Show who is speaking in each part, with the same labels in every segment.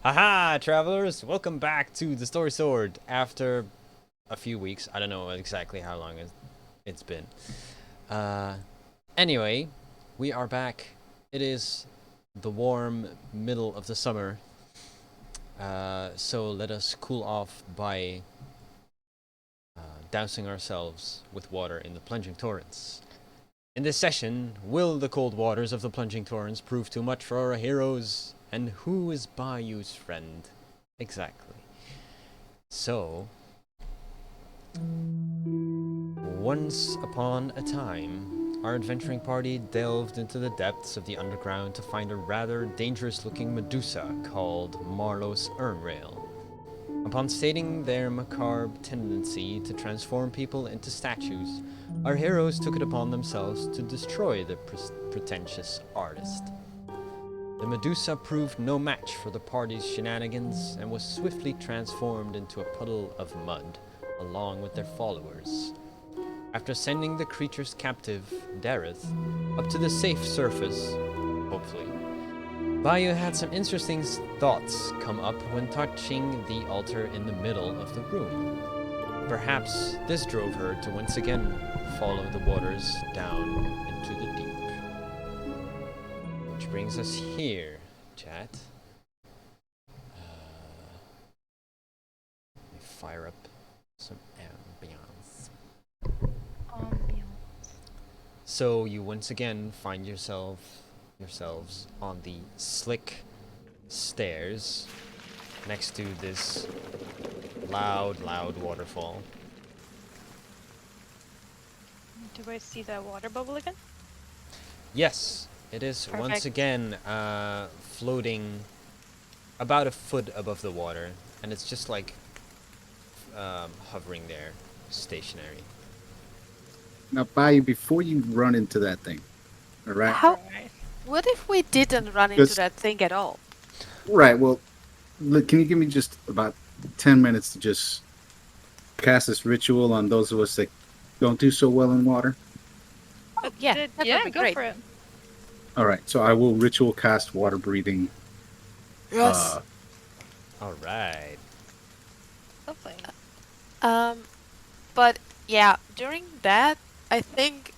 Speaker 1: Haha, travelers! Welcome back to the Story Sword after a few weeks. I don't know exactly how long it's been. Uh, anyway, we are back. It is the warm middle of the summer. So let us cool off by dousing ourselves with water in the plunging torrents. In this session, will the cold waters of the plunging torrents prove too much for our heroes? And who is Bayou's friend? Exactly. So, once upon a time, our adventuring party delved into the depths of the underground to find a rather dangerous-looking Medusa called Marlos Urnrail. Upon stating their macabre tendency to transform people into statues, our heroes took it upon themselves to destroy the pretentious artist. The Medusa proved no match for the party's shenanigans and was swiftly transformed into a puddle of mud, along with their followers. After sending the creatures captive, Dareth, up to the safe surface, hopefully, Bayou had some interesting thoughts come up when touching the altar in the middle of the room. Perhaps this drove her to once again follow the waters down into the deep. Which brings us here, chat. Let me fire up some ambience. So you once again find yourselves on the slick stairs next to this loud waterfall.
Speaker 2: Do I see that water bubble again?
Speaker 1: Yes, it is once again floating about a foot above the water, and it's just like hovering there, stationary.
Speaker 3: Now, Bayou, before you run into that thing, all right?
Speaker 4: How? What if we didn't run into that thing at all?
Speaker 3: Right. Well, look, can you give me just about 10 minutes to just cast this ritual on those of us that don't do so well in water?
Speaker 4: Yeah,
Speaker 2: yeah, go for it.
Speaker 3: All right. So I will ritual cast water breathing.
Speaker 4: Yes.
Speaker 1: All right.
Speaker 2: Lovely.
Speaker 4: But yeah, during that, I think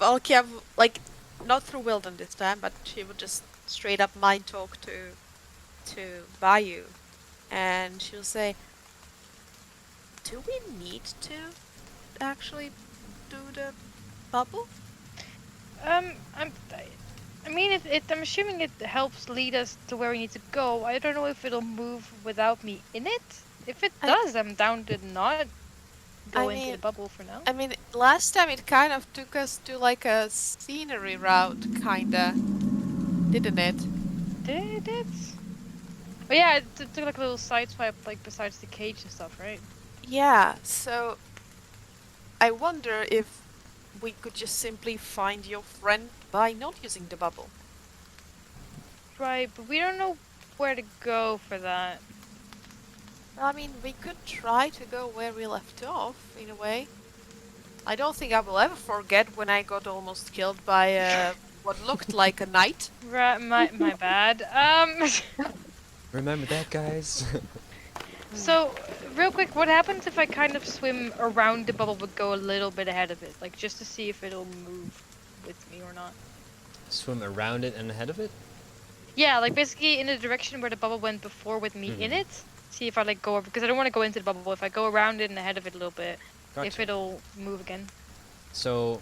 Speaker 4: Valkia, like, not through Wilden this time, but she would just straight up mind talk to Bayou, and she'll say, "Do we need to actually do the bubble?"
Speaker 2: I mean, I'm assuming it helps lead us to where we need to go. I don't know if it'll move without me in it. If it does, I'm down to not go into the bubble for now.
Speaker 4: I mean, last time it kind of took us to like a scenery route, kinda, didn't it?
Speaker 2: Did it? Oh yeah, it took like a little side swipe, like besides the cage and stuff, right?
Speaker 4: Yeah, so I wonder if we could just simply find your friend by not using the bubble.
Speaker 2: Right, but we don't know where to go for that.
Speaker 4: I mean, we could try to go where we left off, in a way. I don't think I will ever forget when I got almost killed by what looked like a knight.
Speaker 2: Right, my bad.
Speaker 1: Remember that, guys?
Speaker 2: So, real quick, what happens if I kind of swim around the bubble but go a little bit ahead of it? Like, just to see if it'll move with me or not.
Speaker 1: Swim around it and ahead of it?
Speaker 2: Yeah, like basically in the direction where the bubble went before with me in it. See if I like go over, because I don't want to go into the bubble. If I go around it and ahead of it a little bit, if it'll move again.
Speaker 1: So,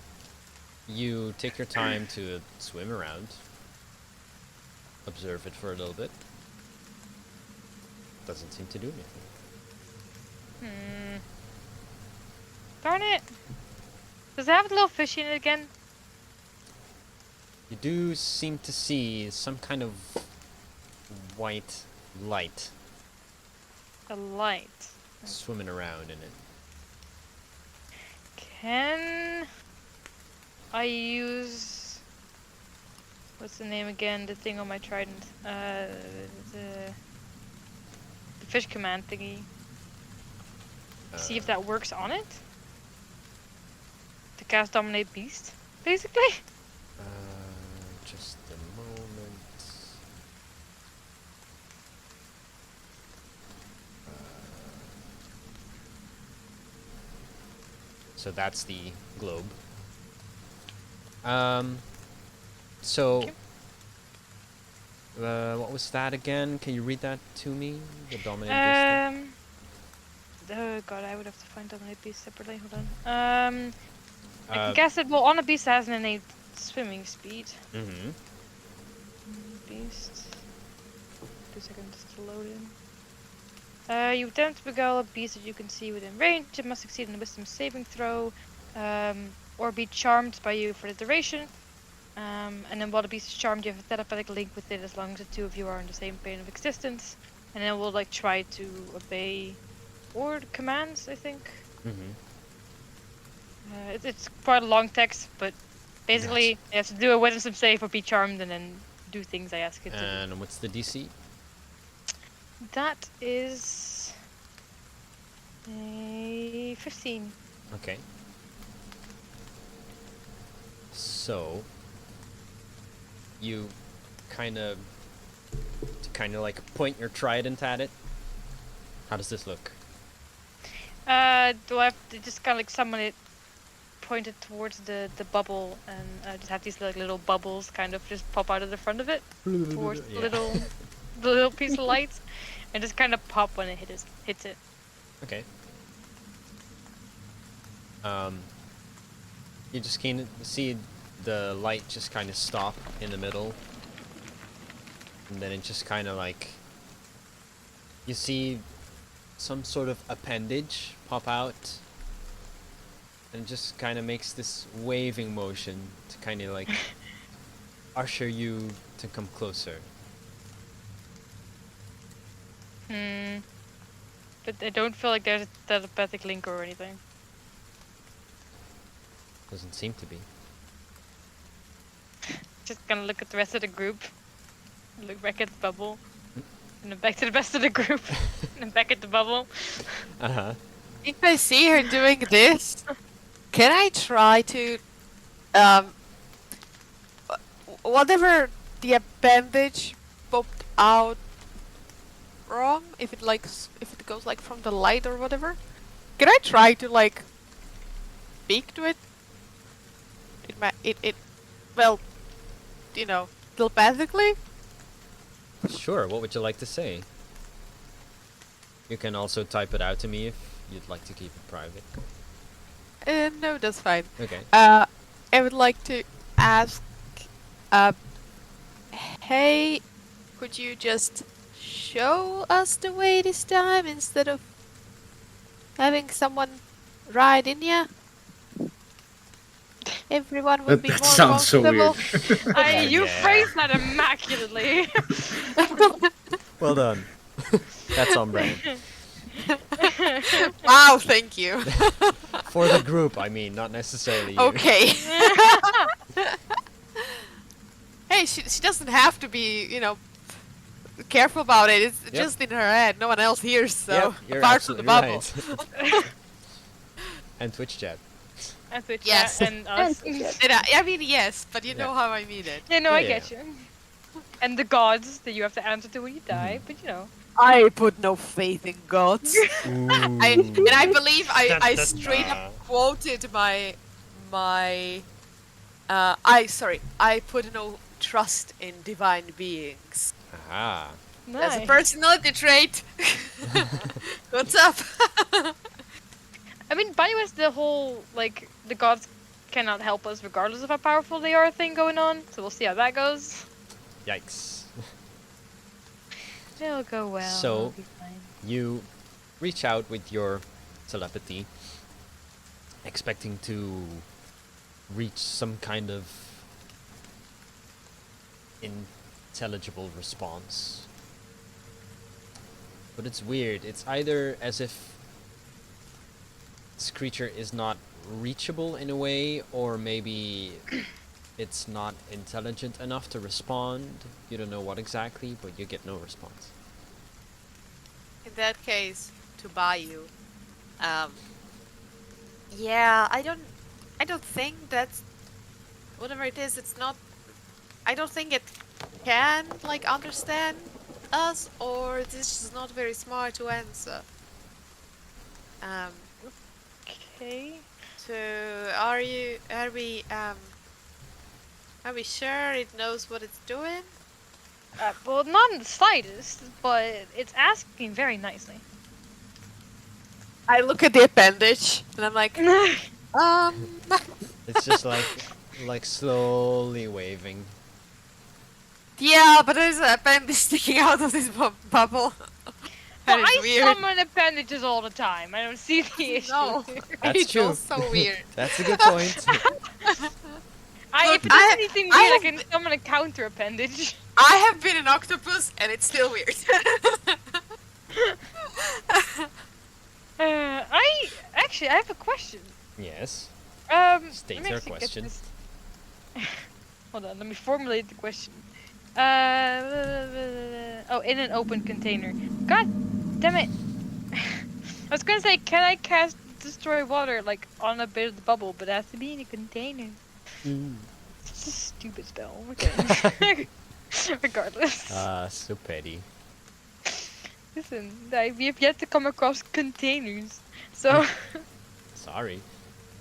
Speaker 1: you take your time to swim around. Observe it for a little bit. Doesn't seem to do anything.
Speaker 2: Darn it! Does it have a little fish in it again?
Speaker 1: You do seem to see some kind of white light.
Speaker 2: A light.
Speaker 1: Swimming around in it.
Speaker 2: Can I use... What's the name again? The thing on my trident. The fish command thingy. See if that works on it? To cast Dominate Beast, basically?
Speaker 1: Just a moment. So that's the globe. So,
Speaker 2: Okay.
Speaker 1: what was that again? Can you read that to me? The dominant beast.
Speaker 2: Oh god, I would have to find dominate beast separately. Hold on. I
Speaker 1: Uh,
Speaker 2: can guess it. Well, on a beast has an innate swimming speed.
Speaker 1: mm-hmm.
Speaker 2: Beast. 2 seconds to load in. You attempt to beguile a beast that you can see within range. It must succeed in a wisdom saving throw, or be charmed by you for the duration. And then while the beast is charmed, you have a telepathic link with it as long as the two of you are on the same plane of existence. And it will like try to obey or commands, I think.
Speaker 1: Mm-hmm.
Speaker 2: It's quite a long text, but basically you have to do a wisdom save or be charmed and then do things I ask it to do.
Speaker 1: And what's the DC?
Speaker 2: That is a 15.
Speaker 1: Okay. So you kind of like point your trident at it. How does this look?
Speaker 2: Do I have to just kind of like summon it pointed towards the bubble and just have these like little bubbles kind of just pop out of the front of it towards
Speaker 1: Yeah.
Speaker 2: the little piece of light and just kind of pop when it hits it.
Speaker 1: Okay. You just can see the light just kind of stop in the middle, and then it just kind of like you see some sort of appendage pop out, and it just kind of makes this waving motion to kind of like usher you to come closer.
Speaker 2: But I don't feel like there's a telepathic link or anything.
Speaker 1: Doesn't seem to be.
Speaker 2: Just gonna look at the rest of the group, look back at the bubble, and then back to the rest of the group, and then back at the bubble.
Speaker 1: Uh-huh.
Speaker 4: If I see her doing this, can I try to, whatever the appendage popped out from, if it goes like from the light or whatever, can I try to like speak to it? Well, you know, telepathically?
Speaker 1: Sure, what would you like to say? You can also type it out to me if you'd like to keep it private.
Speaker 4: No, that's fine.
Speaker 1: Okay.
Speaker 4: I would like to ask, hey, could you just show us the way this time instead of having someone ride in ya? Everyone would be
Speaker 3: That
Speaker 4: more
Speaker 3: sounds so
Speaker 4: comfortable.
Speaker 3: weird.
Speaker 2: You
Speaker 1: Yeah.
Speaker 2: phrased that immaculately.
Speaker 1: Well done. That's on brand.
Speaker 4: Wow, thank you.
Speaker 1: For the group, I mean, not necessarily you.
Speaker 4: Okay. Hey, she doesn't have to be, careful about it. It's
Speaker 1: Yep.
Speaker 4: just in her head. No one else hears, so
Speaker 1: Yep, you're
Speaker 4: apart from the
Speaker 1: absolutely
Speaker 4: bubble.
Speaker 1: right. And Twitch chat.
Speaker 2: And Twitch
Speaker 4: Yes.
Speaker 2: chat and us.
Speaker 4: I mean, yes, but you know
Speaker 1: Yeah.
Speaker 4: how I mean it.
Speaker 2: Yeah, no, I
Speaker 1: Yeah,
Speaker 2: get you. And the gods that you have to answer to when you die,
Speaker 1: Mm-hmm.
Speaker 2: but you know.
Speaker 4: I put no faith in gods.
Speaker 1: Ooh.
Speaker 4: I believe I
Speaker 1: Da, da,
Speaker 4: straight
Speaker 1: da.
Speaker 4: up quoted I put no trust in divine beings.
Speaker 1: Aha.
Speaker 4: That's a
Speaker 2: Nice.
Speaker 4: personality trait. What's up?
Speaker 2: I mean, by the way, the whole, like, the gods cannot help us regardless of how powerful they are thing going on, so we'll see how that goes.
Speaker 1: Yikes.
Speaker 2: It'll go well.
Speaker 1: So-
Speaker 2: it'll be fine.
Speaker 1: You reach out with your telepathy, expecting to reach some kind of intelligible response. But it's weird. It's either as if this creature is not reachable in a way, or maybe it's not intelligent enough to respond. You don't know what exactly, but you get no response.
Speaker 4: In that case, to buy you. Yeah, I don't think that's whatever it is. It's not. I don't think it can like understand us, or this is not very smart to answer.
Speaker 2: Okay.
Speaker 4: So are we sure it knows what it's doing?
Speaker 2: Well, not in the slightest, but it's asking very nicely.
Speaker 4: I look at the appendage and I'm like,
Speaker 1: It's just like slowly waving.
Speaker 4: yeah, but there's an appendage sticking out of this bubble. That
Speaker 2: Well,
Speaker 4: is
Speaker 2: I
Speaker 4: weird.
Speaker 2: summon appendages all the time. I don't see the issue.
Speaker 4: No,
Speaker 1: That's
Speaker 4: it's
Speaker 1: true.
Speaker 4: also weird.
Speaker 1: That's a good point.
Speaker 2: If it
Speaker 4: I-
Speaker 2: does anything
Speaker 4: I
Speaker 2: weird, I
Speaker 4: have
Speaker 2: can summon a counter appendage.
Speaker 4: I have been an octopus and it's still weird.
Speaker 2: I have a question.
Speaker 1: Yes.
Speaker 2: let
Speaker 1: State
Speaker 2: me
Speaker 1: your
Speaker 2: actually get
Speaker 1: question.
Speaker 2: this- Hold on, let me formulate the question. Oh, in an open container. God damn it! I was gonna say, can I cast destroy water like on a bit of the bubble, but it has to be in a container. It's a stupid spell. Okay. Regardless.
Speaker 1: So petty.
Speaker 2: Listen, we have yet to come across containers, so
Speaker 1: Sorry.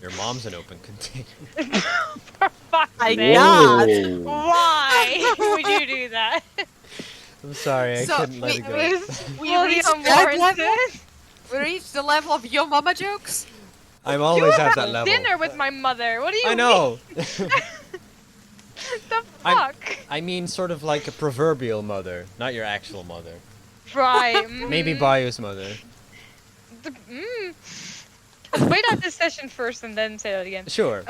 Speaker 1: Your mom's an open container.
Speaker 2: for fuck's
Speaker 4: My
Speaker 2: sake,
Speaker 4: God.
Speaker 2: why would you do that?
Speaker 1: I'm sorry, I
Speaker 4: So,
Speaker 1: couldn't let it
Speaker 2: It
Speaker 1: go.
Speaker 2: was
Speaker 4: We
Speaker 2: fully
Speaker 4: reached that
Speaker 2: unwarranted.
Speaker 4: level? We reached the level of yo mama jokes.
Speaker 1: I'm always
Speaker 2: You
Speaker 1: at
Speaker 2: had
Speaker 1: that level.
Speaker 2: dinner with my mother. What do you
Speaker 1: I know.
Speaker 2: mean? The
Speaker 1: I'm-
Speaker 2: fuck?
Speaker 1: I mean, sort of like a proverbial mother, not your actual mother.
Speaker 2: Right.
Speaker 1: Maybe Bayou's mother.
Speaker 2: Let's wait out this session first and then say that again.
Speaker 1: Sure.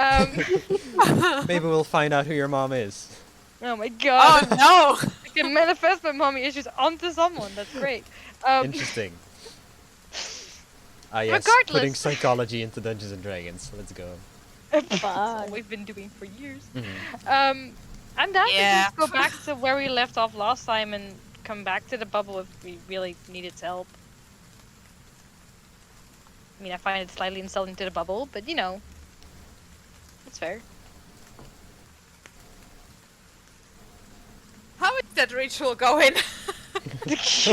Speaker 1: Maybe we'll find out who your mom is.
Speaker 2: Oh my god.
Speaker 4: Oh no!
Speaker 2: I can manifest my mommy issues onto someone. That's great.
Speaker 1: Interesting. Ah yes,
Speaker 2: Regardless.
Speaker 1: putting psychology into Dungeons and Dragons. Let's go.
Speaker 2: That's all we've been doing for years.
Speaker 1: Mhm.
Speaker 2: I'm down
Speaker 4: Yeah.
Speaker 2: to just go back to where we left off last time and come back to the bubble if we really need its help. I mean, I find it slightly insulting to the bubble, but you know, it's fair.
Speaker 4: How is that ritual going?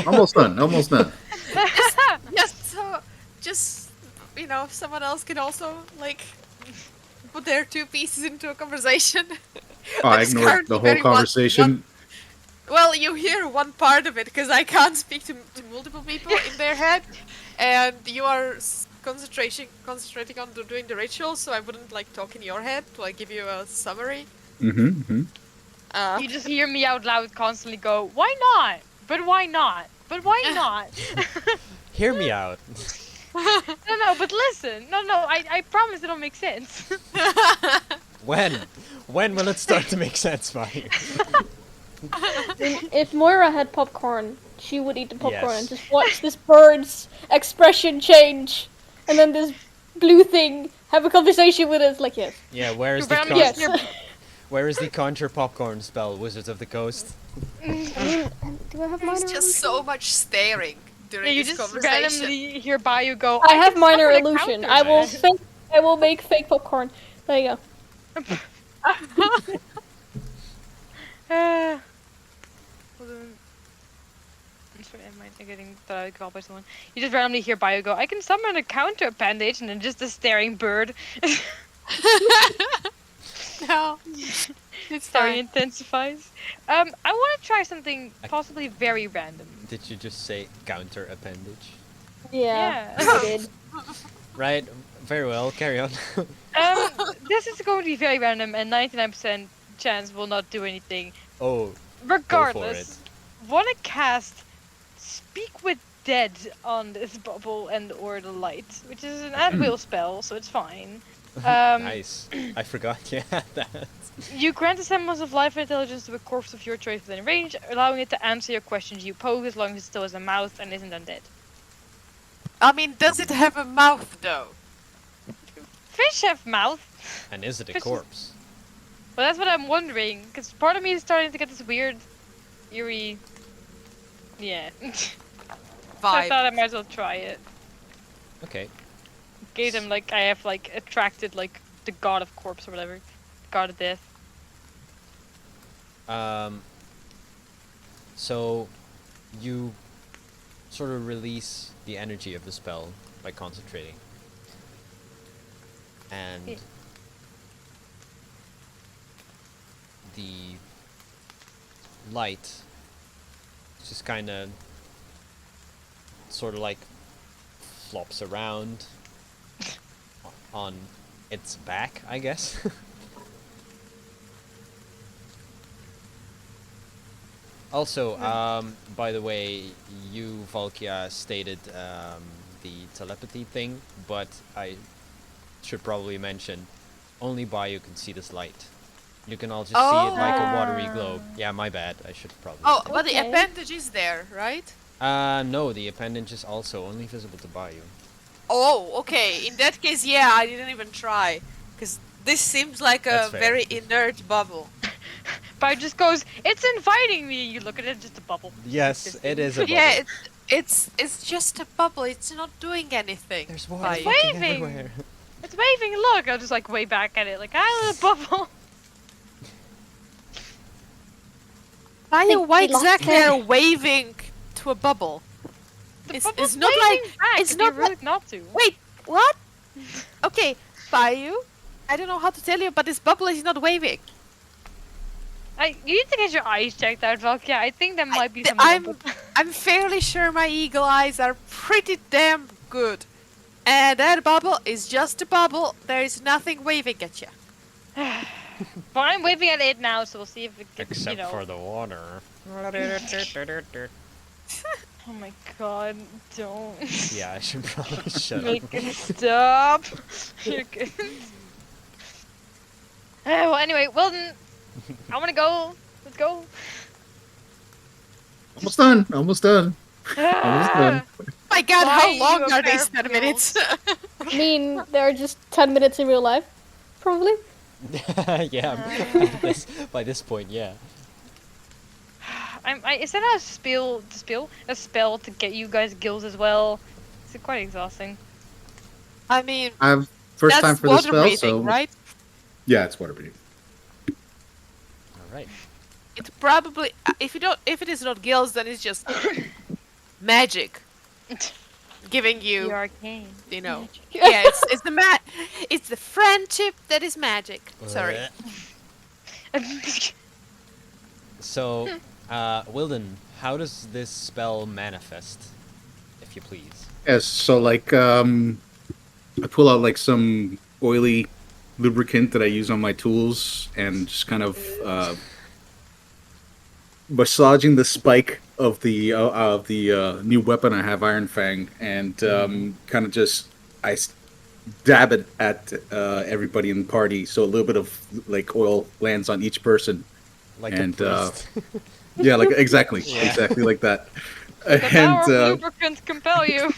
Speaker 3: Almost done. Almost done.
Speaker 4: Just you know, someone else can also like put their two pieces into a conversation.
Speaker 3: Oh, I
Speaker 4: That's
Speaker 3: ignored
Speaker 4: currently
Speaker 3: the whole
Speaker 4: very
Speaker 3: conversation.
Speaker 4: Well, you hear one part of it because I can't speak to multiple people in their head, and you are concentrating on doing the ritual, so I wouldn't like talk in your head to like give you a summary.
Speaker 2: You just hear me out loud constantly go, why not? But why not? But why not?
Speaker 1: Hear me out.
Speaker 2: No, but listen. No, I promise it'll make sense.
Speaker 1: When? When will it start to make sense, Bayou?
Speaker 5: If Moira had popcorn, she would eat the popcorn
Speaker 1: Yes.
Speaker 5: and just watch this bird's expression change, and then this blue thing have a conversation with us. Like, yes,
Speaker 1: Yeah, where is
Speaker 2: You
Speaker 1: the
Speaker 2: ran
Speaker 1: con-
Speaker 2: me-
Speaker 5: yes.
Speaker 1: where is the conjure popcorn spell, Wizards of the Coast?
Speaker 5: I mean, do I have minor?
Speaker 4: There's just so much staring
Speaker 2: Yeah,
Speaker 4: during
Speaker 2: you
Speaker 4: this
Speaker 2: just
Speaker 4: conversation.
Speaker 2: randomly hear Bayou go,
Speaker 5: I have
Speaker 2: can
Speaker 5: minor
Speaker 2: summon a
Speaker 5: illusion.
Speaker 2: counter
Speaker 5: I will
Speaker 2: to
Speaker 5: fake. I will make fake popcorn. There you go.
Speaker 2: that." Hold on. I'm sorry, I might be getting called by someone. You just randomly hear Bayou go, I can summon a counter appendage, and then just a staring bird.
Speaker 4: No, it's
Speaker 2: Story
Speaker 4: fine.
Speaker 2: intensifies. I want to try something possibly very random.
Speaker 1: Did you just say counter appendage?
Speaker 5: Yeah,
Speaker 2: Yeah.
Speaker 5: I did.
Speaker 1: Right, very well, carry on.
Speaker 2: This is going to be very random, and 99% chance will not do anything.
Speaker 1: Oh,
Speaker 2: Regardless, want to cast Speak with Dead on this bubble and or the light, which is an at-will spell, so it's fine.
Speaker 1: nice. I forgot you had that.
Speaker 2: You grant a semblance of life and intelligence to a corpse of your choice within range, allowing it to answer your questions you pose as long as it still has a mouth and isn't undead.
Speaker 4: I mean, does it have a mouth though?
Speaker 2: Fish have mouth.
Speaker 1: And is it a
Speaker 2: Fish is-
Speaker 1: corpse?
Speaker 2: Well, that's what I'm wondering, because part of me is starting to get this weird, eerie... Yeah. I
Speaker 4: Vibe.
Speaker 2: thought I might as well try it.
Speaker 1: Okay.
Speaker 2: Gave them, like, I have, like, attracted, like, the god of corpse or whatever. God of death.
Speaker 1: So you sort of release the energy of the spell by concentrating. and
Speaker 2: Yeah.
Speaker 1: the light just kind of sort of like flops around on its back, I guess. Also, by the way, you, Valkia, stated the telepathy thing, but I should probably mention, only Bayou can see this light. You can all just see it like a watery globe. Yeah, my bad. I should probably.
Speaker 4: Oh,
Speaker 1: say
Speaker 4: but the
Speaker 5: Okay.
Speaker 4: appendage is there, right?
Speaker 1: No, the appendage is also only visible to Bayou.
Speaker 4: Oh, okay. In that case, yeah, I didn't even try. Because this seems like a
Speaker 1: That's fair.
Speaker 4: very inert bubble.
Speaker 2: But it just goes, it's inviting me. You look at it, just a bubble.
Speaker 1: Yes, it is a bubble.
Speaker 4: Yeah, it's just a bubble. It's not doing anything.
Speaker 1: There's water
Speaker 4: Bayou.
Speaker 1: fucking
Speaker 2: Waving.
Speaker 1: everywhere.
Speaker 2: It's waving. Look, I'll just like wave back at it, like a bubble.
Speaker 4: Bayou, why
Speaker 5: They lost
Speaker 4: exactly
Speaker 5: it.
Speaker 4: are you waving to a bubble?
Speaker 2: The
Speaker 4: It's
Speaker 2: bubble's
Speaker 4: not like-
Speaker 2: waving back,
Speaker 4: it's
Speaker 2: and you're
Speaker 4: not like-
Speaker 2: rude not to.
Speaker 4: Wait, what? Okay, Bayou, I don't know how to tell you, but this bubble is not waving.
Speaker 2: You need to get your eyes checked out, Valkia. I think there might be some.
Speaker 4: I'm fairly sure my eagle eyes are pretty damn good. And that bubble is just a bubble. There is nothing waving at you.
Speaker 2: But I'm waving at it now, so we'll see if it gets.
Speaker 1: Except
Speaker 2: you know.
Speaker 1: for the water.
Speaker 2: Oh my god! Don't.
Speaker 1: Yeah, I should probably shut
Speaker 2: Make
Speaker 1: up.
Speaker 2: it stop. You're good. Well, anyway, Wilden, I want to go. Let's go.
Speaker 3: Almost done. Almost done. Almost done.
Speaker 4: My god,
Speaker 2: Why
Speaker 4: how
Speaker 2: you
Speaker 4: long
Speaker 2: a
Speaker 4: are
Speaker 2: pair
Speaker 4: these
Speaker 2: of
Speaker 4: 10 minutes?
Speaker 5: I mean, there are just 10 minutes in real life. Probably.
Speaker 1: Yeah, by this point, yeah.
Speaker 2: Is that a spell to get you guys gills as well? It's quite exhausting.
Speaker 4: I mean,
Speaker 3: I've first
Speaker 4: that's
Speaker 3: time for the
Speaker 4: water
Speaker 3: spell,
Speaker 4: breathing,
Speaker 3: so
Speaker 4: right?
Speaker 3: yeah, it's water breathing.
Speaker 1: All right.
Speaker 4: It probably, if it is not gills, then it's just magic giving
Speaker 2: You
Speaker 4: you,
Speaker 2: arcane.
Speaker 4: you know. Yeah, it's the friendship that is magic. Sorry.
Speaker 1: So, Wilden, how does this spell manifest, if you please?
Speaker 3: Yes, so like I pull out like some oily lubricant that I use on my tools and just kind of massaging the spike of the new weapon I have, Iron Fang, and kind of just dab it at everybody in the party, so a little bit of like oil lands on each person.
Speaker 1: Like
Speaker 3: And,
Speaker 1: a priest.
Speaker 3: Yeah, like exactly,
Speaker 1: Yeah.
Speaker 3: exactly like that.
Speaker 2: The power of lubricant compel you.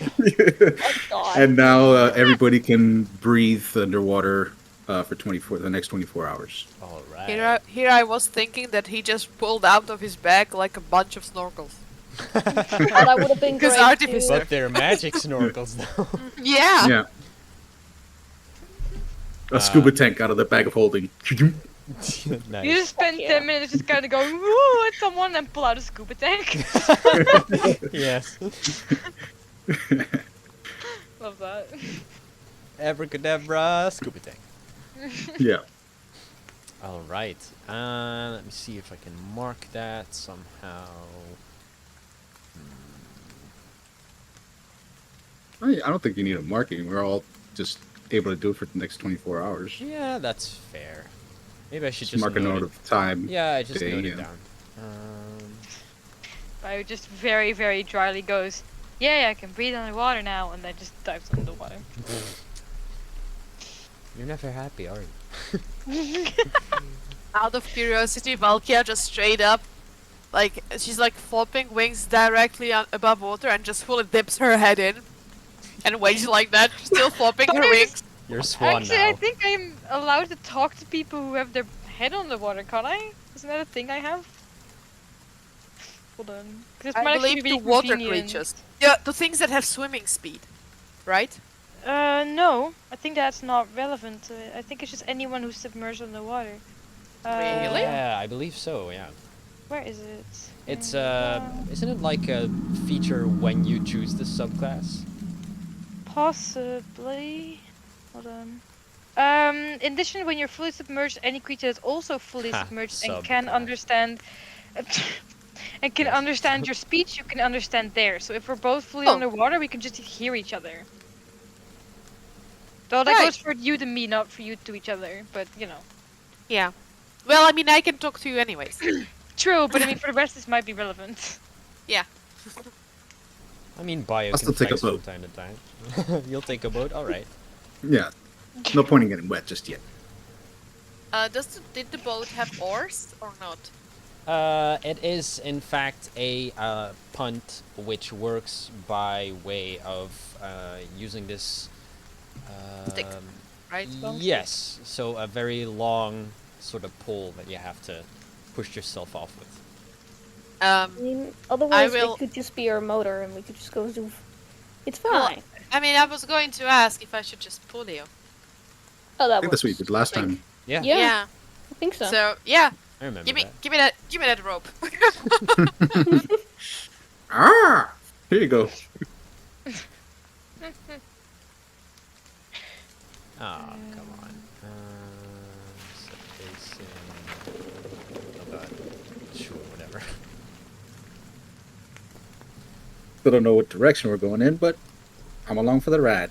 Speaker 5: God.
Speaker 3: And now everybody can breathe underwater for the next 24 hours.
Speaker 1: All right.
Speaker 4: Here I was thinking that he just pulled out of his bag like a bunch of snorkels.
Speaker 5: Oh, that would have been
Speaker 4: Because
Speaker 5: great.
Speaker 4: Artificer.
Speaker 1: But they're magic snorkels, though.
Speaker 4: Yeah.
Speaker 3: Yeah. A scuba tank out of the bag of holding.
Speaker 2: You
Speaker 1: Nice.
Speaker 2: just spend
Speaker 5: Yeah.
Speaker 2: 10 minutes just kind of going woo at someone and pull out a scuba tank.
Speaker 1: Yes.
Speaker 2: Love that.
Speaker 1: Abracadabra, scuba tank.
Speaker 3: Yeah.
Speaker 1: All right. Let me see if I can mark that somehow.
Speaker 3: I don't think you need a marking. We're all just able to do it for the next 24 hours.
Speaker 1: Yeah, that's fair. Maybe I should
Speaker 3: Just
Speaker 1: just
Speaker 3: mark a note of time.
Speaker 1: Yeah, I just
Speaker 3: day,
Speaker 1: note it
Speaker 3: yeah.
Speaker 1: down.
Speaker 2: Bio just very, very dryly goes, yeah, I can breathe underwater now, and then just dives under the water.
Speaker 1: You're never happy, are you?
Speaker 4: Out of curiosity, Valkia just straight up, like, she's like flopping wings directly above water and just fully dips her head in. And waits like that, still flopping her wings.
Speaker 1: You're a swan
Speaker 2: Actually,
Speaker 1: now.
Speaker 2: I think I'm allowed to talk to people who have their head on the water, can't I? Isn't that a thing I have? Hold on. This
Speaker 4: I
Speaker 2: might actually
Speaker 4: believe
Speaker 2: be
Speaker 4: to water
Speaker 2: convenient.
Speaker 4: creatures. Yeah, the things that have swimming speed, right?
Speaker 2: No. I think that's not relevant. I think it's just anyone who's submerged in the water.
Speaker 4: Really?
Speaker 1: Yeah, I believe so, yeah.
Speaker 2: Where is it?
Speaker 1: It's, isn't it like a feature when you choose the subclass?
Speaker 2: Possibly. Hold on. In addition, when you're fully submerged, any creature that's also fully
Speaker 1: Ha,
Speaker 2: submerged and
Speaker 1: sub
Speaker 2: can
Speaker 1: that.
Speaker 2: understand and can
Speaker 1: Yes.
Speaker 2: understand your speech, you can understand theirs. So if we're both fully
Speaker 4: Oh.
Speaker 2: underwater, we can just hear each other. Though that
Speaker 4: Right.
Speaker 2: goes for you to me, not for you to each other. But you know,
Speaker 4: Yeah. Well, I mean, I can talk to you anyways.
Speaker 2: true. But I mean, for the rest, this might be relevant.
Speaker 4: Yeah.
Speaker 1: I mean, Bio
Speaker 3: I'll
Speaker 1: can
Speaker 3: still take a
Speaker 1: flex from
Speaker 3: boat.
Speaker 1: time to time. You'll take a boat? Alright.
Speaker 3: Yeah. No point in getting wet just yet.
Speaker 4: Did the boat have oars or not?
Speaker 1: It is, in fact, a punt which works by way of using this.
Speaker 4: Stick, right?
Speaker 1: Yes, so a very long sort of pole that you have to push yourself off with.
Speaker 5: I mean, otherwise
Speaker 4: will-
Speaker 5: it could just be our motor and we could just go zoof. It's
Speaker 4: Well,
Speaker 5: fine.
Speaker 4: I mean, I was going to ask if I should just pull you.
Speaker 5: Oh,
Speaker 3: I
Speaker 5: that
Speaker 3: think
Speaker 5: works.
Speaker 3: that's what you did last time.
Speaker 1: Yeah,
Speaker 5: Yeah, I think so.
Speaker 4: So yeah,
Speaker 1: I remember
Speaker 4: give me
Speaker 1: that.
Speaker 4: that rope.
Speaker 3: Ah! Here you go.
Speaker 1: Ah, come on. Set facing. Oh god. Sure, whatever.
Speaker 3: Still don't know what direction we're going in, but I'm along for the ride.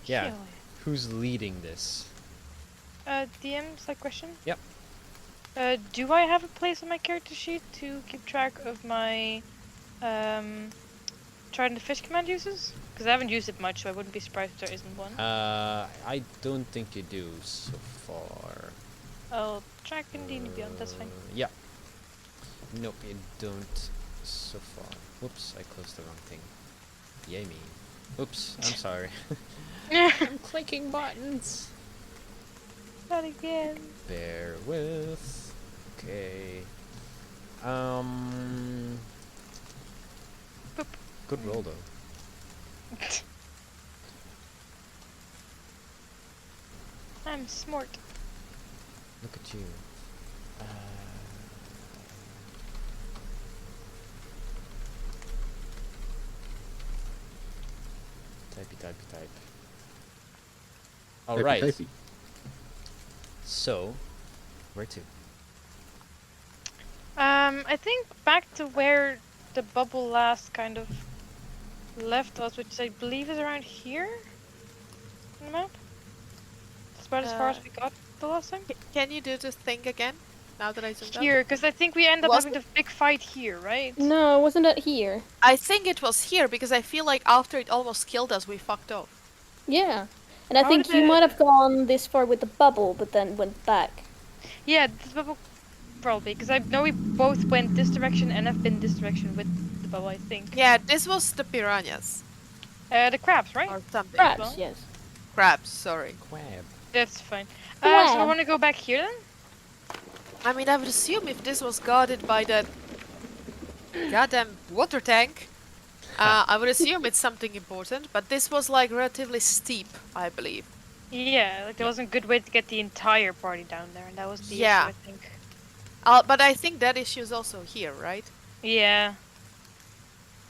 Speaker 1: Yeah.
Speaker 2: Sure.
Speaker 1: Who's leading this?
Speaker 2: DM, side question.
Speaker 1: Yep.
Speaker 2: Do I have a place on my character sheet to keep track of my trident fish command uses? Because I haven't used it much, so I wouldn't be surprised if there isn't one.
Speaker 1: I don't think you do so far.
Speaker 2: I'll track in D&D Beyond, that's fine.
Speaker 1: Yeah. Nope, you don't so far. Whoops, I closed the wrong thing. Yay me. Oops, I'm sorry. I'm clicking buttons.
Speaker 2: Not again.
Speaker 1: Bear with. Okay.
Speaker 2: Boop.
Speaker 1: Good roll though.
Speaker 2: I'm smart.
Speaker 1: Look at you. Type. All
Speaker 3: Typey,
Speaker 1: right.
Speaker 3: typey.
Speaker 1: So, where to?
Speaker 2: I think back to where the bubble last kind of left us, which I believe is around here on the map. That's about as far as we got the last time.
Speaker 4: Can you do this thing again? Now that I zoomed out?
Speaker 2: Here, because I think we end up
Speaker 4: Was
Speaker 2: having the big fight here, right?
Speaker 5: No, wasn't it here?
Speaker 4: I think it was here because I feel like after it almost killed us, we fucked off.
Speaker 5: Yeah. And I
Speaker 2: How
Speaker 5: think
Speaker 2: did
Speaker 5: you
Speaker 2: it-
Speaker 5: might have gone this far with the bubble, but then went back.
Speaker 2: Yeah, the bubble probably, because I know we both went this direction and have been this direction with the bubble, I think.
Speaker 4: Yeah, this was the piranhas
Speaker 2: The crabs, right?
Speaker 4: or something.
Speaker 5: Crabs,
Speaker 2: well.
Speaker 5: yes.
Speaker 4: Crabs, sorry.
Speaker 1: Quab.
Speaker 2: That's fine. So I
Speaker 5: Crab.
Speaker 2: want to go back here then?
Speaker 4: I mean, I would assume if this was guarded by that goddamn water tank, I would assume it's something important. But this was like relatively steep, I believe.
Speaker 2: Yeah, like there wasn't a good way to get the entire party down there, and that was the
Speaker 4: Yeah.
Speaker 2: issue, I think.
Speaker 4: But I think that issue is also here, right?
Speaker 2: Yeah.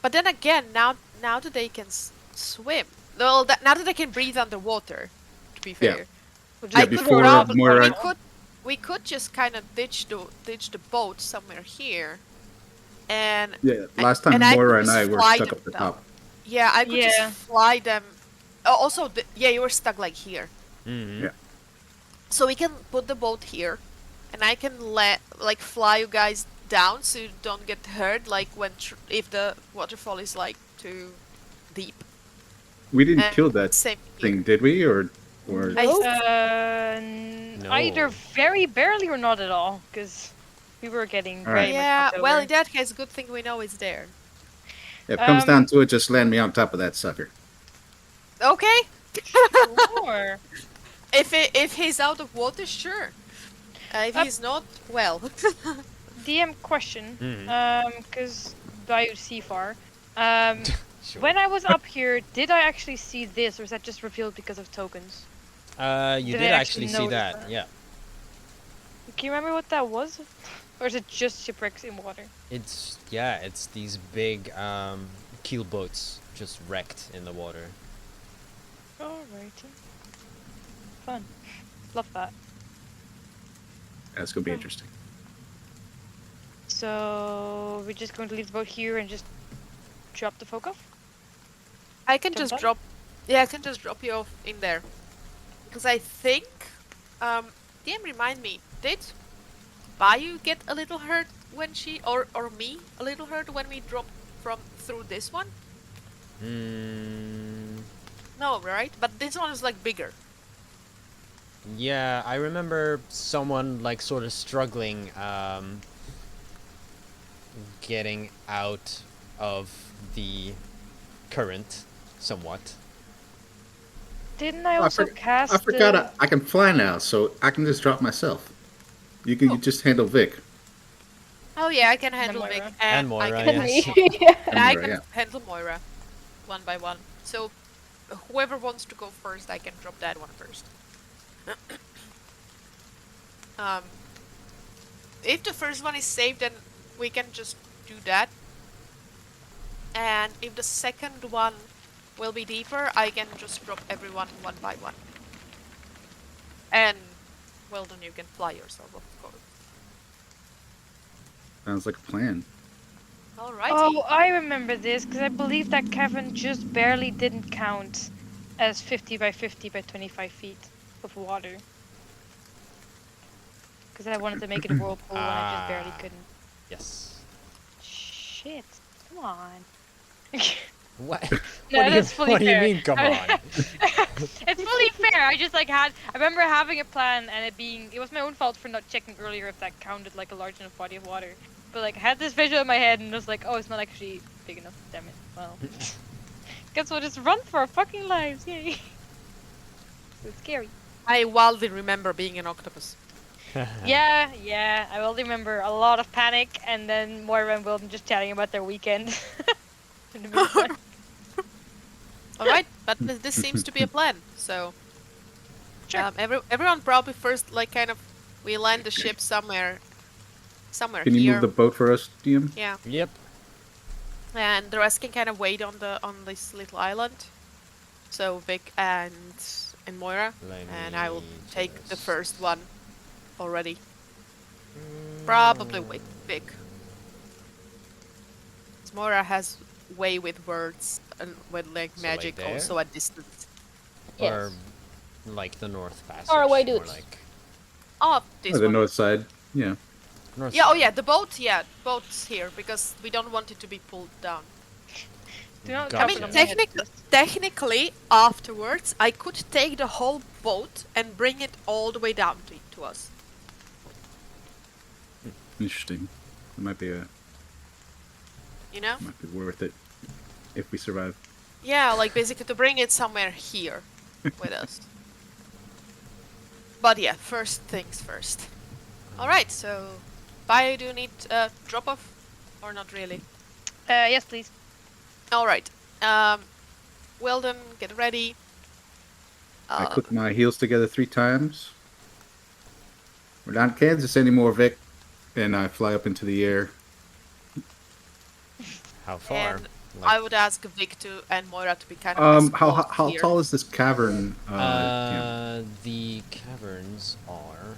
Speaker 4: But then again, now that they can swim, well, now that they can breathe underwater, to be
Speaker 3: Yeah.
Speaker 4: fair,
Speaker 2: Which
Speaker 3: Yeah,
Speaker 2: I
Speaker 4: I could
Speaker 3: before
Speaker 4: probably-
Speaker 3: Moira-
Speaker 4: we could just kind of ditch the boat somewhere here, and
Speaker 3: Yeah, last time
Speaker 4: and I
Speaker 3: Moira
Speaker 4: could
Speaker 3: and I
Speaker 4: just
Speaker 3: were
Speaker 4: fly
Speaker 3: stuck
Speaker 4: them
Speaker 3: up the
Speaker 4: down.
Speaker 3: top.
Speaker 4: yeah, I could
Speaker 2: Yeah.
Speaker 4: just fly them. Oh, also, yeah, you were stuck like here,
Speaker 1: Mm-hmm.
Speaker 3: Yeah.
Speaker 4: so we can put the boat here, and I can fly you guys down so you don't get hurt, like when if the waterfall is like too deep.
Speaker 3: We didn't
Speaker 4: And
Speaker 3: kill that
Speaker 4: Same
Speaker 3: thing,
Speaker 4: here.
Speaker 3: did we? Or
Speaker 5: Nope.
Speaker 2: Either
Speaker 1: No.
Speaker 2: very barely or not at all, because we were getting
Speaker 3: All
Speaker 2: very
Speaker 3: right.
Speaker 2: much
Speaker 4: Yeah,
Speaker 2: knocked
Speaker 4: well,
Speaker 2: over.
Speaker 4: in that case, good thing we know it's there.
Speaker 3: if it comes
Speaker 2: Um,
Speaker 3: down to it, just land me on top of that sucker.
Speaker 4: Okay.
Speaker 2: Sure.
Speaker 4: If he's out of water, sure. If
Speaker 2: Up.
Speaker 4: he's not, well.
Speaker 2: DM question,
Speaker 1: Mhm.
Speaker 2: because Bayou Seafar.
Speaker 1: Sure.
Speaker 2: When I was up here, did I actually see this, or is that just revealed because of tokens?
Speaker 1: You
Speaker 2: Did
Speaker 1: did
Speaker 2: I
Speaker 1: actually
Speaker 2: actually
Speaker 1: see
Speaker 2: notice
Speaker 1: that,
Speaker 2: that?
Speaker 1: yeah.
Speaker 2: Can you remember what that was? Or is it just shipwrecks in water?
Speaker 1: It's these big keel boats just wrecked in the water.
Speaker 2: Alrighty. Fun. Love that.
Speaker 3: That's gonna be interesting.
Speaker 2: So we're just going to leave the boat here and just drop the folk off?
Speaker 4: I can
Speaker 2: Jump
Speaker 4: just
Speaker 2: on?
Speaker 4: drop. Yeah, I can just drop you off in there. Because I think, DM, remind me, did Bayou get a little hurt when she, or me, a little hurt when we dropped from through this one? No, right? But this one is like bigger.
Speaker 1: Yeah, I remember someone like sort of struggling getting out of the current somewhat.
Speaker 2: Didn't I
Speaker 3: Oh,
Speaker 2: also cast
Speaker 3: I forgot I can fly now, so I can just drop myself. You can you just handle Vic.
Speaker 4: Oh yeah, I can handle Vic
Speaker 2: Moira.
Speaker 1: And
Speaker 4: I
Speaker 1: Moira,
Speaker 4: can,
Speaker 1: yes.
Speaker 5: Yeah.
Speaker 4: and I
Speaker 3: Moira,
Speaker 4: can
Speaker 3: yeah.
Speaker 4: handle Moira, one by one. So whoever wants to go first, I can drop that one first. If the first one is saved, then we can just do that. And if the second one will be deeper, I can just drop everyone one by one. And, well, then you can fly yourself, of course.
Speaker 3: Sounds like a plan.
Speaker 4: Alrighty.
Speaker 2: Oh, I remember this because I believe that cavern just barely didn't count as 50 by 50 by 25 feet of water. Because I wanted to make it a whirlpool and I just barely
Speaker 1: Ah.
Speaker 2: couldn't.
Speaker 1: Yes.
Speaker 2: Shit. Come on.
Speaker 1: What?
Speaker 2: No,
Speaker 1: what do
Speaker 2: that's
Speaker 1: you,
Speaker 2: fully
Speaker 1: what do you
Speaker 2: fair.
Speaker 1: mean, come on?
Speaker 2: It's fully fair. I just like I remember having a plan and it was my own fault for not checking earlier if that counted like a large enough body of water. But like I had this visual in my head and was like, oh, it's not actually big enough. Damn it. Well, guess we'll just run for our fucking lives. Yay. So scary.
Speaker 4: I wildly remember being an octopus.
Speaker 2: Yeah. I will remember a lot of panic and then Moira and Wilden just chatting about their weekend. In the meantime.
Speaker 4: Alright, but this seems to be a plan, so...
Speaker 2: Sure.
Speaker 4: Everyone probably first, like, kind of... We land the ship somewhere
Speaker 3: Can you
Speaker 4: here.
Speaker 3: move the boat for us, DM?
Speaker 4: Yeah,
Speaker 1: Yep.
Speaker 4: and the rest can kind of wait on this little island. So Vic and Moira,
Speaker 1: Let
Speaker 4: and I will
Speaker 1: me
Speaker 4: take the
Speaker 1: just-
Speaker 4: first one already. Probably with Vic. 'Cause Moira has way with words and with like
Speaker 1: So, like,
Speaker 4: magic
Speaker 1: there?
Speaker 4: also at distance.
Speaker 5: Yes.
Speaker 1: Or like the North Passage.
Speaker 5: Far away,
Speaker 1: more
Speaker 5: dudes.
Speaker 1: like
Speaker 4: Oh, this
Speaker 3: Oh, the
Speaker 4: one.
Speaker 3: north side. Yeah.
Speaker 1: North
Speaker 4: Yeah, oh
Speaker 1: side.
Speaker 4: yeah, the boat, boat's here because we don't want it to be pulled down.
Speaker 2: Do not
Speaker 1: Gotcha.
Speaker 4: I
Speaker 2: drop
Speaker 4: mean,
Speaker 2: it on my head.
Speaker 4: technically, afterwards, I could take the whole boat and bring it all the way down to us.
Speaker 3: Interesting. It might be
Speaker 4: You know?
Speaker 3: worth it if we survive.
Speaker 4: Yeah, like basically to bring it somewhere here with us. But yeah, first things first. Alright, so Bio, do you need drop off? Or not really?
Speaker 2: Yes, please.
Speaker 4: Alright. Weldon, get ready.
Speaker 3: I click my heels together 3 times. We're not in Kansas anymore, Vic. And I fly up into the air.
Speaker 1: How far?
Speaker 4: And
Speaker 1: Like,
Speaker 4: I would ask Vic and Moira to be kind of
Speaker 3: How
Speaker 4: here.
Speaker 3: tall is this cavern? Yeah.
Speaker 1: the caverns are.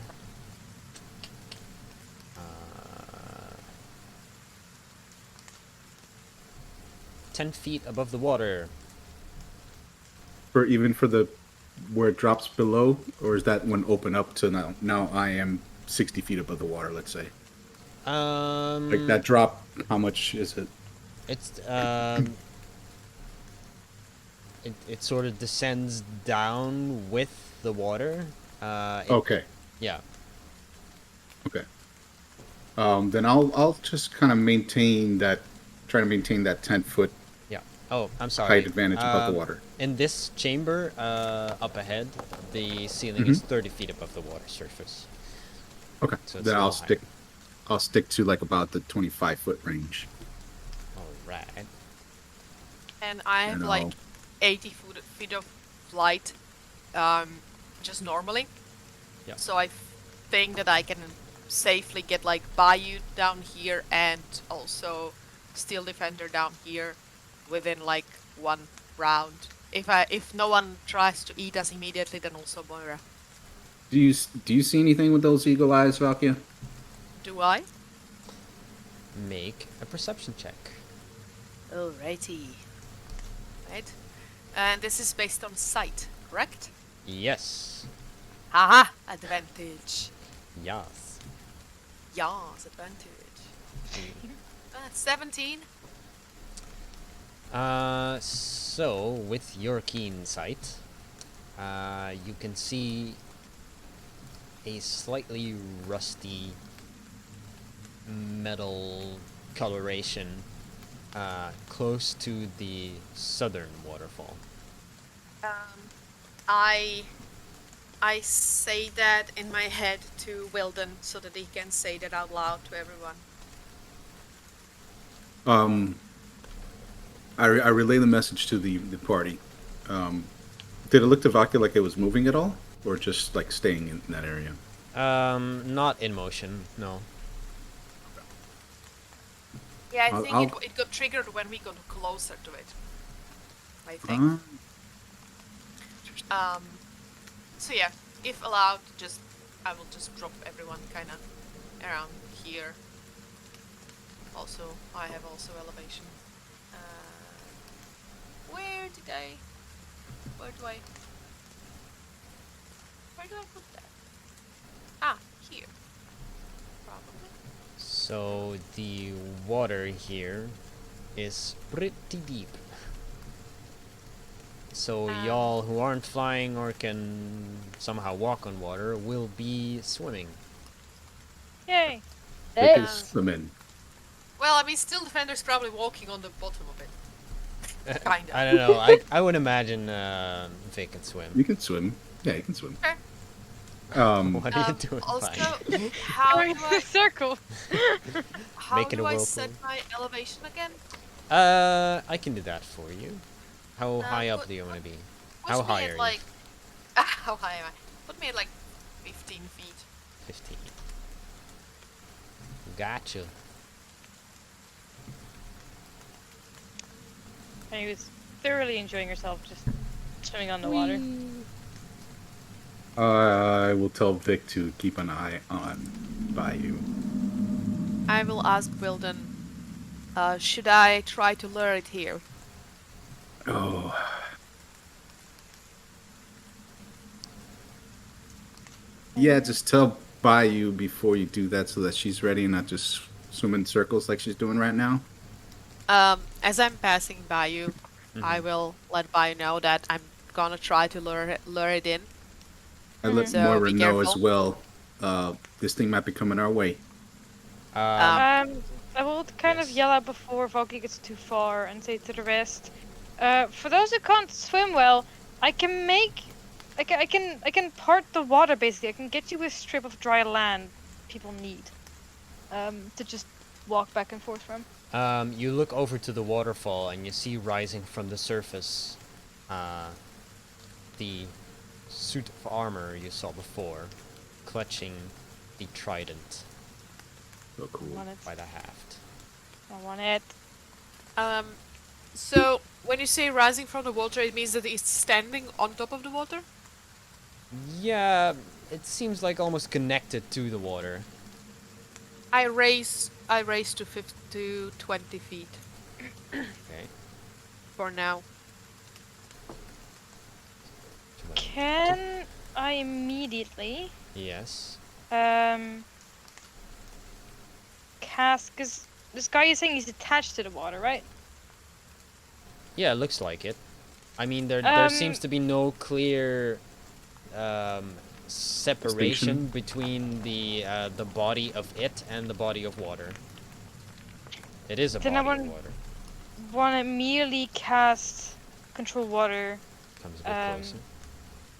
Speaker 1: 10 feet above the water.
Speaker 3: For even for the where it drops below, or is that one open up to now? Now I am 60 feet above the water. Let's say. Like that drop. How much is it?
Speaker 1: It's it sort of descends down with the water.
Speaker 3: Okay.
Speaker 1: Yeah.
Speaker 3: Okay. Then I'll just kind of try to maintain that 10-foot
Speaker 1: Yeah. Oh, I'm sorry.
Speaker 3: height advantage above the water.
Speaker 1: In this chamber, up ahead, the ceiling is 30 feet above the water surface.
Speaker 3: Okay.
Speaker 1: So it's
Speaker 3: Then
Speaker 1: a
Speaker 3: I'll
Speaker 1: little
Speaker 3: stick to like about the 25-foot range.
Speaker 1: All right.
Speaker 4: And I have
Speaker 3: And
Speaker 4: like
Speaker 3: I'll-
Speaker 4: 80 feet of flight, just normally.
Speaker 1: Yeah.
Speaker 4: So I think that I can safely get like Bayou down here and also Steel Defender down here within like one round. If no one tries to eat us immediately, then also Moira.
Speaker 3: Do you see anything with those eagle eyes, Valkia?
Speaker 4: Do I?
Speaker 1: Make a perception check.
Speaker 4: Alrighty. Right. And this is based on sight, correct?
Speaker 1: Yes.
Speaker 4: Haha! Advantage.
Speaker 1: Yes.
Speaker 4: Yes, advantage. 17.
Speaker 1: So with your keen sight, you can see a slightly rusty metal coloration close to the southern waterfall.
Speaker 4: I say that in my head to Wilden so that he can say that out loud to everyone.
Speaker 3: I relay the message to the party. Did it look to Valkia like it was moving at all, or just like staying in that area?
Speaker 1: Not in motion, no.
Speaker 4: Yeah, I
Speaker 3: I'll-
Speaker 4: think
Speaker 3: I'll-
Speaker 4: it got triggered when we got closer to it. I think. So yeah, if allowed, I will just drop everyone kind of around here. Also, I have also elevation. Where do I put that? Ah, here. Probably.
Speaker 1: So the water here is pretty deep. So y'all who aren't flying or can somehow walk on water will be swimming.
Speaker 2: Yay!
Speaker 3: They
Speaker 5: Hey.
Speaker 3: could swim in.
Speaker 4: Well, I mean, still Defender's probably walking on the bottom of it. Kinda.
Speaker 1: I don't know. I would imagine they can swim.
Speaker 3: You can swim. Yeah, you can swim.
Speaker 4: Okay.
Speaker 1: What are you doing,
Speaker 4: Also,
Speaker 1: Fine?
Speaker 4: how
Speaker 2: Going
Speaker 4: do
Speaker 2: in a circle.
Speaker 1: Making a
Speaker 4: I
Speaker 1: whirlpool.
Speaker 4: set my elevation again?
Speaker 1: I can do that for you. How high up
Speaker 4: put-
Speaker 1: do you want to be?
Speaker 4: Put
Speaker 1: How
Speaker 4: me
Speaker 1: high
Speaker 4: at
Speaker 1: are you?
Speaker 4: like, how high am I? Put me at like 15 feet.
Speaker 1: 15. Gotcha.
Speaker 2: And he was thoroughly enjoying herself just swimming on the water.
Speaker 3: I will tell Vic to keep an eye on Bayou.
Speaker 4: I will ask Wilden, should I try to lure it here?
Speaker 3: Oh. Yeah, just tell Bayou before you do that so that she's ready and not just swim in circles like she's doing right now.
Speaker 4: As I'm passing Bayou, I will let Bayou know that I'm gonna try to lure it in.
Speaker 3: I let
Speaker 4: So,
Speaker 3: Moira
Speaker 4: be
Speaker 3: know as
Speaker 4: careful.
Speaker 3: well. This thing might be coming our way.
Speaker 2: I will kind of
Speaker 1: Yes.
Speaker 2: yell out before Valky gets too far and say to the rest, for those who can't swim well, I can part the water basically. I can get you a strip of dry land people need, to just walk back and forth from.
Speaker 1: You look over to the waterfall and you see rising from the surface the suit of armor you saw before, clutching the trident
Speaker 3: So cool.
Speaker 2: I want it.
Speaker 1: by the haft.
Speaker 2: I want it.
Speaker 4: So when you say rising from the water, it means that it's standing on top of the water?
Speaker 1: Yeah, it seems like almost connected to the water.
Speaker 4: I raise to 20 feet
Speaker 1: Okay.
Speaker 4: for now.
Speaker 2: Can I immediately
Speaker 1: Yes.
Speaker 2: cast? Cause this guy is saying he's attached to the water, right?
Speaker 1: Yeah, it looks like it. I mean, there seems
Speaker 2: Um,
Speaker 1: to be no clear separation
Speaker 3: Distinction?
Speaker 1: between the body of it and the body of water. It is a
Speaker 2: Then I
Speaker 1: body of
Speaker 2: want-
Speaker 1: water.
Speaker 2: Want to immediately cast control water
Speaker 1: Comes a bit closer.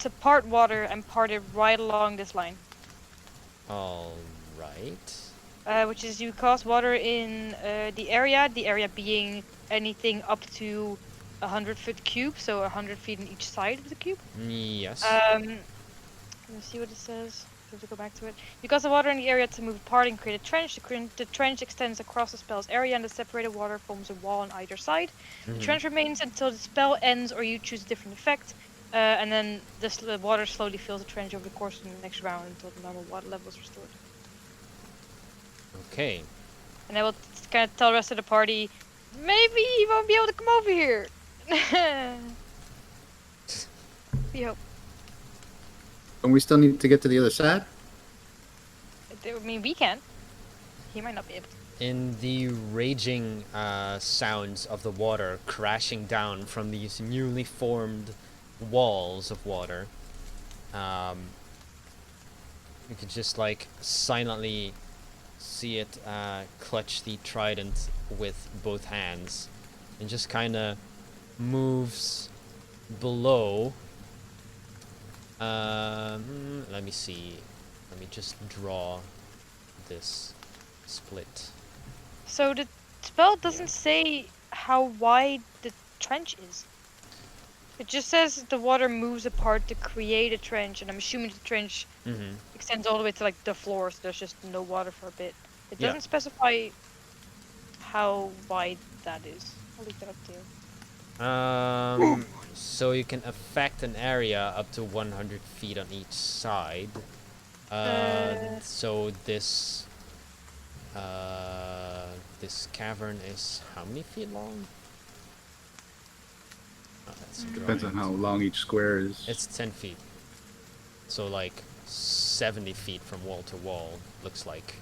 Speaker 2: to part water and part it right along this line.
Speaker 1: All right.
Speaker 2: Which is you cast water in the area being anything up to 100-foot cube, so 100 feet on each side of the cube.
Speaker 1: Yes.
Speaker 2: Let me see what it says. Have to go back to it. You cast the water in the area to move apart and create a trench. The trench extends across the spell's area, and the separated water forms a wall on either side. The
Speaker 1: Mhm.
Speaker 2: trench remains until the spell ends, or you choose a different effect. And then the water slowly fills the trench over the course of the next round until the normal water level is restored.
Speaker 1: Okay.
Speaker 2: And I will kind of tell the rest of the party, maybe he won't be able to come over here. We hope.
Speaker 3: And we still need to get to the other side?
Speaker 2: I mean, we can. He might not be able to.
Speaker 1: In the raging sounds of the water crashing down from these newly formed walls of water, you could just like silently see it clutch the trident with both hands and just kind of moves below. Let me see. Let me just draw this split.
Speaker 2: So the spell doesn't
Speaker 1: Yeah.
Speaker 2: say how wide the trench is. It just says the water moves apart to create a trench, and I'm assuming the trench
Speaker 1: Mm-hmm.
Speaker 2: extends all the way to like the floor, so there's just no water for a bit. It
Speaker 1: Yeah.
Speaker 2: doesn't specify how wide that is. I'll leave that up to you.
Speaker 1: So you can affect an area up to 100 feet on each side. So this this cavern is how many feet long? Oh, that's a
Speaker 3: Depends on
Speaker 1: drawing.
Speaker 3: how long each square is.
Speaker 1: It's 10 feet. So like 70 feet from wall to wall, looks like.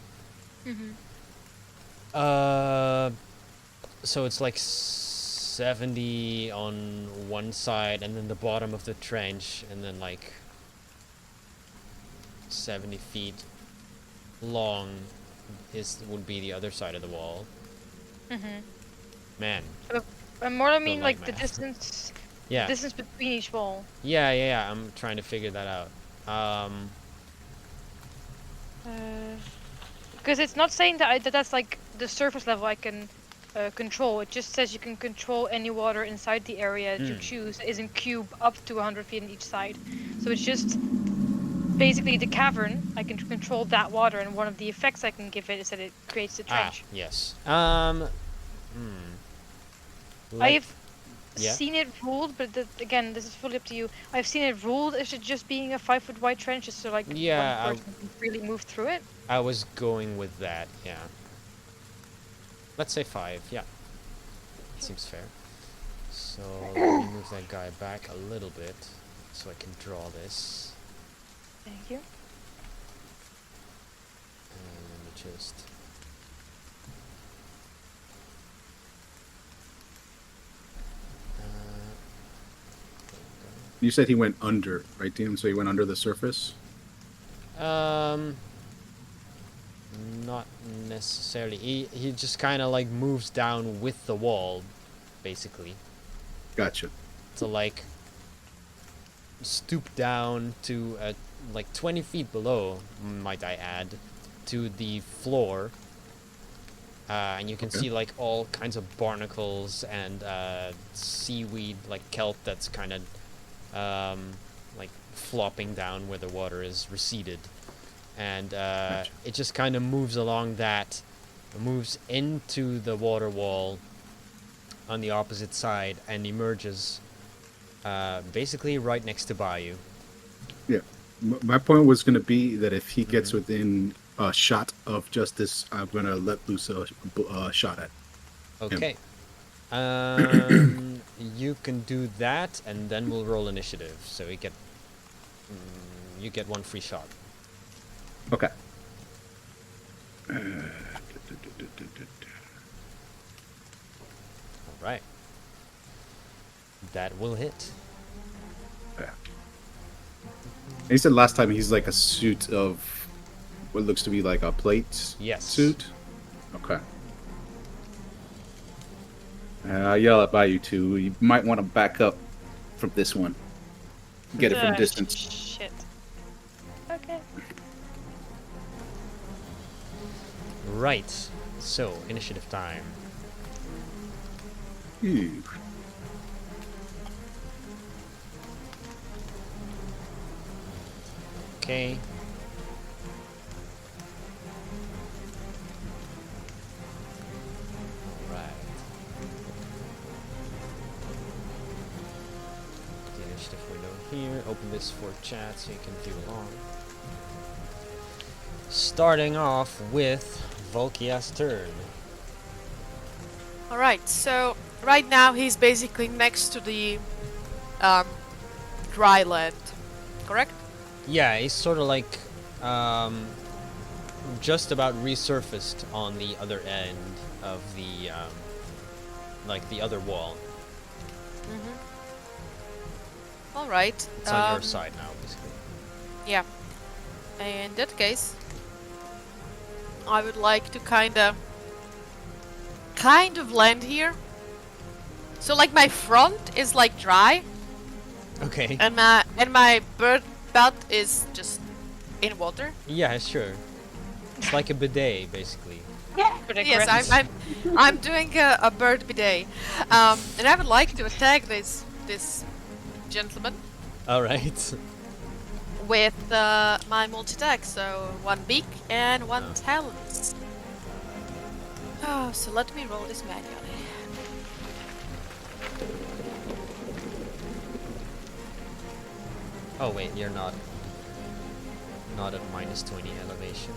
Speaker 1: So it's like 70 on one side, and then the bottom of the trench, and then like 70 feet long would be the other side of the wall. Man,
Speaker 2: And more I
Speaker 1: Don't
Speaker 2: mean
Speaker 1: like
Speaker 2: like the
Speaker 1: math.
Speaker 2: distance
Speaker 1: yeah,
Speaker 2: distance between each wall.
Speaker 1: yeah. I'm trying to figure that out.
Speaker 2: Because it's not saying that that's like the surface level I can control. It just says you can control any water inside the area that you choose that isn't cube up to 100 feet on each side. So it's just basically the cavern. I can control that water, and one of the effects I can give it is that it creates the trench.
Speaker 1: Yes.
Speaker 2: I've
Speaker 1: yeah.
Speaker 2: seen it ruled, but again, this is fully up to you. I've seen it ruled as it just being a 5-foot wide trench, just so like
Speaker 1: Yeah,
Speaker 2: one person can freely move through it.
Speaker 1: I was going with that, yeah. Let's say 5, yeah. Seems fair. So let me move that guy back a little bit so I can draw this.
Speaker 2: Thank you.
Speaker 1: And let me just...
Speaker 3: You said he went under, right, DM? So he went under the surface?
Speaker 1: Not necessarily. He just kind of like moves down with the wall, basically.
Speaker 3: Gotcha.
Speaker 1: To like stoop down to like 20 feet below, might I add, to the floor. And you can
Speaker 3: Okay.
Speaker 1: see like all kinds of barnacles and seaweed, like kelp that's kind of like flopping down where the water is receded. And
Speaker 3: Gotcha.
Speaker 1: it just kind of moves along that, moves into the water wall on the opposite side and emerges basically right next to Bayou.
Speaker 3: Yeah. My point was going to be that if he gets within a shot of Justice, I'm going to let loose a shot at.
Speaker 1: Okay. You can do that, and then we'll roll initiative. So you get one free shot.
Speaker 3: Okay.
Speaker 1: All right. That will hit.
Speaker 3: Yeah. He said last time he's like a suit of what looks to be like a plate
Speaker 1: Yes.
Speaker 3: suit. Okay. I yell at Bayou too. You might want to back up from this one. Get it from distance.
Speaker 2: Shit. Okay.
Speaker 1: Right. So, initiative time.
Speaker 3: Ew.
Speaker 1: Okay. Alright. The initiative window here. Open this for chat so you can view along. Starting off with Volkia's turn.
Speaker 4: Alright, so right now he's basically next to the dry land, correct?
Speaker 1: Yeah, he's sort of like just about resurfaced on the other end of the like the other wall.
Speaker 4: Alright.
Speaker 1: It's on your side now, basically.
Speaker 4: Yeah. In that case, I would like to kind of land here. So like my front is like dry,
Speaker 1: Okay.
Speaker 4: and my bird butt is just in water.
Speaker 1: Yeah, sure. It's like a bidet, basically.
Speaker 4: Yes, I'm doing a bird bidet, and I would like to attack this gentleman
Speaker 1: All right.
Speaker 4: with my multi-attack. So 1 beak and 1
Speaker 1: Oh.
Speaker 4: talons. Oh, so let me roll this manually.
Speaker 1: Oh wait, you're not at minus 20 elevation.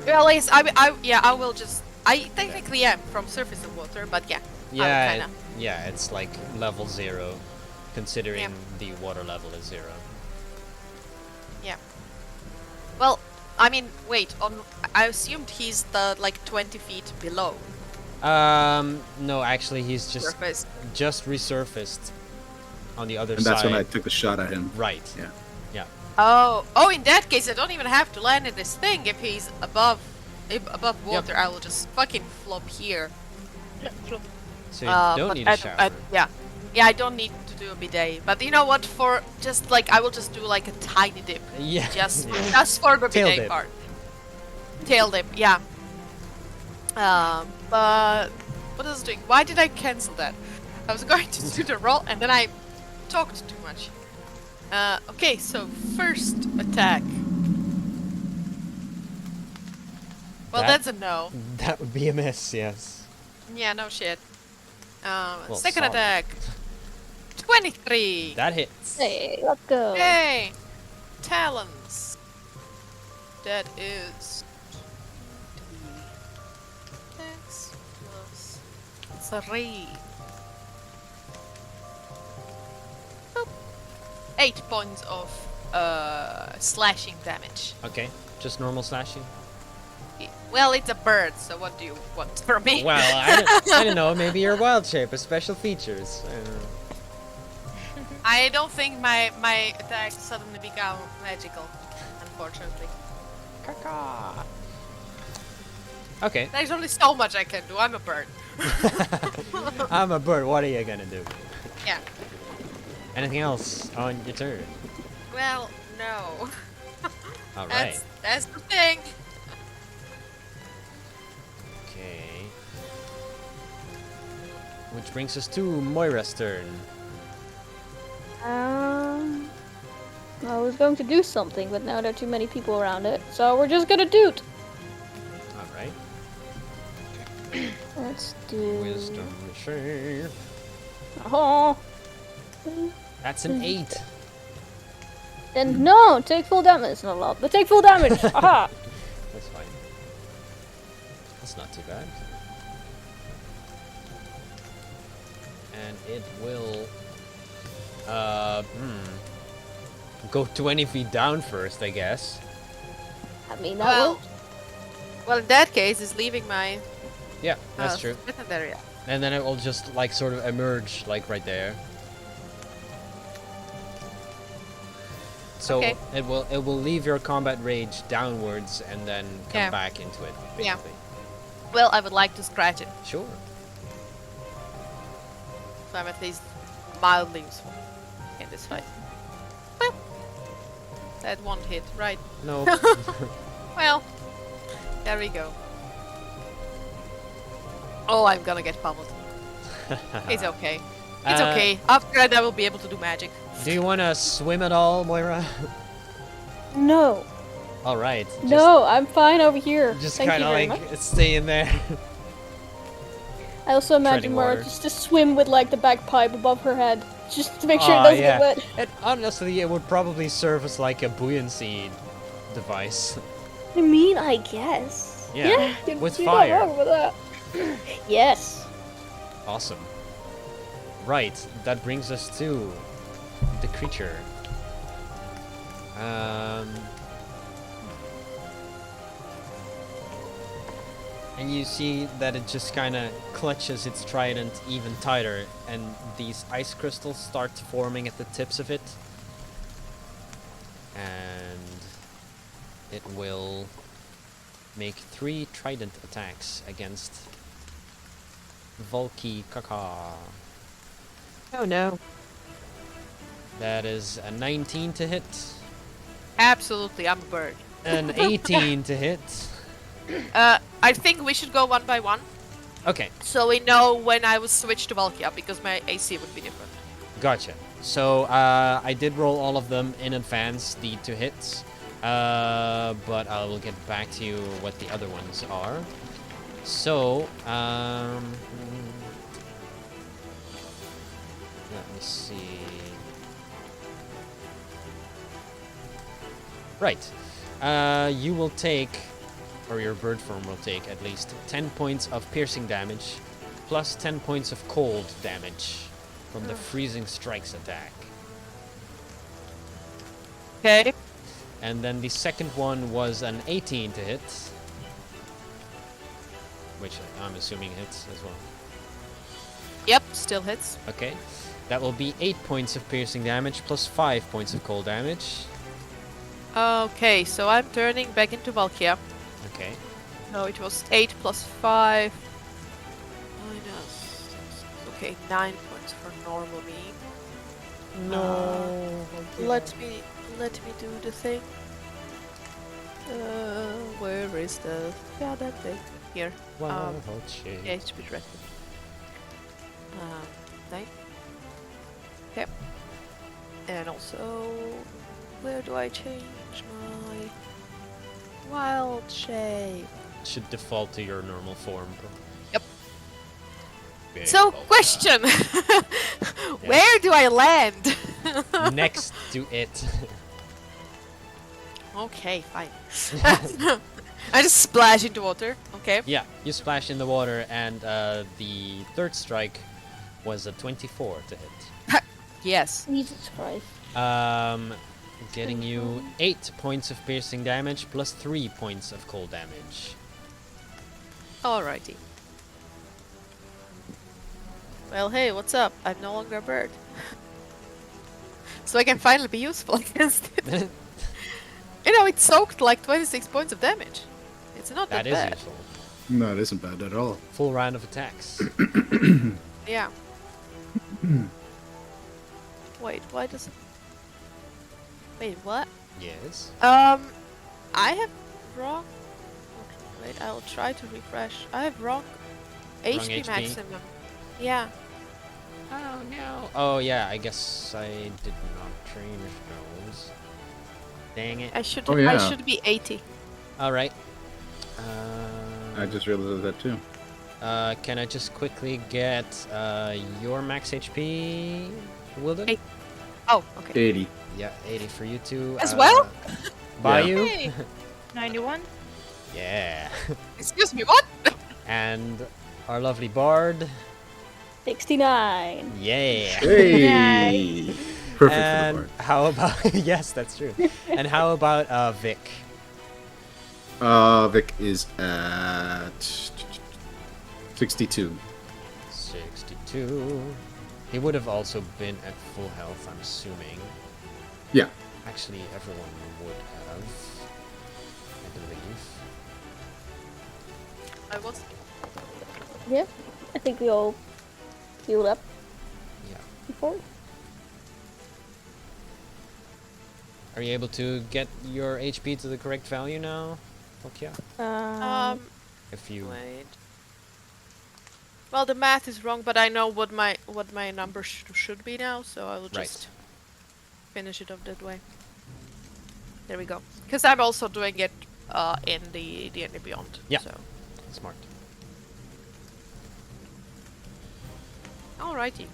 Speaker 4: Well, yes, I will just. I technically am from surface of water, but yeah.
Speaker 1: Yeah,
Speaker 4: kinda.
Speaker 1: yeah, it's like level 0, considering
Speaker 4: Yeah.
Speaker 1: the water level is 0.
Speaker 4: Yeah. Well, I mean, wait. I assumed he's the like 20 feet below
Speaker 1: No, actually, he's
Speaker 4: surface.
Speaker 1: just resurfaced on the other
Speaker 3: And
Speaker 1: side.
Speaker 3: that's when I took the shot at him.
Speaker 1: Right.
Speaker 3: Yeah.
Speaker 1: Yeah.
Speaker 4: Oh, in that case, I don't even have to land in this thing. If he's above water, I will just fucking flop here.
Speaker 1: So you don't
Speaker 4: but
Speaker 1: need a shower.
Speaker 4: yeah, I don't need to do a bidet. But you know what? For just like I will just do like a tiny dip,
Speaker 1: Yeah.
Speaker 4: just
Speaker 1: yeah.
Speaker 4: just for the
Speaker 1: Tail
Speaker 4: bidet
Speaker 1: dip.
Speaker 4: part. Tail dip, yeah. But what was I doing? Why did I cancel that? I was going to do the roll and then I talked too much. Okay, so first attack. Well,
Speaker 1: That-
Speaker 4: that's a no.
Speaker 1: That would be a miss, yes.
Speaker 4: Yeah, no shit.
Speaker 1: Well,
Speaker 4: Second
Speaker 1: solid.
Speaker 4: attack. 23.
Speaker 1: That hits.
Speaker 5: Hey, let's go.
Speaker 4: Hey! Talons. That is 6 plus 3. Boop. 8 points of slashing damage.
Speaker 1: Okay, just normal slashing.
Speaker 4: Well, it's a bird, so what do you want from me?
Speaker 1: Well, I don't know. Maybe your wild shape has special features. I don't know.
Speaker 4: I don't think my attacks suddenly become magical, unfortunately. Caca.
Speaker 1: Okay.
Speaker 4: There's only so much I can do. I'm a bird.
Speaker 1: I'm a bird. What are you gonna do?
Speaker 4: Yeah.
Speaker 1: Anything else on your turn?
Speaker 4: Well, no.
Speaker 1: All right.
Speaker 4: That's the thing.
Speaker 1: Okay. Which brings us to Moira's turn.
Speaker 5: I was going to do something, but now there are too many people around it, so we're just gonna do it.
Speaker 1: All right.
Speaker 5: Let's do.
Speaker 1: Wisdom save.
Speaker 5: Oh.
Speaker 1: That's an 8.
Speaker 5: Then no, take full damage. Not a lot, but take full damage. Aha.
Speaker 1: That's fine. That's not too bad. And it will go 20 feet down first, I guess.
Speaker 5: I mean that
Speaker 4: Well,
Speaker 5: worked.
Speaker 4: well, in that case, it's leaving my
Speaker 1: Yeah, that's true.
Speaker 4: smithing area.
Speaker 1: And then it will just like sort of emerge like right there. So
Speaker 4: Okay.
Speaker 1: it will leave your combat rage downwards and then come
Speaker 4: Yeah.
Speaker 1: back into it,
Speaker 4: Yeah.
Speaker 1: basically.
Speaker 4: Well, I would like to scratch it,
Speaker 1: Sure.
Speaker 4: so I'm at least mildly useful in this fight. Well, that won't hit, right?
Speaker 1: No.
Speaker 4: Well, there we go. Oh, I'm gonna get pummeled. It's okay. It's okay. After that, I will be able to do magic.
Speaker 1: Do you want to swim at all, Moira?
Speaker 5: No,
Speaker 1: All right.
Speaker 5: no, I'm fine over here.
Speaker 1: Just
Speaker 5: Thank
Speaker 1: kind
Speaker 5: you
Speaker 1: of
Speaker 5: very
Speaker 1: like
Speaker 5: much.
Speaker 1: stay in there.
Speaker 5: I also imagine
Speaker 1: treading
Speaker 5: Mara
Speaker 1: water.
Speaker 5: just to swim with like the bagpipe above her head. just to make sure it doesn't get wet.
Speaker 1: And honestly, it would probably serve as like a buoyancy device.
Speaker 5: I mean, I guess.
Speaker 1: Yeah, with
Speaker 5: you're
Speaker 1: fire.
Speaker 5: Not wrong with that. Yes.
Speaker 1: Awesome. Right, that brings us to the creature. And you see that it just kind of clutches its trident even tighter, and these ice crystals start forming at the tips of it. And it will make 3 trident attacks against Volky Kaka.
Speaker 4: Oh no.
Speaker 1: That is a 19 to hit,
Speaker 4: Absolutely, I'm a bird.
Speaker 1: an 18 to hit.
Speaker 4: I think we should go one by one,
Speaker 1: Okay,
Speaker 4: so we know when I was switched to Valkia, because my AC would be different.
Speaker 1: gotcha. So I did roll all of them in advance, the 2 hits, but I will get back to you what the other ones are. So, let me see. Right. You will take, or your bird form will take, at least 10 points of piercing damage, plus 10 points of cold damage from the freezing strikes attack.
Speaker 4: Okay.
Speaker 1: And then the second one was an 18 to hit, which I'm assuming hits as well.
Speaker 4: Yep, still hits.
Speaker 1: Okay. That will be 8 points of piercing damage, plus 5 points of cold damage.
Speaker 4: Okay, so I'm turning back into Valkia.
Speaker 1: Okay.
Speaker 4: No, it was 8 plus 5. Minus. Okay, 9 points for normal me.
Speaker 1: No.
Speaker 4: Let me do the thing. Where is the that thing? Here.
Speaker 1: Wow,
Speaker 4: Yeah, it's been directed. 9. Okay. And also, where do I change my wild shape?
Speaker 1: Should default to your normal form.
Speaker 4: Yep.
Speaker 1: Big
Speaker 4: So,
Speaker 1: Volca.
Speaker 4: question! Where do I land?
Speaker 1: Next to it.
Speaker 4: Okay, fine. I just splash into water. Okay.
Speaker 1: Yeah, you splash in the water, and the third strike was a 24 to hit.
Speaker 4: Yes.
Speaker 5: Jesus Christ.
Speaker 1: Getting you 8 points of piercing damage plus 3 points of cold damage.
Speaker 4: Alrighty. Well, hey, what's up? I'm no longer a bird. So I can finally be useful against it. You know, it soaked like 26 points of damage. It's not that
Speaker 1: That is
Speaker 4: bad.
Speaker 1: useful.
Speaker 3: No, it isn't bad at all.
Speaker 1: Full round of attacks.
Speaker 4: Yeah. Wait, why does it... Wait, what?
Speaker 1: Yes.
Speaker 4: I have wrong... Okay, wait, I'll try to refresh. I have wrong HP
Speaker 1: HP?
Speaker 4: maximum. Yeah.
Speaker 1: Oh no. Oh yeah, I guess I did not change those. Dang it.
Speaker 4: I should
Speaker 3: Oh, yeah.
Speaker 4: I should be 80.
Speaker 1: Alright.
Speaker 3: I just realized that too.
Speaker 1: Can I just quickly get your max HP, Wilden?
Speaker 4: Hey. Oh, okay.
Speaker 3: 80.
Speaker 1: Yeah, 80 for you two.
Speaker 4: As well?
Speaker 1: Bayou?
Speaker 4: Hey.
Speaker 2: 91?
Speaker 1: Yeah.
Speaker 4: Excuse me, what?
Speaker 1: And our lovely bard.
Speaker 5: 69.
Speaker 1: Yeah.
Speaker 3: Hey! Perfect
Speaker 1: And
Speaker 3: for the
Speaker 1: how about yes, that's true. And how about Vic?
Speaker 3: bar. Vic is at 62.
Speaker 1: 62. He would have also been at full health, I'm assuming.
Speaker 3: Yeah.
Speaker 1: Actually, everyone would have, I believe.
Speaker 4: I was...
Speaker 5: Yeah, I think we all healed up
Speaker 1: Yeah.
Speaker 5: before.
Speaker 1: Are you able to get your HP to the correct value now? Fuck yeah. If you
Speaker 4: Wait. Well, the math is wrong, but I know what my number should be now, so I will
Speaker 1: Right.
Speaker 4: just finish it off that way. There we go. Because I'm also doing it in the D&D Beyond.
Speaker 1: Yeah.
Speaker 4: So.
Speaker 1: smart.
Speaker 4: Alrighty.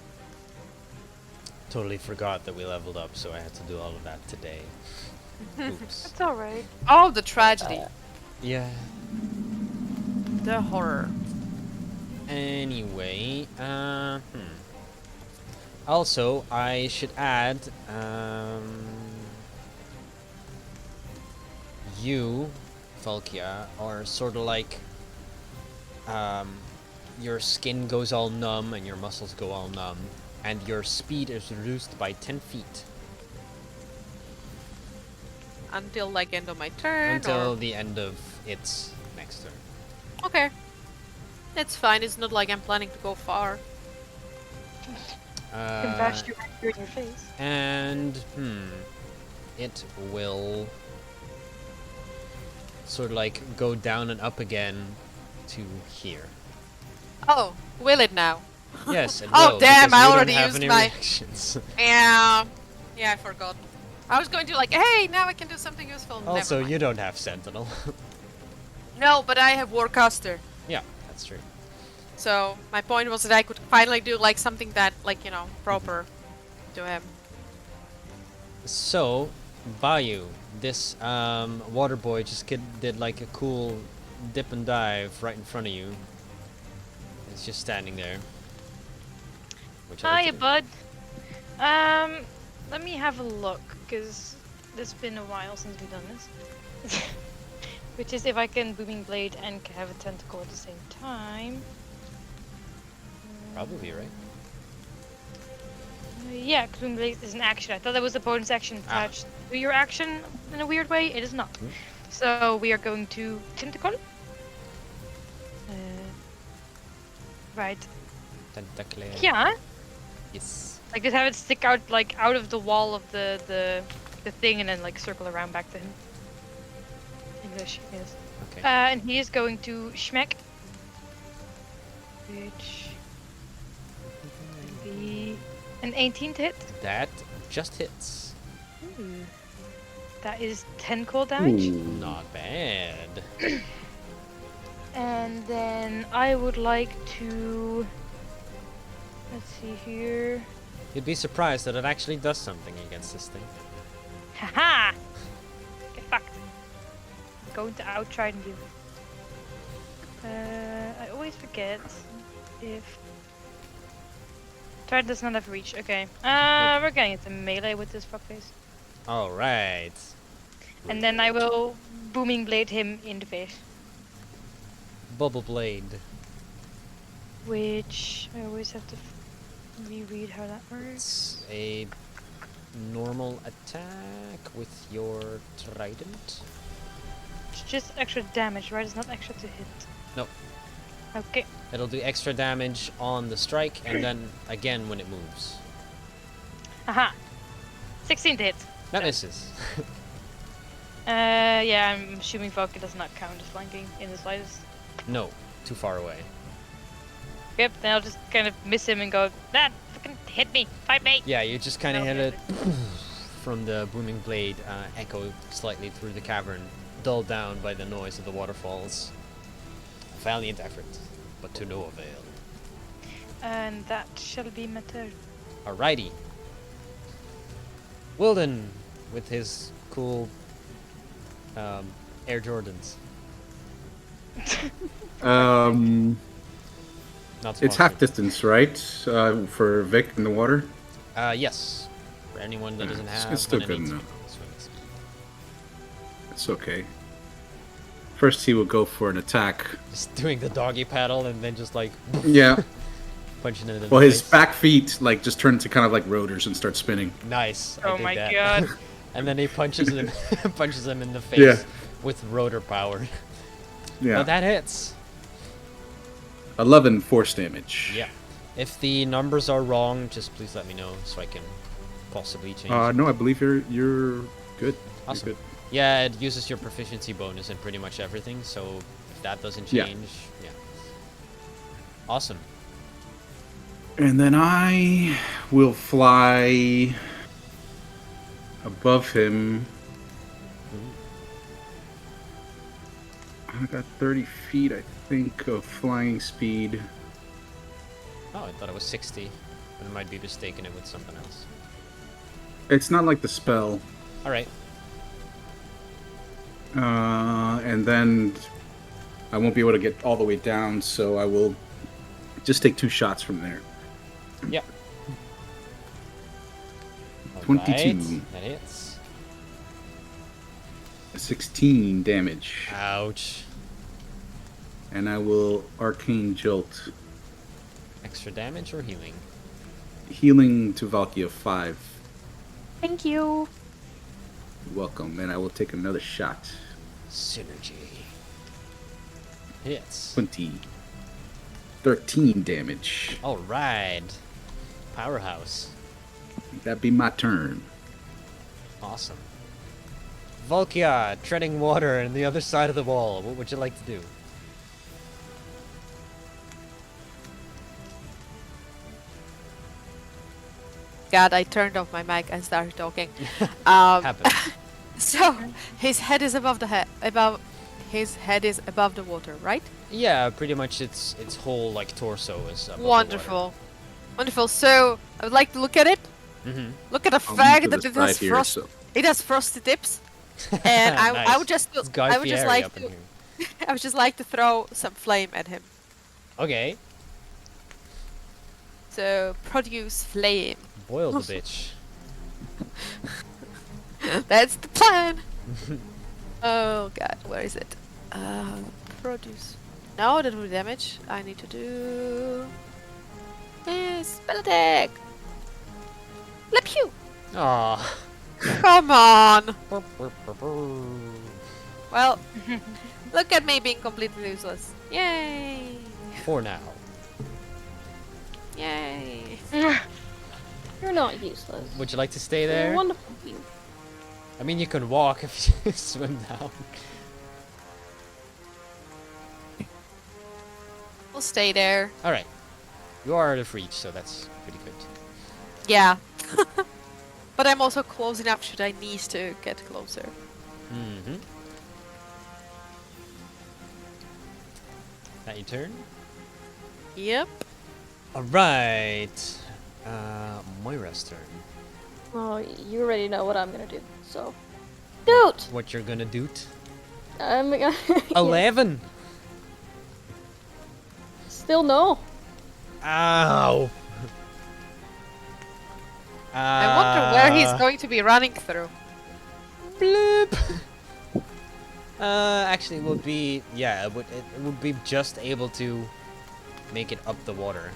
Speaker 1: totally forgot that we leveled up, so I had to do all of that today. Oops.
Speaker 2: It's alright.
Speaker 4: Oh, the tragedy.
Speaker 1: Yeah.
Speaker 4: The horror.
Speaker 1: Anyway, Also, I should add, you, Falkia, are sort of like, your skin goes all numb and your muscles go all numb, and your speed is reduced by 10 feet
Speaker 4: Until like end of my turn.
Speaker 1: until
Speaker 4: or...
Speaker 1: the end of its next turn.
Speaker 4: Okay. It's fine. It's not like I'm planning to go far.
Speaker 2: Can bash you right here in your face.
Speaker 1: And, it will sort of like go down and up again to here.
Speaker 4: Oh, will it now?
Speaker 1: Yes, it
Speaker 4: Oh,
Speaker 1: will.
Speaker 4: damn,
Speaker 1: because
Speaker 4: I
Speaker 1: you
Speaker 4: already
Speaker 1: don't have
Speaker 4: used
Speaker 1: any
Speaker 4: my-
Speaker 1: reactions.
Speaker 4: Yeah. Yeah, I forgot. I was going to like, hey, now I can do something useful.
Speaker 1: Also,
Speaker 4: Never mind.
Speaker 1: you don't have Sentinel.
Speaker 4: No, but I have Warcaster.
Speaker 1: Yeah, that's true.
Speaker 4: So my point was that I could finally do like something that, like, you know, proper to him.
Speaker 1: So, Bayou, this water boy just did like a cool dip and dive right in front of you. It's just standing there. Which I like
Speaker 2: Hiya,
Speaker 1: to do.
Speaker 2: bud. Let me have a look, because it's been a while since we've done this. Which is if I can Booming Blade and have a tentacle at the same time.
Speaker 1: Probably, right?
Speaker 2: Yeah, Booming Blade is an action. I thought that was the bonus action
Speaker 1: Ah.
Speaker 2: attached to your action in a weird way. It is not. So we are going to tentacle. Right.
Speaker 1: Tentacle.
Speaker 2: Yeah.
Speaker 1: Yes.
Speaker 2: Like just have it stick out like out of the wall of the thing and then like circle around back to him. English, yes.
Speaker 1: Okay.
Speaker 2: And he is going to schmeck. Which would be an 18 to hit.
Speaker 1: That just hits.
Speaker 2: That is 10 cold damage.
Speaker 1: Not bad.
Speaker 2: And then I would like to let's see here.
Speaker 1: You'd be surprised that it actually does something against this thing.
Speaker 2: Haha! Get fucked. I'm going to outtrident you. I always forget if Trident does not have reach. Okay. We're getting into melee with this fuckface.
Speaker 1: Alright.
Speaker 2: And then I will Booming Blade him in the face.
Speaker 1: Bubble Blade.
Speaker 2: Which I always have to reread how that works.
Speaker 1: It's a normal attack with your trident.
Speaker 2: It's just extra damage, right? It's not extra to hit.
Speaker 1: Nope.
Speaker 2: Okay.
Speaker 1: It'll do extra damage on the strike and then again when it moves.
Speaker 2: Aha! 16 to hit.
Speaker 1: That misses.
Speaker 2: Yeah, I'm assuming Valkyrie does not count as flanking in the slightest.
Speaker 1: No, too far away.
Speaker 2: Yep, then I'll just kind of miss him and go, that fucking hit me, fight me!
Speaker 1: Yeah, you just kind of
Speaker 2: Okay.
Speaker 1: hit it from the booming blade, echo slightly through the cavern, dulled down by the noise of the waterfalls. A valiant effort, but to no avail.
Speaker 2: And that shall be my turn.
Speaker 1: Alrighty. Wilden, with his cool Air Jordans. Not
Speaker 3: It's half
Speaker 1: sponsored.
Speaker 3: distance, right? For Vic in the water.
Speaker 1: Yes. For anyone that doesn't
Speaker 3: It's-
Speaker 1: have
Speaker 3: it's still
Speaker 1: an
Speaker 3: good
Speaker 1: innate
Speaker 3: enough.
Speaker 1: swimming speed.
Speaker 3: It's okay. First, he will go for an attack.
Speaker 1: Just doing the doggy paddle and then just like
Speaker 3: Yeah.
Speaker 1: punching it in
Speaker 3: Well,
Speaker 1: the
Speaker 3: his
Speaker 1: face.
Speaker 3: back feet like just turn into kind of like rotors and start spinning.
Speaker 1: Nice. I
Speaker 2: Oh
Speaker 1: dig
Speaker 2: my
Speaker 1: that.
Speaker 2: god.
Speaker 1: And then he punches him, punches him in the face
Speaker 3: Yeah.
Speaker 1: with rotor power.
Speaker 3: Yeah.
Speaker 1: But that hits.
Speaker 3: 11 force damage.
Speaker 1: Yeah. If the numbers are wrong, just please let me know so I can possibly change. it.
Speaker 3: No, I believe you're good.
Speaker 1: Awesome.
Speaker 3: You're good.
Speaker 1: Yeah, it uses your proficiency bonus in pretty much everything, so if that doesn't
Speaker 3: Yeah.
Speaker 1: change, yeah. Awesome.
Speaker 3: And then I will fly above him. I got 30 feet, I think, of flying speed.
Speaker 1: Oh, I thought it was 60. I might be mistaken it with something else.
Speaker 3: It's not like the spell.
Speaker 1: Alright.
Speaker 3: And then I won't be able to get all the way down, so I will just take 2 shots from there.
Speaker 1: Yep.
Speaker 3: 22.
Speaker 1: Alright, that hits.
Speaker 3: 16 damage.
Speaker 1: Ouch.
Speaker 3: And I will Arcane Jolt.
Speaker 1: Extra damage or healing?
Speaker 3: Healing to Valkia 5.
Speaker 5: Thank you.
Speaker 3: Welcome. And I will take another shot.
Speaker 1: Synergy. Hits.
Speaker 3: 20. 13 damage.
Speaker 1: Alright. Powerhouse.
Speaker 3: That'd be my turn.
Speaker 1: Awesome. Volkia, treading water on the other side of the wall. What would you like to do?
Speaker 4: God, I turned off my mic and started talking. Um,
Speaker 1: Happen.
Speaker 4: so his head is above the his head is above the water, right?
Speaker 1: Yeah, pretty much its whole like torso is above the
Speaker 4: Wonderful, wonderful. So I would like to look at it.
Speaker 1: water. Mhm.
Speaker 4: Look at the
Speaker 3: I'll
Speaker 4: fact
Speaker 3: move to
Speaker 4: that
Speaker 3: the
Speaker 4: it has
Speaker 3: side here, so
Speaker 4: it has frosty tips, and I
Speaker 1: Nice.
Speaker 4: would just
Speaker 1: It's Guy
Speaker 4: I would just
Speaker 1: Fieri
Speaker 4: like
Speaker 1: up in
Speaker 4: to
Speaker 1: here.
Speaker 4: I would just like to throw some flame at him.
Speaker 1: Okay.
Speaker 4: So produce flame.
Speaker 1: Boil the bitch.
Speaker 4: That's the plan. Oh god, where is it? Produce. No, that will do damage. I need to do. Spell attack. Le pew.
Speaker 1: Aw.
Speaker 4: Come on. Well, look at me being completely useless. Yay!
Speaker 1: For now.
Speaker 4: Yay!
Speaker 5: You're not useless.
Speaker 1: Would you like to stay
Speaker 5: You're a
Speaker 1: there?
Speaker 5: wonderful being.
Speaker 1: I mean, you can walk if you swim down.
Speaker 4: We'll stay there.
Speaker 1: Alright. You are out of reach, so that's pretty good.
Speaker 4: Yeah. But I'm also close enough should I need to get closer.
Speaker 1: Mm-hmm. That your turn?
Speaker 4: Yep.
Speaker 1: Alright. Moira's turn.
Speaker 5: Oh, you already know what I'm gonna do. So, dude,
Speaker 1: What you're gonna do?
Speaker 5: I'm gonna.
Speaker 1: 11!
Speaker 5: Still no.
Speaker 1: Ow!
Speaker 4: I wonder where he's going to be running through.
Speaker 1: Bloop! Actually, it would be... Yeah, it would be just able to make it up the water.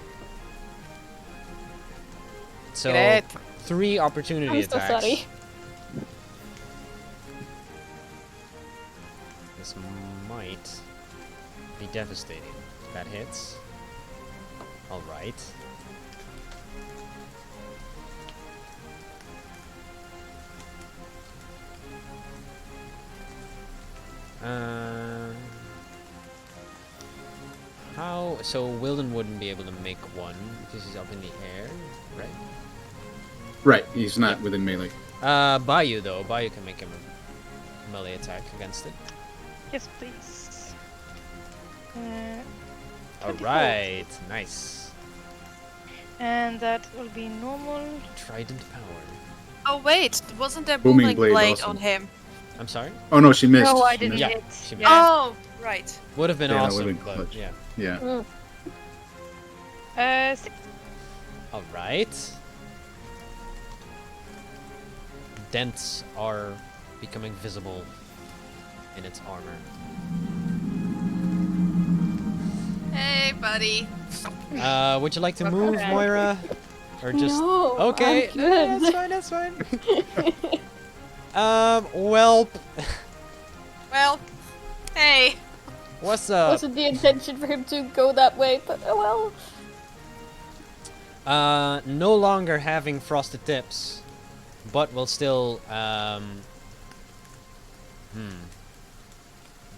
Speaker 1: So,
Speaker 4: Great.
Speaker 1: 3 opportunity
Speaker 5: I'm so
Speaker 1: attacks.
Speaker 5: sorry.
Speaker 1: This might be devastating. That hits. Alright. How? So Wilden wouldn't be able to make one because he's up in the air, right?
Speaker 3: right, he's not within melee.
Speaker 1: Bayou though. Bayou can make him a melee attack against it.
Speaker 2: Yes, please.
Speaker 1: Alright, nice.
Speaker 2: And that will be normal.
Speaker 1: Trident power.
Speaker 4: Oh wait, wasn't there
Speaker 3: Booming
Speaker 4: booming
Speaker 3: blade
Speaker 4: blade
Speaker 3: also.
Speaker 4: on him?
Speaker 1: I'm sorry?
Speaker 3: Oh no, she missed.
Speaker 2: No, I
Speaker 3: She
Speaker 2: didn't
Speaker 3: missed.
Speaker 1: Yeah,
Speaker 2: hit.
Speaker 1: she missed.
Speaker 2: Yeah.
Speaker 4: Oh, right.
Speaker 1: Would have been
Speaker 3: Yeah, that
Speaker 1: awesome,
Speaker 3: would've been
Speaker 1: but
Speaker 3: clutch.
Speaker 1: yeah.
Speaker 3: Yeah.
Speaker 5: Mm.
Speaker 2: 6.
Speaker 1: Alright. Dents are becoming visible in its armor.
Speaker 4: Hey, buddy.
Speaker 1: Would you like to move,
Speaker 2: Okay.
Speaker 1: Moira? Or just...
Speaker 5: No,
Speaker 1: Okay,
Speaker 5: I'm good.
Speaker 1: that's fine, that's fine. Well,
Speaker 4: Well, hey.
Speaker 1: what's up?
Speaker 5: Wasn't the intention for him to go that way, but oh well.
Speaker 1: No longer having frosted tips, but will still,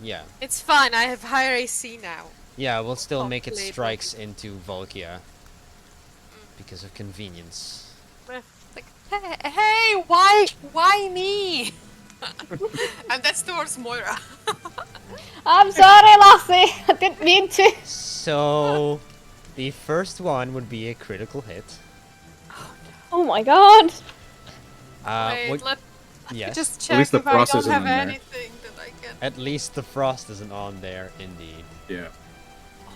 Speaker 1: yeah.
Speaker 4: It's fine, I have higher AC now.
Speaker 1: Yeah, we'll still make its
Speaker 4: Hopefully.
Speaker 1: strikes into Volkia. Because of convenience.
Speaker 4: Like, hey, why me? And that's towards Moira.
Speaker 5: I'm sorry, Lassie. I didn't mean to.
Speaker 1: So, the first one would be a critical hit.
Speaker 5: Oh my god!
Speaker 4: Wait,
Speaker 1: what-
Speaker 4: let me
Speaker 1: yes.
Speaker 4: just
Speaker 3: At
Speaker 4: check
Speaker 3: least the
Speaker 4: if I
Speaker 3: frost
Speaker 4: don't
Speaker 3: isn't
Speaker 4: have
Speaker 3: on there.
Speaker 4: anything that I can.
Speaker 1: At least the frost isn't on there, indeed.
Speaker 3: Yeah.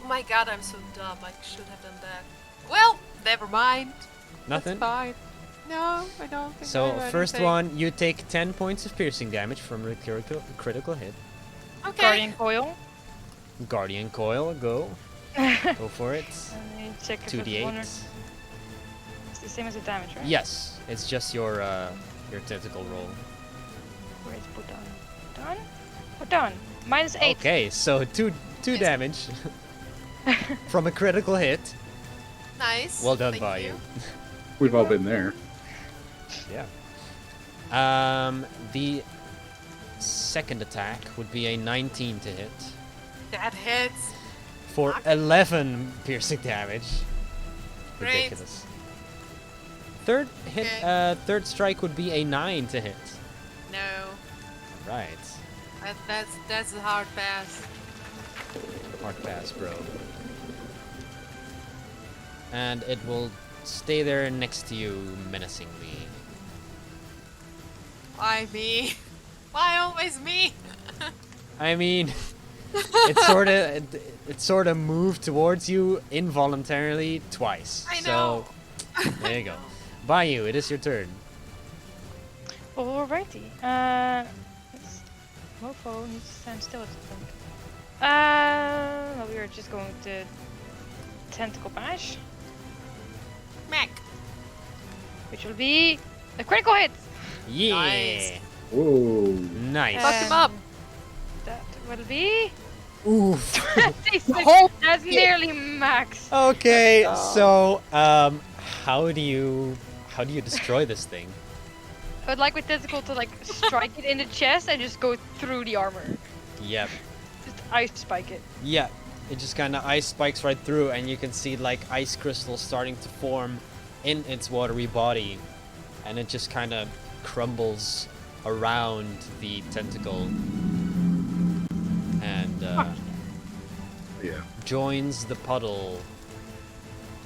Speaker 4: Oh my god, I'm so dumb. I should have done that. Well, never mind.
Speaker 1: Nothing?
Speaker 4: That's fine. No, I don't think I
Speaker 1: So,
Speaker 4: have
Speaker 1: first
Speaker 4: anything.
Speaker 1: one, you take 10 points of piercing damage from a critical hit.
Speaker 4: Okay.
Speaker 2: Guardian coil.
Speaker 1: Guardian Coil, go. Go for it.
Speaker 2: Let me check if it's one or...
Speaker 1: 2d8.
Speaker 2: It's the same as the damage, right?
Speaker 1: Yes, it's just your tentacle roll.
Speaker 2: Where is Budan? Budan? Budan! Minus 8.
Speaker 1: Okay, so two
Speaker 4: Yes.
Speaker 1: damage from a critical hit.
Speaker 4: Nice.
Speaker 1: Well done
Speaker 4: Thank
Speaker 1: by you.
Speaker 3: We've all been there.
Speaker 1: Yeah. The second attack would be a 19 to hit
Speaker 4: That hits.
Speaker 1: for
Speaker 4: Fuck.
Speaker 1: 11 piercing damage.
Speaker 4: Great.
Speaker 1: Ridiculous. Third hit,
Speaker 4: Okay.
Speaker 1: third strike would be a 9 to hit.
Speaker 4: No.
Speaker 1: Right.
Speaker 4: That's a hard pass.
Speaker 1: Hard pass, bro. And it will stay there next to you menacingly.
Speaker 4: Why me? Why always me?
Speaker 1: I mean, it sort of moved towards you involuntarily twice.
Speaker 4: I know.
Speaker 1: So there you go. Bayou, it is your turn.
Speaker 2: Alrighty. This mofo needs to stand still at some point. No, we are just going to tentacle bash,
Speaker 4: Mac.
Speaker 2: which will be a critical hit.
Speaker 1: Yeah.
Speaker 4: Nice.
Speaker 3: Whoa.
Speaker 1: Nice.
Speaker 4: Fuck him up.
Speaker 2: That will be
Speaker 1: Oof.
Speaker 2: 26. That's nearly max.
Speaker 1: Okay, so how do you destroy this thing?
Speaker 2: I would like with tentacle to like strike it in the chest and just go through the armor.
Speaker 1: Yep.
Speaker 2: Just ice spike it.
Speaker 1: Yeah. It just kind of ice spikes right through, and you can see like ice crystals starting to form in its watery body, and it just kind of crumbles around the tentacle and
Speaker 3: Yeah.
Speaker 1: joins the puddle.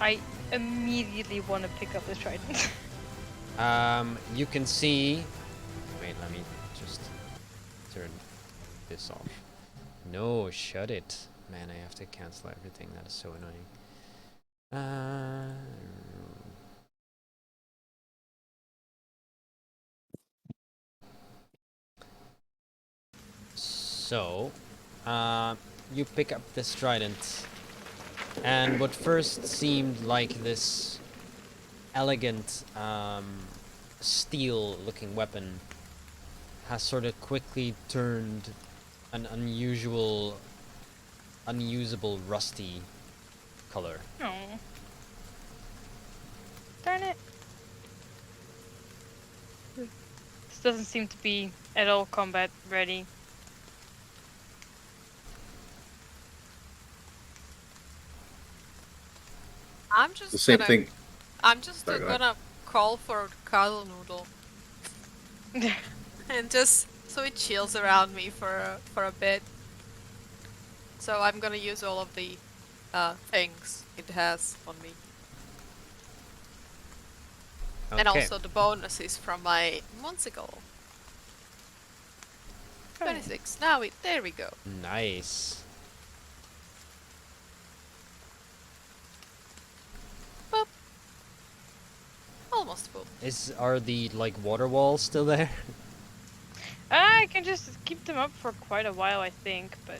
Speaker 2: I immediately want to pick up this trident.
Speaker 1: You can see. Wait, let me just turn this off. No, shut it. Man, I have to cancel everything. That is so annoying. So, you pick up this trident, and what first seemed like this elegant steel-looking weapon has sort of quickly turned an unusable rusty color.
Speaker 2: Oh. Darn it. This doesn't seem to be at all combat ready.
Speaker 4: I'm just
Speaker 3: The same
Speaker 4: gonna,
Speaker 3: thing.
Speaker 4: I'm just
Speaker 3: Sorry, go ahead.
Speaker 4: gonna call for cuddle noodle and just so it chills around me for a bit. So I'm gonna use all of the things it has on me, and
Speaker 1: Okay.
Speaker 4: also the bonuses from my months ago. 26. Now there we go.
Speaker 1: Nice.
Speaker 4: Boop. Almost full.
Speaker 1: Are the like water walls still there?
Speaker 2: I can just keep them up for quite a while, I think, but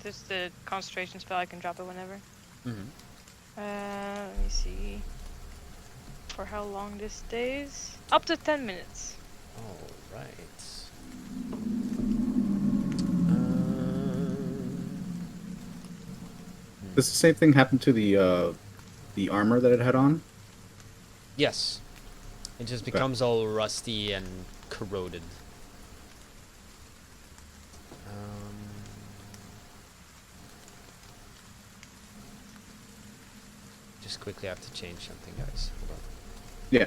Speaker 2: just the concentration spell, I can drop it whenever.
Speaker 1: Mm-hmm.
Speaker 2: Let me see. For how long this stays? Up to 10 minutes.
Speaker 1: All right.
Speaker 3: Does the same thing happen to the armor that it had on?
Speaker 1: Yes. It just
Speaker 3: Okay.
Speaker 1: becomes all rusty and corroded. Just quickly have to change something, guys. Hold on.
Speaker 3: Yeah.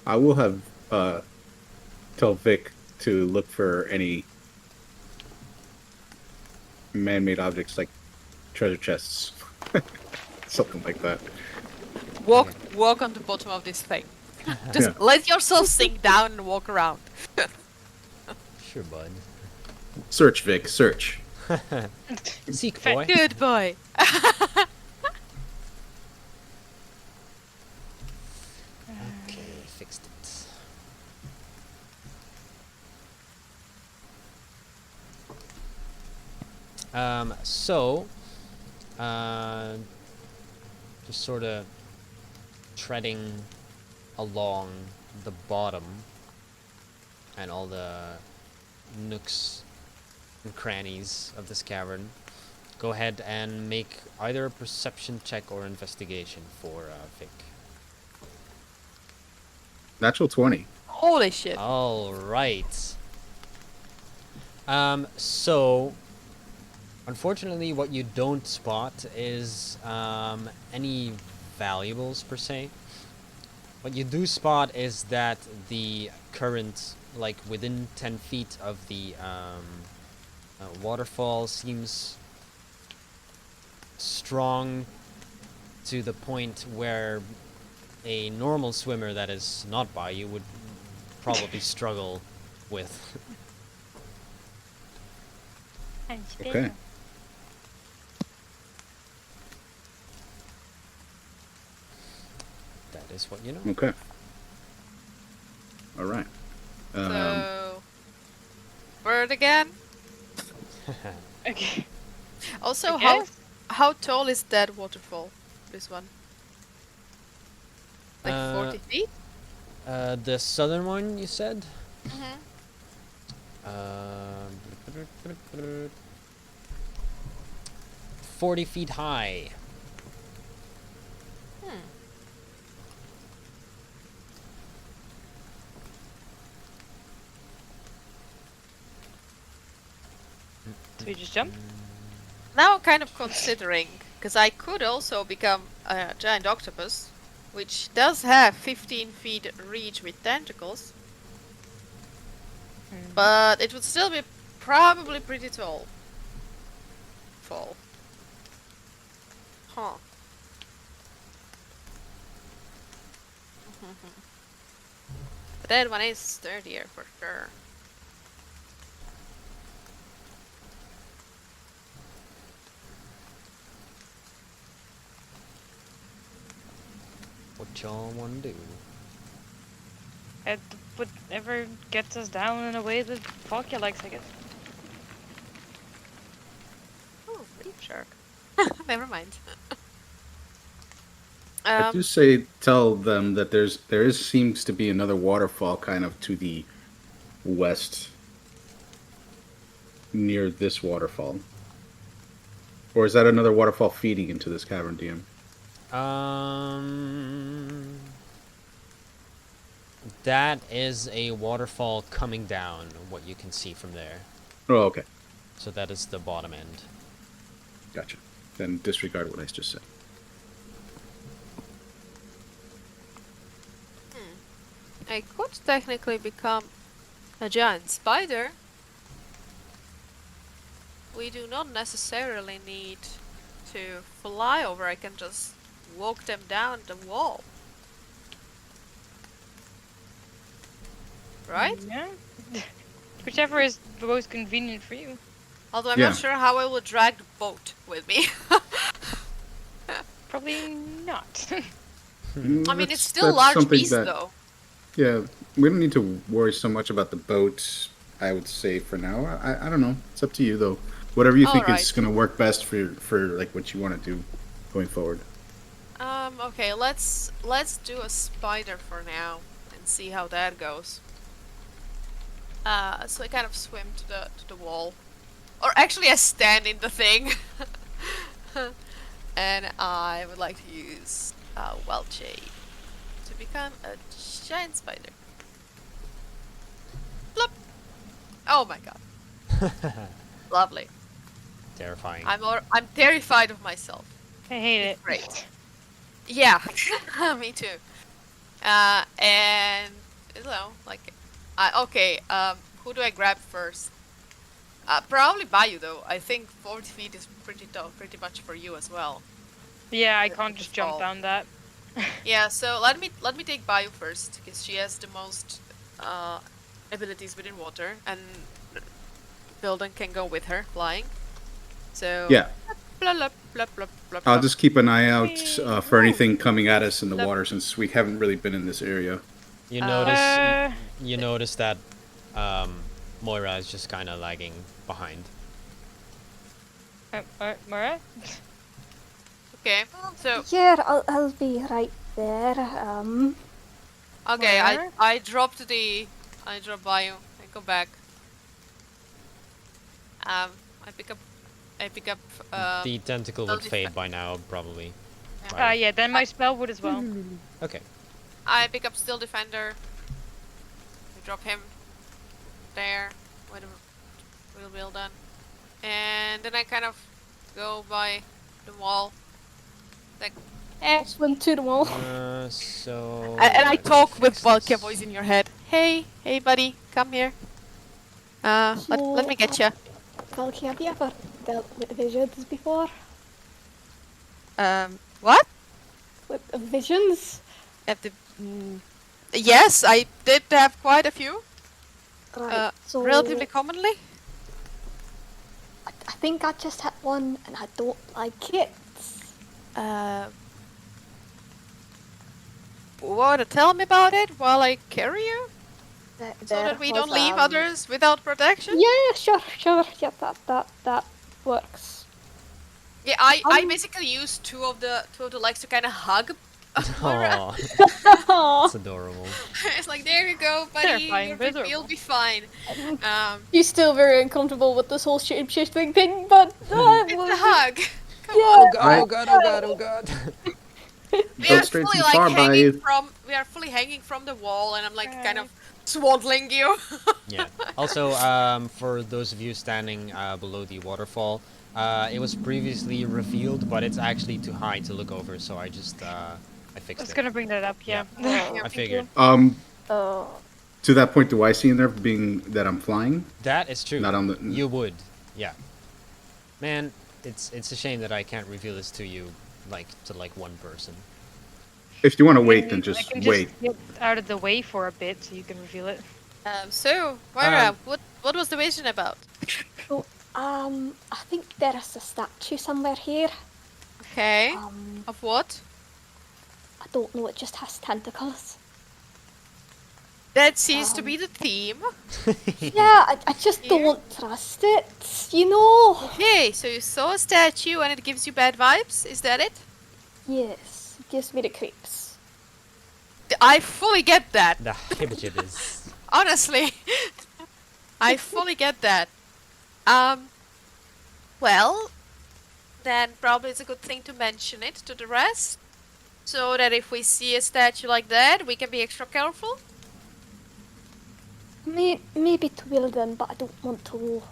Speaker 3: I will have tell Vic to look for any man-made objects like treasure chests, something like that.
Speaker 4: walk on the bottom of this thing. Just
Speaker 3: Yeah.
Speaker 4: let yourself sink down and walk around.
Speaker 1: Sure, bud.
Speaker 3: Search, Vic. Search.
Speaker 1: Seek,
Speaker 2: Fa-
Speaker 1: boy.
Speaker 4: Good boy.
Speaker 1: Okay, fixed it. So, just sort of treading along the bottom and all the nooks and crannies of this cavern. Go ahead and make either a perception check or investigation for Vic.
Speaker 3: Natural 20.
Speaker 4: Holy shit.
Speaker 1: All right. So, unfortunately, what you don't spot is any valuables per se. What you do spot is that the current, like within 10 feet of the waterfall, seems strong to the point where a normal swimmer that is not by you would probably struggle with.
Speaker 3: Okay.
Speaker 1: That is what you know.
Speaker 3: Okay. All right.
Speaker 4: So, bird again.
Speaker 2: Okay.
Speaker 4: Also,
Speaker 2: I
Speaker 4: how
Speaker 2: guess.
Speaker 4: how tall is that waterfall? This one. Like
Speaker 1: Uh,
Speaker 4: 40 feet.
Speaker 1: The southern one, you said?
Speaker 4: Mm-hmm.
Speaker 1: Uh, 40 feet high.
Speaker 4: Hmm.
Speaker 2: So we just jump?
Speaker 4: Now I'm kind of considering, because I could also become a giant octopus, which does have 15 feet reach with tentacles, but it would still be probably pretty tall. Fall. Huh. But that one is sturdier for sure.
Speaker 1: What y'all want to do?
Speaker 2: And whatever gets us down in a way that Falkia likes, I guess.
Speaker 4: Oh, reef shark. Never mind.
Speaker 3: I do say tell them that there seems to be another waterfall kind of to the west near this waterfall. Or is that another waterfall feeding into this cavern, DM?
Speaker 1: That is a waterfall coming down, what you can see from there.
Speaker 3: Oh, okay.
Speaker 1: So that is the bottom end.
Speaker 3: Gotcha. Then disregard what I just said.
Speaker 4: I could technically become a giant spider. We do not necessarily need to fly over, I can just walk them down the wall. Right?
Speaker 2: Yeah. Whichever is the most convenient for you.
Speaker 4: Although I'm
Speaker 3: Yeah.
Speaker 4: not sure how I will drag the boat with me.
Speaker 2: Probably not.
Speaker 3: Mm,
Speaker 4: I mean, it's
Speaker 3: that's-
Speaker 4: still
Speaker 3: that's
Speaker 4: large
Speaker 3: something
Speaker 4: beast
Speaker 3: that-
Speaker 4: though.
Speaker 3: Yeah, we don't need to worry so much about the boat, I would say, for now. I don't know. It's up to you, though. Whatever you think is
Speaker 4: Alright.
Speaker 3: going to work best for like what you want to do going forward.
Speaker 4: Okay, let's do a spider for now and see how that goes. So I kind of swim to the wall, or actually I stand in the thing, and I would like to use wild shape to become a giant spider. Plop! Oh my god! Lovely.
Speaker 1: Terrifying.
Speaker 4: I'm terrified of myself.
Speaker 2: I hate it.
Speaker 4: Great. Yeah, me too. And you know, like, okay. Who do I grab first? Probably Bayou though. I think 40 feet is pretty much for you as well.
Speaker 2: Yeah, I
Speaker 4: The-
Speaker 2: can't
Speaker 4: the
Speaker 2: just jump
Speaker 4: fall.
Speaker 2: down that.
Speaker 4: Yeah, so let me take Bayu first, because she has the most abilities within water, and Wilden can go with her flying. So
Speaker 3: Yeah,
Speaker 4: blah blah blah blah blah
Speaker 3: I'll
Speaker 4: blah.
Speaker 3: just keep an eye out for
Speaker 4: Woo.
Speaker 3: anything coming at us in the
Speaker 4: Love-
Speaker 3: water since we haven't really been in this area.
Speaker 1: You
Speaker 4: Uh,
Speaker 1: notice
Speaker 2: Uh,
Speaker 1: you notice that Moira is just kind of lagging behind.
Speaker 2: Mara?
Speaker 4: Okay, so
Speaker 5: Yeah, I'll be right there.
Speaker 4: okay,
Speaker 2: Where?
Speaker 4: I dropped Bayu. I go back. I pick up
Speaker 1: The tentacle would
Speaker 4: Self-defense.
Speaker 1: fade by now, probably.
Speaker 4: Yeah.
Speaker 1: Right.
Speaker 2: Yeah, then my spell would as well.
Speaker 1: Okay.
Speaker 4: I pick up Still Defender. We drop him there. Will done. And then I kind of go by the wall. Like,
Speaker 5: swim to the wall.
Speaker 1: So.
Speaker 4: and I
Speaker 1: let me
Speaker 4: talk with
Speaker 1: fix
Speaker 4: Valkia
Speaker 1: this.
Speaker 4: voice in your head. Hey, buddy, come here. Let me get you.
Speaker 5: Valky, have you ever dealt with visions before?
Speaker 4: What?
Speaker 5: With visions?
Speaker 4: Have the, yes, I did have quite a few.
Speaker 5: Right. So
Speaker 4: Relatively commonly.
Speaker 5: I think I just had one, and I don't like it.
Speaker 4: Want to tell me about it while I carry you,
Speaker 5: There
Speaker 4: so that we don't
Speaker 5: was,
Speaker 4: leave others without protection?
Speaker 5: Yeah, sure. Yeah, that works.
Speaker 4: Yeah, I
Speaker 5: Um,
Speaker 4: basically use two of the legs to kind of hug. Moira.
Speaker 1: Aw, that's adorable.
Speaker 4: It's like, there you go, buddy.
Speaker 2: Terrifying, but
Speaker 4: You'll
Speaker 2: adorable.
Speaker 4: be fine.
Speaker 5: He's still very uncomfortable with this whole shape-shifting thing, but
Speaker 4: It's a hug. Come
Speaker 5: yeah.
Speaker 4: on.
Speaker 1: Oh god, oh god, oh god.
Speaker 4: We
Speaker 3: Don't
Speaker 4: are
Speaker 3: stray
Speaker 4: fully
Speaker 3: too
Speaker 4: like
Speaker 3: far,
Speaker 4: hanging
Speaker 3: Bayu.
Speaker 4: from. We are fully hanging from the wall, and I'm like kind of swaddling you.
Speaker 1: Yeah. Also, for those of you standing below the waterfall, it was previously revealed, but it's actually too high to look over, so I just
Speaker 2: I
Speaker 1: fixed
Speaker 2: was
Speaker 1: it.
Speaker 2: gonna bring that up, yeah.
Speaker 1: I figured.
Speaker 3: To that point, do I see in there being that I'm flying?
Speaker 1: That is true.
Speaker 3: Not on the-
Speaker 1: You would, yeah. Man, it's a shame that I can't reveal this to you, to one person.
Speaker 3: If you want to wait,
Speaker 2: I
Speaker 3: then just
Speaker 2: can
Speaker 3: wait.
Speaker 2: get out of the way for a bit so you can reveal it.
Speaker 4: So, Moira,
Speaker 1: Um,
Speaker 4: what was the vision about?
Speaker 5: So, I think there is a statue somewhere here.
Speaker 4: Okay. Of what?
Speaker 5: I don't know. It just has tentacles.
Speaker 4: That seems to be the theme.
Speaker 5: Yeah, I just
Speaker 4: Here?
Speaker 5: don't trust it. You know.
Speaker 4: Okay, so you saw a statue and it gives you bad vibes. Is that it?
Speaker 5: Yes, it gives me the creeps.
Speaker 4: I fully get that.
Speaker 1: The hibbijibbis.
Speaker 4: Honestly, I fully get that. Well, then probably it's a good thing to mention it to the rest, so that if we see a statue like that, we can be extra careful.
Speaker 5: Maybe to Wilden, but I don't want to.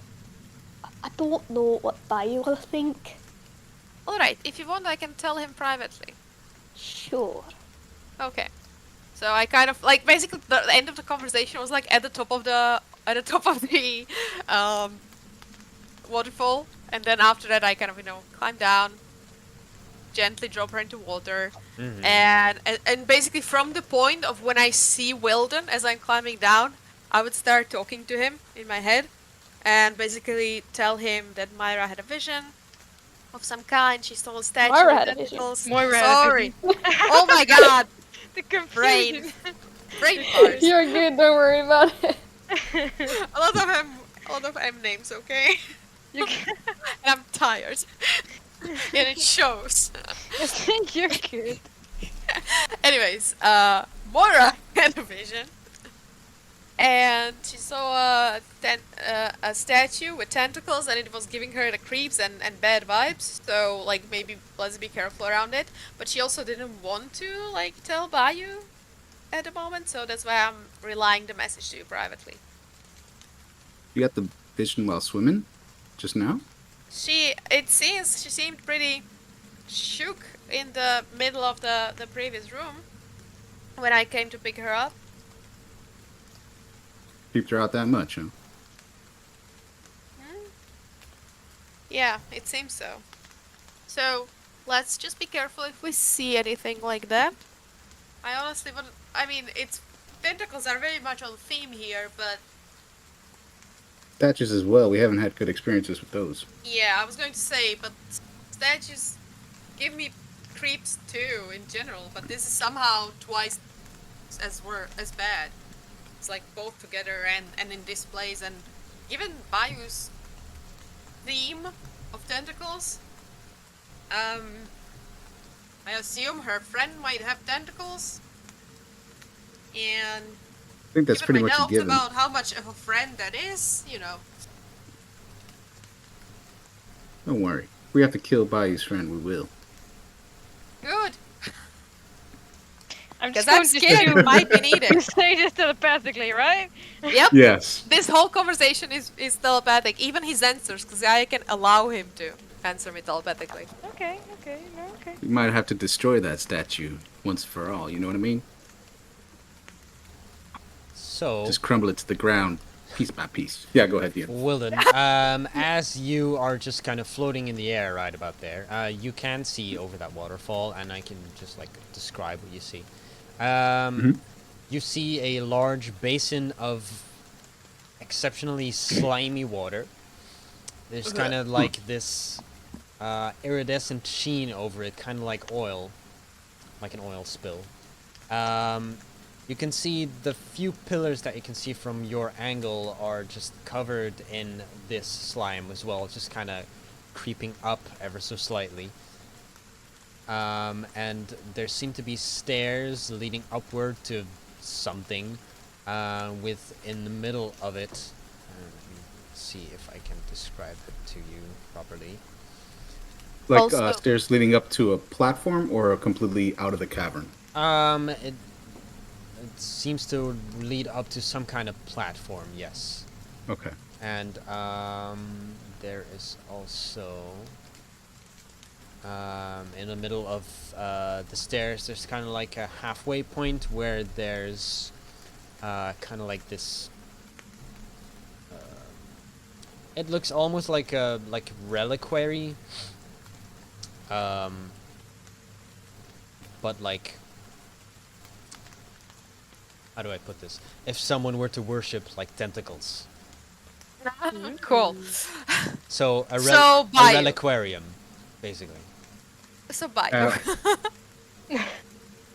Speaker 5: I don't know what Bayu will think.
Speaker 4: All right, if you want, I can tell him privately.
Speaker 5: Sure.
Speaker 4: Okay. So I kind of like basically the end of the conversation was like at the top of the waterfall, and then after that I kind of climb down, gently drop her into water,
Speaker 1: Mhm.
Speaker 4: and basically from the point of when I see Wilden as I'm climbing down, I would start talking to him in my head, and basically tell him that Myra had a vision of some kind. She saw a statue.
Speaker 5: Myra
Speaker 4: with
Speaker 5: had a vision.
Speaker 4: tentacles.
Speaker 2: Moira had a
Speaker 4: Sorry. Oh my god.
Speaker 2: The
Speaker 4: Brain.
Speaker 2: confusion.
Speaker 4: Brain parts.
Speaker 5: You're good. Don't worry about it.
Speaker 4: A lot of M names, okay?
Speaker 2: You can-
Speaker 4: And I'm tired. And it shows.
Speaker 2: I think you're good.
Speaker 4: Anyways, Moira had a vision. And she saw a statue with tentacles, and it was giving her the creeps and bad vibes. So, like, maybe let's be careful around it. But she also didn't want to, like, tell Bayu at the moment. So that's why I'm relaying the message to you privately.
Speaker 3: You got the vision while swimming? Just now?
Speaker 4: She seemed pretty shook in the middle of the previous room when I came to pick her up.
Speaker 3: Peeped her out that much, huh?
Speaker 4: Yeah, it seems so. So let's just be careful if we see anything like that. I honestly wouldn't. I mean, it's tentacles are very much on theme here, but
Speaker 3: Statues as well. We haven't had good experiences with those.
Speaker 4: yeah, I was going to say, but statues give me creeps too in general. But this is somehow twice as bad. It's like both together and in displays, and given Bayu's theme of tentacles, I assume her friend might have tentacles, and
Speaker 3: I think that's
Speaker 4: given
Speaker 3: pretty
Speaker 4: my
Speaker 3: much a
Speaker 4: doubts
Speaker 3: given.
Speaker 4: about how much of a friend that is, you know.
Speaker 3: Don't worry. If we have to kill Bayou's friend, we will.
Speaker 4: Good,
Speaker 2: I'm
Speaker 4: because
Speaker 2: just
Speaker 4: I'm
Speaker 2: going to
Speaker 4: scared
Speaker 2: assume
Speaker 4: we might be needed.
Speaker 2: you say this telepathically, right?
Speaker 4: Yep.
Speaker 3: Yes.
Speaker 4: This whole conversation is telepathic. Even his answers, because I can allow him to answer me telepathically.
Speaker 2: Okay, okay, no, okay.
Speaker 3: We might have to destroy that statue once for all. You know what I mean?
Speaker 1: So,
Speaker 3: Just crumble it to the ground, piece by piece. Yeah, go ahead, Ian.
Speaker 1: Wilden, as you are just kind of floating in the air right about there, you can see over that waterfall, and I can just like describe what you see. You see a large basin of exceptionally slimy water. There's kind of like this iridescent sheen over it, kind of like oil, like an oil spill. You can see the few pillars that you can see from your angle are just covered in this slime as well, just kind of creeping up ever so slightly. And there seem to be stairs leading upward to something with in the middle of it. Let me see if I can describe it to you properly.
Speaker 3: Like
Speaker 4: Also-
Speaker 3: stairs leading up to a platform or completely out of the cavern?
Speaker 1: It seems to lead up to some kind of platform, yes.
Speaker 3: Okay.
Speaker 1: And there is also in the middle of the stairs, there's kind of like a halfway point where there's kind of like this. It looks almost like a reliquary, but like. How do I put this? If someone were to worship like tentacles.
Speaker 4: Cool.
Speaker 1: So a,
Speaker 4: So,
Speaker 1: a
Speaker 4: Bayu.
Speaker 1: reliquarium, basically.
Speaker 4: So bye.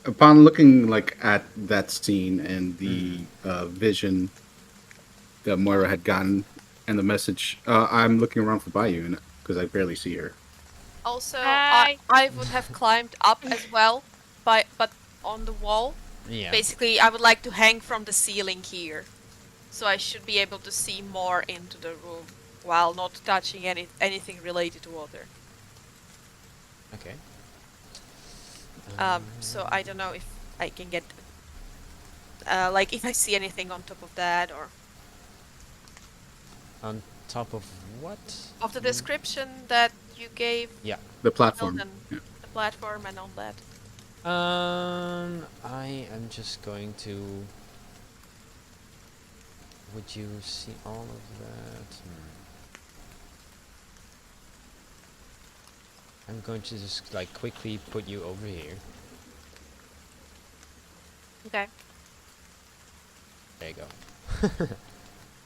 Speaker 3: Upon looking like at that scene and the vision that Moira had gotten and the message, I'm looking around for Bayou because I barely see her.
Speaker 4: Also,
Speaker 2: Hi.
Speaker 4: I would have climbed up as well, but on the wall.
Speaker 1: Yeah.
Speaker 4: Basically, I would like to hang from the ceiling here, so I should be able to see more into the room while not touching anything related to water.
Speaker 1: Okay.
Speaker 4: So I don't know if I can get, like if I see anything on top of that or
Speaker 1: On top of what?
Speaker 4: of the description that you gave,
Speaker 1: Yeah.
Speaker 3: The platform.
Speaker 4: Wilden,
Speaker 3: Yeah.
Speaker 4: the platform and all that.
Speaker 1: I am just going to. Would you see all of that? I'm going to just like quickly put you over here.
Speaker 4: Okay.
Speaker 1: There you go.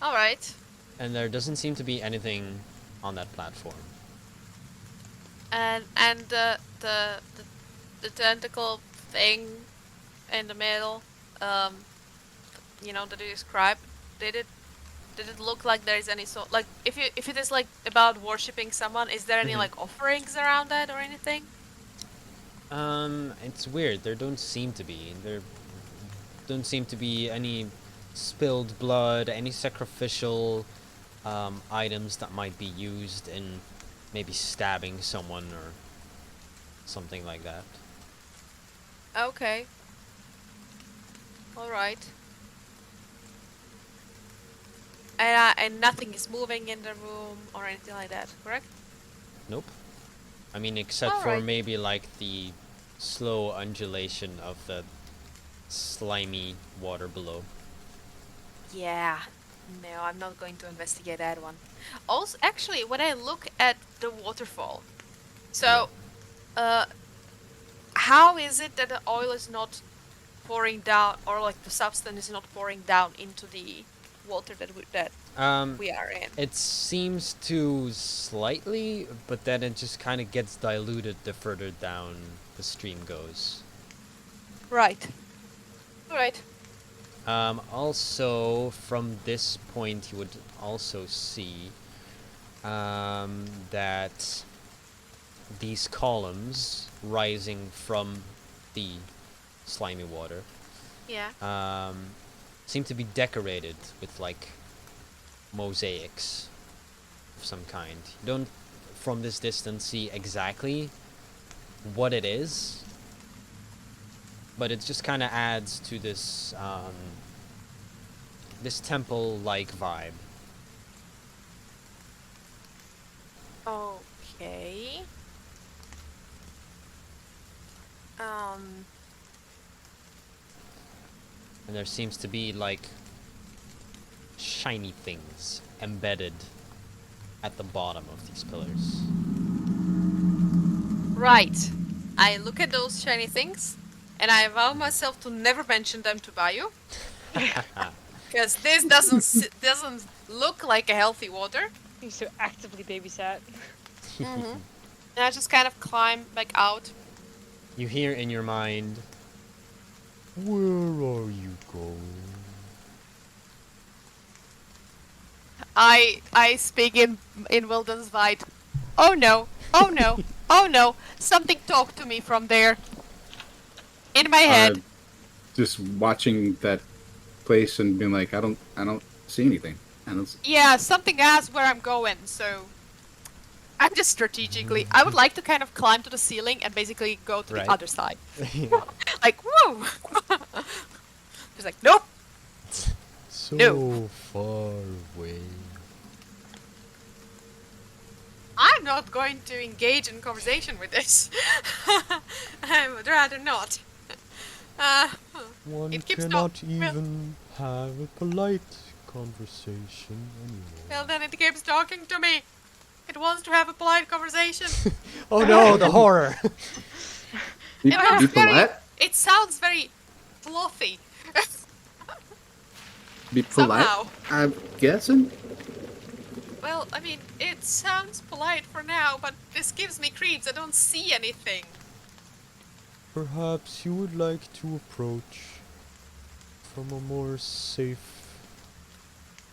Speaker 4: All right.
Speaker 1: And there doesn't seem to be anything on that platform.
Speaker 4: And the tentacle thing in the middle, you know, that you described, did it look like there is any sort, like if it is like about worshipping someone, is there any
Speaker 1: Mhm.
Speaker 4: like offerings around that or anything?
Speaker 1: It's weird. There don't seem to be. There don't seem to be any spilled blood, any sacrificial items that might be used in maybe stabbing someone or something like that.
Speaker 4: Okay. All right. And nothing is moving in the room or anything like that, correct?
Speaker 1: Nope. I mean, except for
Speaker 4: Alright.
Speaker 1: maybe like the slow undulation of the slimy water below.
Speaker 4: Yeah. No, I'm not going to investigate that one. Also, actually, when I look at the waterfall, so, how is it that the oil is not pouring down, or like the substance is not pouring down into the water that we are in.
Speaker 1: It seems to slightly, but then it just kind of gets diluted the further down the stream goes.
Speaker 4: Right. Alright.
Speaker 1: Also, from this point, you would also see that these columns rising from the slimy water
Speaker 4: Yeah.
Speaker 1: seem to be decorated with like mosaics of some kind. You don't, from this distance, see exactly what it is, but it just kind of adds to this this temple-like vibe.
Speaker 4: Okay.
Speaker 1: And there seems to be like shiny things embedded at the bottom of these pillars.
Speaker 4: Right. I look at those shiny things, and I vow myself to never mention them to Bayu. Because this doesn't look like a healthy water.
Speaker 2: He's so actively babysat.
Speaker 4: And I just kind of climb back out.
Speaker 1: You hear in your mind, "Where are you going?"
Speaker 4: I speak in Wilden's Vite. Oh no! Oh no! Oh no! Something talked to me from there. In my head.
Speaker 3: Just watching that place and being like, I don't see anything. I don't.
Speaker 4: Yeah, something asked where I'm going, so I'm just strategically. I would like to kind of climb to the ceiling and basically go to
Speaker 1: Right.
Speaker 4: the other side. Like, whoa! Just like, nope.
Speaker 1: So
Speaker 4: No.
Speaker 1: far away.
Speaker 4: I'm not going to engage in conversation with this. I would rather not.
Speaker 1: One
Speaker 4: It keeps
Speaker 1: cannot
Speaker 4: talk- well-
Speaker 1: even have a polite conversation anymore.
Speaker 4: Well, then it keeps talking to me. It wants to have a polite conversation.
Speaker 1: Oh no, the horror!
Speaker 3: Be,
Speaker 4: It sounds
Speaker 3: be
Speaker 4: very.
Speaker 3: polite.
Speaker 4: It sounds very fluffy.
Speaker 3: Be polite.
Speaker 4: Somehow.
Speaker 3: I'm guessing.
Speaker 4: Well, I mean, it sounds polite for now, but this gives me creeps. I don't see anything.
Speaker 1: Perhaps you would like to approach from a more safe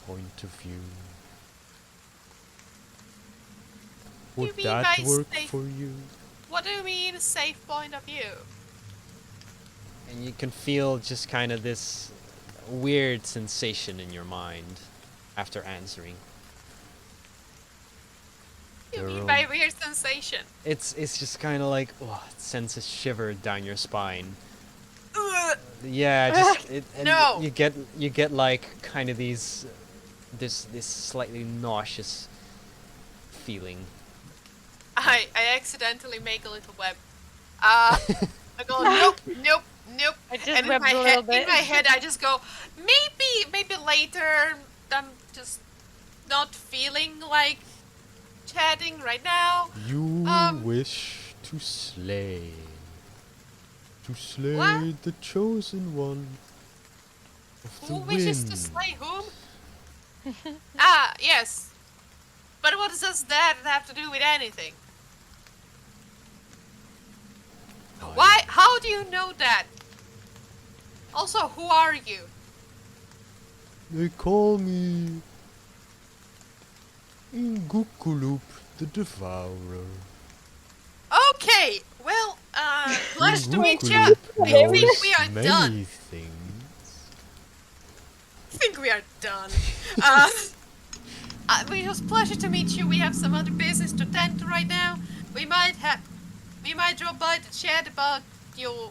Speaker 1: point of view. Would
Speaker 4: mean
Speaker 1: that
Speaker 4: by
Speaker 1: work
Speaker 4: safe?
Speaker 1: for you?
Speaker 4: What do you mean, a safe point of view?
Speaker 1: And you can feel just kind of this weird sensation in your mind after answering.
Speaker 4: You
Speaker 1: Your
Speaker 4: mean
Speaker 1: own-
Speaker 4: by weird sensation?
Speaker 1: It's just kind of like, oh, it sends a shiver down your spine.
Speaker 4: Ugh.
Speaker 1: Yeah, just and
Speaker 4: No.
Speaker 1: you get like kind of this slightly nauseous feeling.
Speaker 4: I accidentally make a little web. I go nope, nope, nope.
Speaker 2: I just
Speaker 4: And
Speaker 2: webbed a little bit.
Speaker 4: in my head, I just go maybe later. I'm just not feeling like chatting right now.
Speaker 1: You
Speaker 4: Um,
Speaker 1: wish to slay
Speaker 4: What?
Speaker 1: the chosen one of the
Speaker 4: Who wishes to
Speaker 1: wind.
Speaker 4: slay whom? Ah, yes. But what does that have to do with anything? Why? How do you know that? Also, who are you?
Speaker 1: They call me Ingukulup the Devourer.
Speaker 4: Okay, well, pleasure to meet you.
Speaker 1: Ingukulup
Speaker 4: I think
Speaker 1: knows
Speaker 4: we are
Speaker 1: many
Speaker 4: done.
Speaker 1: things.
Speaker 4: I think we are done. It was a pleasure to meet you. We have some other business to tend to right now. We might drop by to chat about your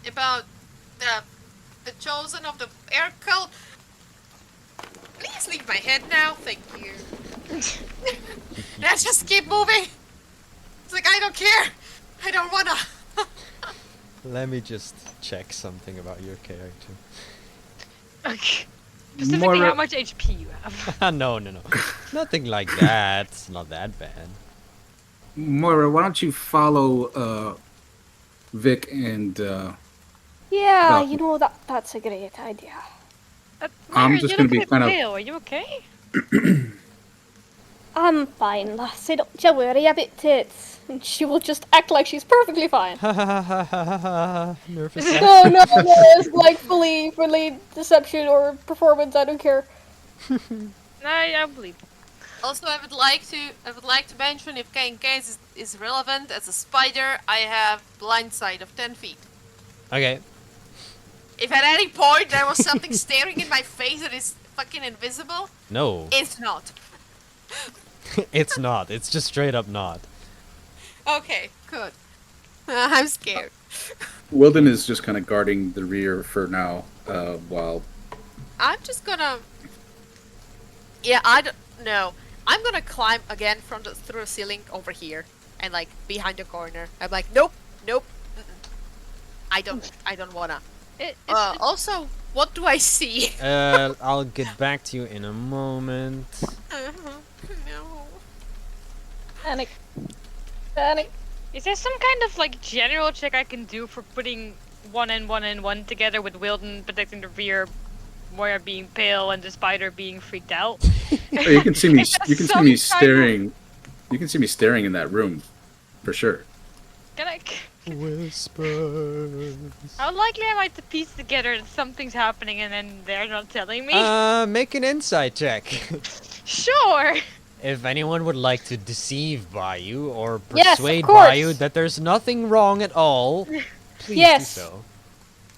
Speaker 4: about the chosen of the air cult. Please leave my head now, thank you. Let's just keep moving. It's like I don't care. I don't wanna.
Speaker 1: Let me just check something about your character.
Speaker 2: Specifically,
Speaker 3: More-
Speaker 2: how much HP you have.
Speaker 1: No. Nothing like that. It's not that bad.
Speaker 3: Moira, why don't you follow Vic and
Speaker 5: Yeah,
Speaker 3: No.
Speaker 5: you know that's a great idea.
Speaker 3: I'm
Speaker 2: Myra,
Speaker 3: just
Speaker 2: you
Speaker 3: gonna
Speaker 2: look
Speaker 3: be
Speaker 2: a bit
Speaker 3: kind of-
Speaker 2: pale. Are you okay?
Speaker 5: I'm fine, lassie. Don't you worry about it. And she will just act like she's perfectly fine.
Speaker 1: Ha ha ha ha ha ha ha. Nervous.
Speaker 5: No, no, no. It's like fully deception or performance. I don't care.
Speaker 2: No, I believe.
Speaker 4: Also, I would like to mention, if in case is relevant, as a spider, I have blind sight of 10 feet.
Speaker 1: Okay.
Speaker 4: If at any point there was something staring in my face that is fucking invisible,
Speaker 1: No,
Speaker 4: it's not.
Speaker 1: it's not. It's just straight up not.
Speaker 4: Okay, good. I'm scared.
Speaker 3: Wilden is just kind of guarding the rear for now, while
Speaker 4: I'm just gonna. Yeah, I don't know. I'm gonna climb again through the ceiling over here and like behind the corner. I'm like, nope, nope. Mm-mm. I don't wanna. Also, what do I see?
Speaker 1: I'll get back to you in a moment.
Speaker 4: No.
Speaker 5: Panic. Panic.
Speaker 2: Is there some kind of like general check I can do for putting one and one together with Wilden protecting the rear, Moira being pale, and the spider being freaked out?
Speaker 3: oh, you can see me.
Speaker 2: Is there
Speaker 3: You can see
Speaker 2: some
Speaker 3: me
Speaker 2: kind of-
Speaker 3: staring. You can see me staring in that room, for sure.
Speaker 2: Can I?
Speaker 1: Whispers.
Speaker 2: How likely am I to piece together that something's happening and then they're not telling me?
Speaker 1: Make an insight check.
Speaker 2: Sure.
Speaker 1: If anyone would like to deceive Bayou or
Speaker 5: Yes, of
Speaker 1: persuade
Speaker 5: course.
Speaker 1: Bayou that there's nothing wrong at all, please
Speaker 5: Yes.
Speaker 1: do so.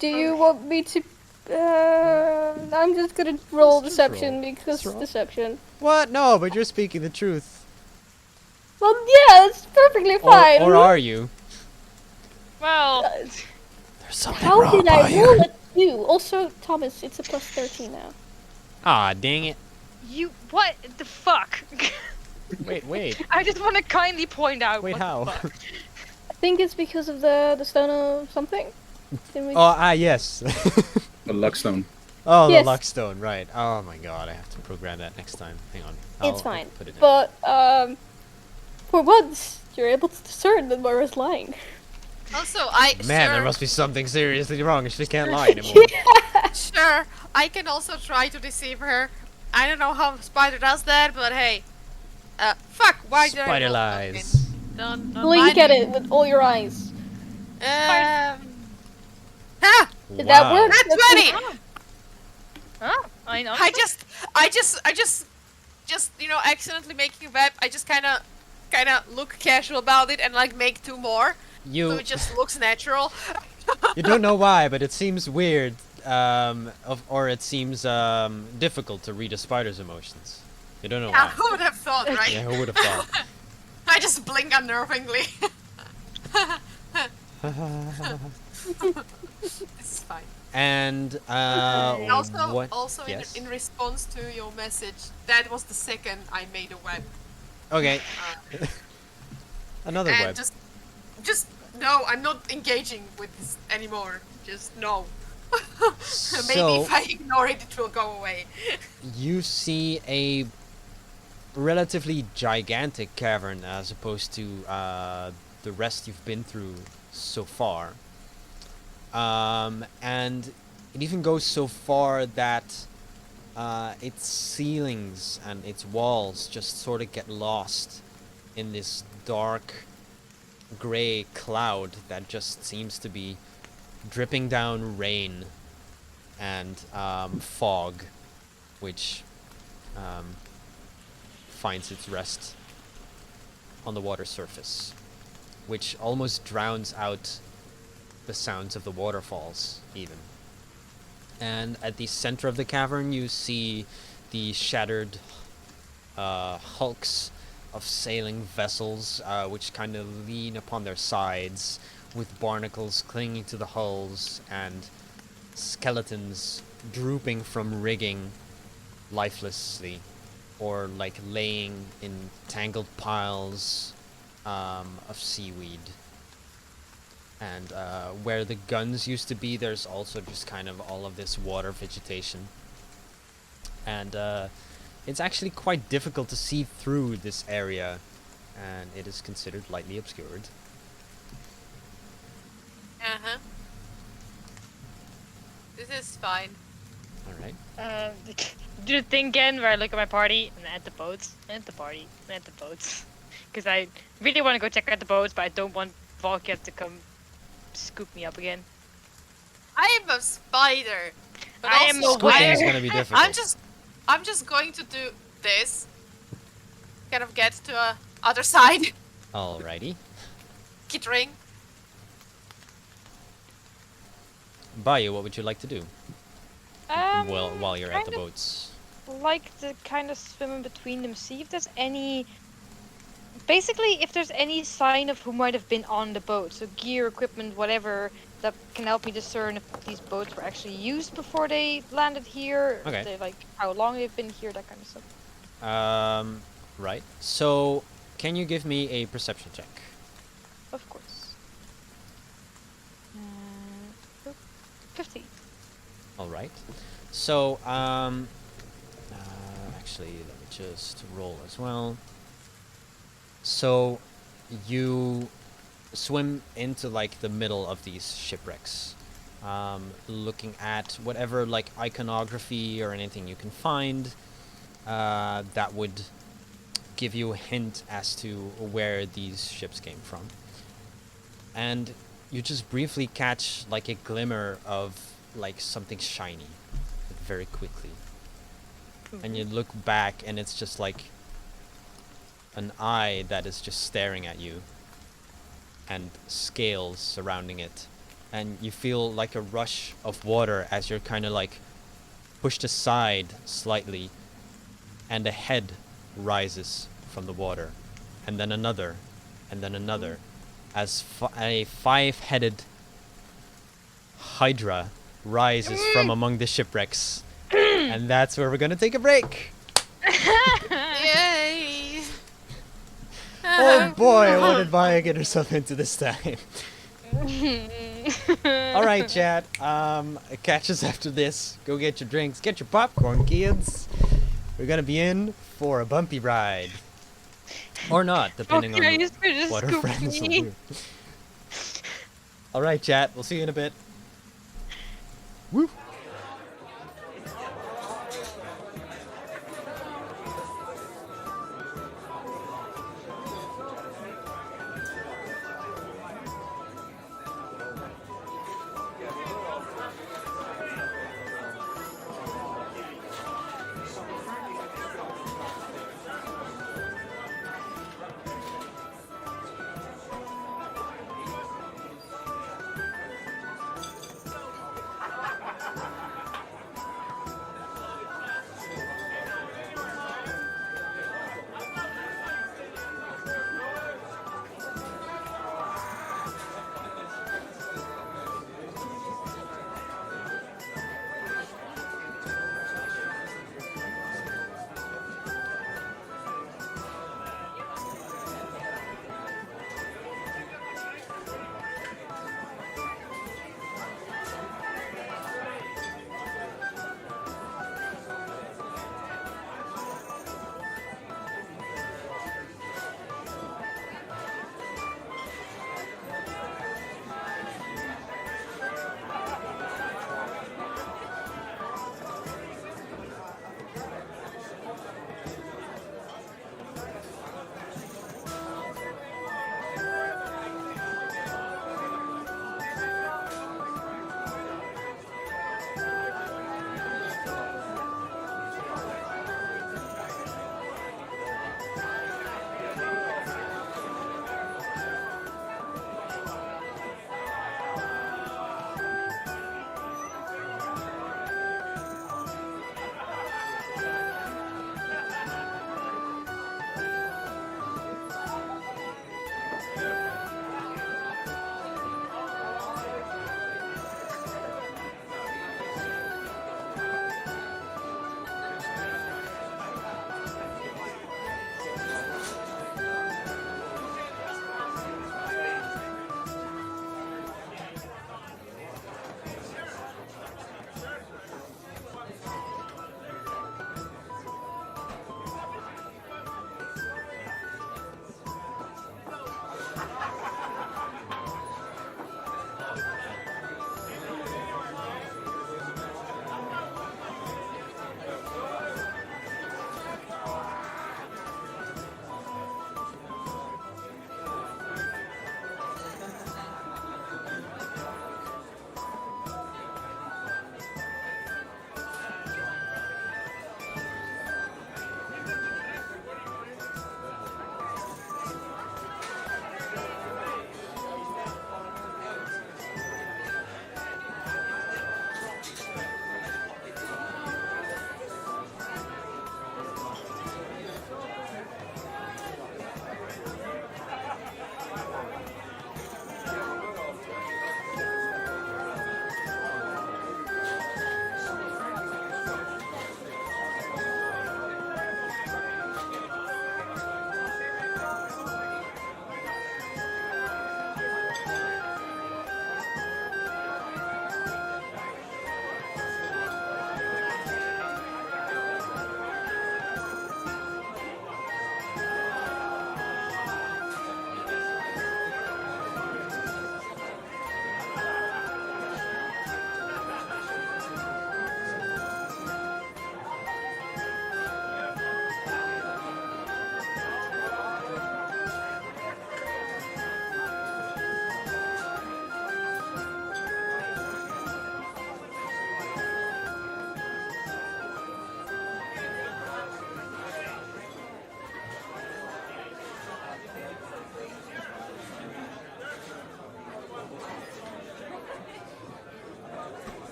Speaker 5: Do you want me to? I'm just gonna roll
Speaker 1: Just
Speaker 5: deception
Speaker 1: roll.
Speaker 5: because
Speaker 1: Just roll.
Speaker 5: deception.
Speaker 1: What? No, but you're speaking the truth.
Speaker 5: Well, yeah, it's perfectly fine.
Speaker 1: Or are you?
Speaker 2: Well,
Speaker 1: There's something
Speaker 5: How
Speaker 1: wrong,
Speaker 5: did I
Speaker 1: Bayou.
Speaker 5: roll a 2? Also, Thomas, it's a plus 13 now.
Speaker 1: Ah, dang it.
Speaker 2: you what the fuck?
Speaker 1: Wait.
Speaker 2: I just want to kindly point out.
Speaker 1: Wait,
Speaker 2: what the
Speaker 1: how?
Speaker 2: fuck.
Speaker 5: I think it's because of the stone of something. Didn't we?
Speaker 1: Yes.
Speaker 3: A Luckstone.
Speaker 1: Oh,
Speaker 5: Yes.
Speaker 1: the Luckstone, right. Oh my god, I have to program that next time. Hang on.
Speaker 5: It's
Speaker 1: I'll
Speaker 5: fine.
Speaker 1: Put it in.
Speaker 5: But for once, you're able to discern that Moira's lying.
Speaker 4: Also,
Speaker 1: Man,
Speaker 4: sure,
Speaker 1: there must be something seriously wrong if she can't lie anymore.
Speaker 4: sure, I can also try to deceive her. I don't know how Spider does that, but hey. Fuck, why did I
Speaker 1: Spider
Speaker 4: roll
Speaker 1: lies.
Speaker 4: fucking- Don't
Speaker 5: Blink at it with all your eyes.
Speaker 4: Ha!
Speaker 5: Did that
Speaker 1: Wow.
Speaker 5: work?
Speaker 4: That's
Speaker 5: That's
Speaker 4: 20!
Speaker 2: Huh? I know.
Speaker 4: I just, you know, accidentally making a web. I just kind of look casual about it and like make 2 more, so
Speaker 1: You
Speaker 4: it just looks natural.
Speaker 1: you don't know why, but it seems weird, or it seems difficult to read a spider's emotions. You don't know
Speaker 4: Yeah,
Speaker 1: why.
Speaker 4: who would have thought, right?
Speaker 1: Yeah, who would have thought?
Speaker 4: I just blink unnervingly. It's fine.
Speaker 1: And what?
Speaker 4: Also
Speaker 1: Yes.
Speaker 4: in response to your message, that was the second I made a web.
Speaker 1: Okay,
Speaker 4: Uh,
Speaker 1: another
Speaker 4: and
Speaker 1: web.
Speaker 4: just no, I'm not engaging with this anymore. Just no. Maybe
Speaker 1: So
Speaker 4: if I ignore it, it will go away.
Speaker 1: you see a relatively gigantic cavern as opposed to the rest you've been through so far. And it even goes so far that its ceilings and its walls just sort of get lost in this dark gray cloud that just seems to be dripping down rain and fog, which finds its rest on the water surface, which almost drowns out the sounds of the waterfalls, even. And at the center of the cavern, you see the shattered hulks of sailing vessels, which kind of lean upon their sides, with barnacles clinging to the hulls and skeletons drooping from rigging lifelessly, or like laying in tangled piles of seaweed. And where the guns used to be, there's also just kind of all of this water vegetation. And it's actually quite difficult to see through this area, and it is considered lightly obscured.
Speaker 4: Uh-huh. This is fine.
Speaker 1: All right.
Speaker 2: Do the thing again where I look at my party and at the boats, and at the party, and at the boats. Because I really want to go check out the boats, but I don't want Volkia to come scoop me up again.
Speaker 4: I am a spider. But
Speaker 2: I am
Speaker 4: also,
Speaker 1: Scooping
Speaker 2: aware.
Speaker 1: is gonna be difficult.
Speaker 4: I'm just going to do this. Kind of get to a other side.
Speaker 1: Alrighty.
Speaker 4: Kittering.
Speaker 1: Bayou, what would you like to do? Well,
Speaker 2: Um,
Speaker 1: while you're at the
Speaker 2: kind of
Speaker 1: boats.
Speaker 2: like to kind of swim in between them, see if there's any. Basically, if there's any sign of who might have been on the boat, so gear, equipment, whatever, that can help me discern if these boats were actually used before they landed here.
Speaker 1: Okay.
Speaker 2: If they, like how long they've been here, that kind of stuff.
Speaker 1: Right. So, can you give me a perception check?
Speaker 2: Of course. 50.
Speaker 1: All right. So, actually, let me just roll as well. So, you swim into like the middle of these shipwrecks, looking at whatever like iconography or anything you can find that would give you a hint as to where these ships came from. And you just briefly catch like a glimmer of like something shiny, like, very quickly. And you look back and it's just like an eye that is just staring at you and scales surrounding it. And you feel like a rush of water as you're kind of like pushed aside slightly, and a head rises from the water, and then another, and then another, as a five-headed hydra rises from among the shipwrecks. And that's where we're gonna take a break.
Speaker 4: Yay!
Speaker 1: Oh boy, what did Maya get herself into this time? Alright, chat. Catch us after this. Go get your drinks, get your popcorn, kids. We're gonna be in for a bumpy ride. Or not, depending
Speaker 2: Okay,
Speaker 1: on
Speaker 2: just
Speaker 1: what our
Speaker 2: scoop
Speaker 1: friends will
Speaker 2: me.
Speaker 1: do. Alright, chat. We'll see you in a bit. Woo!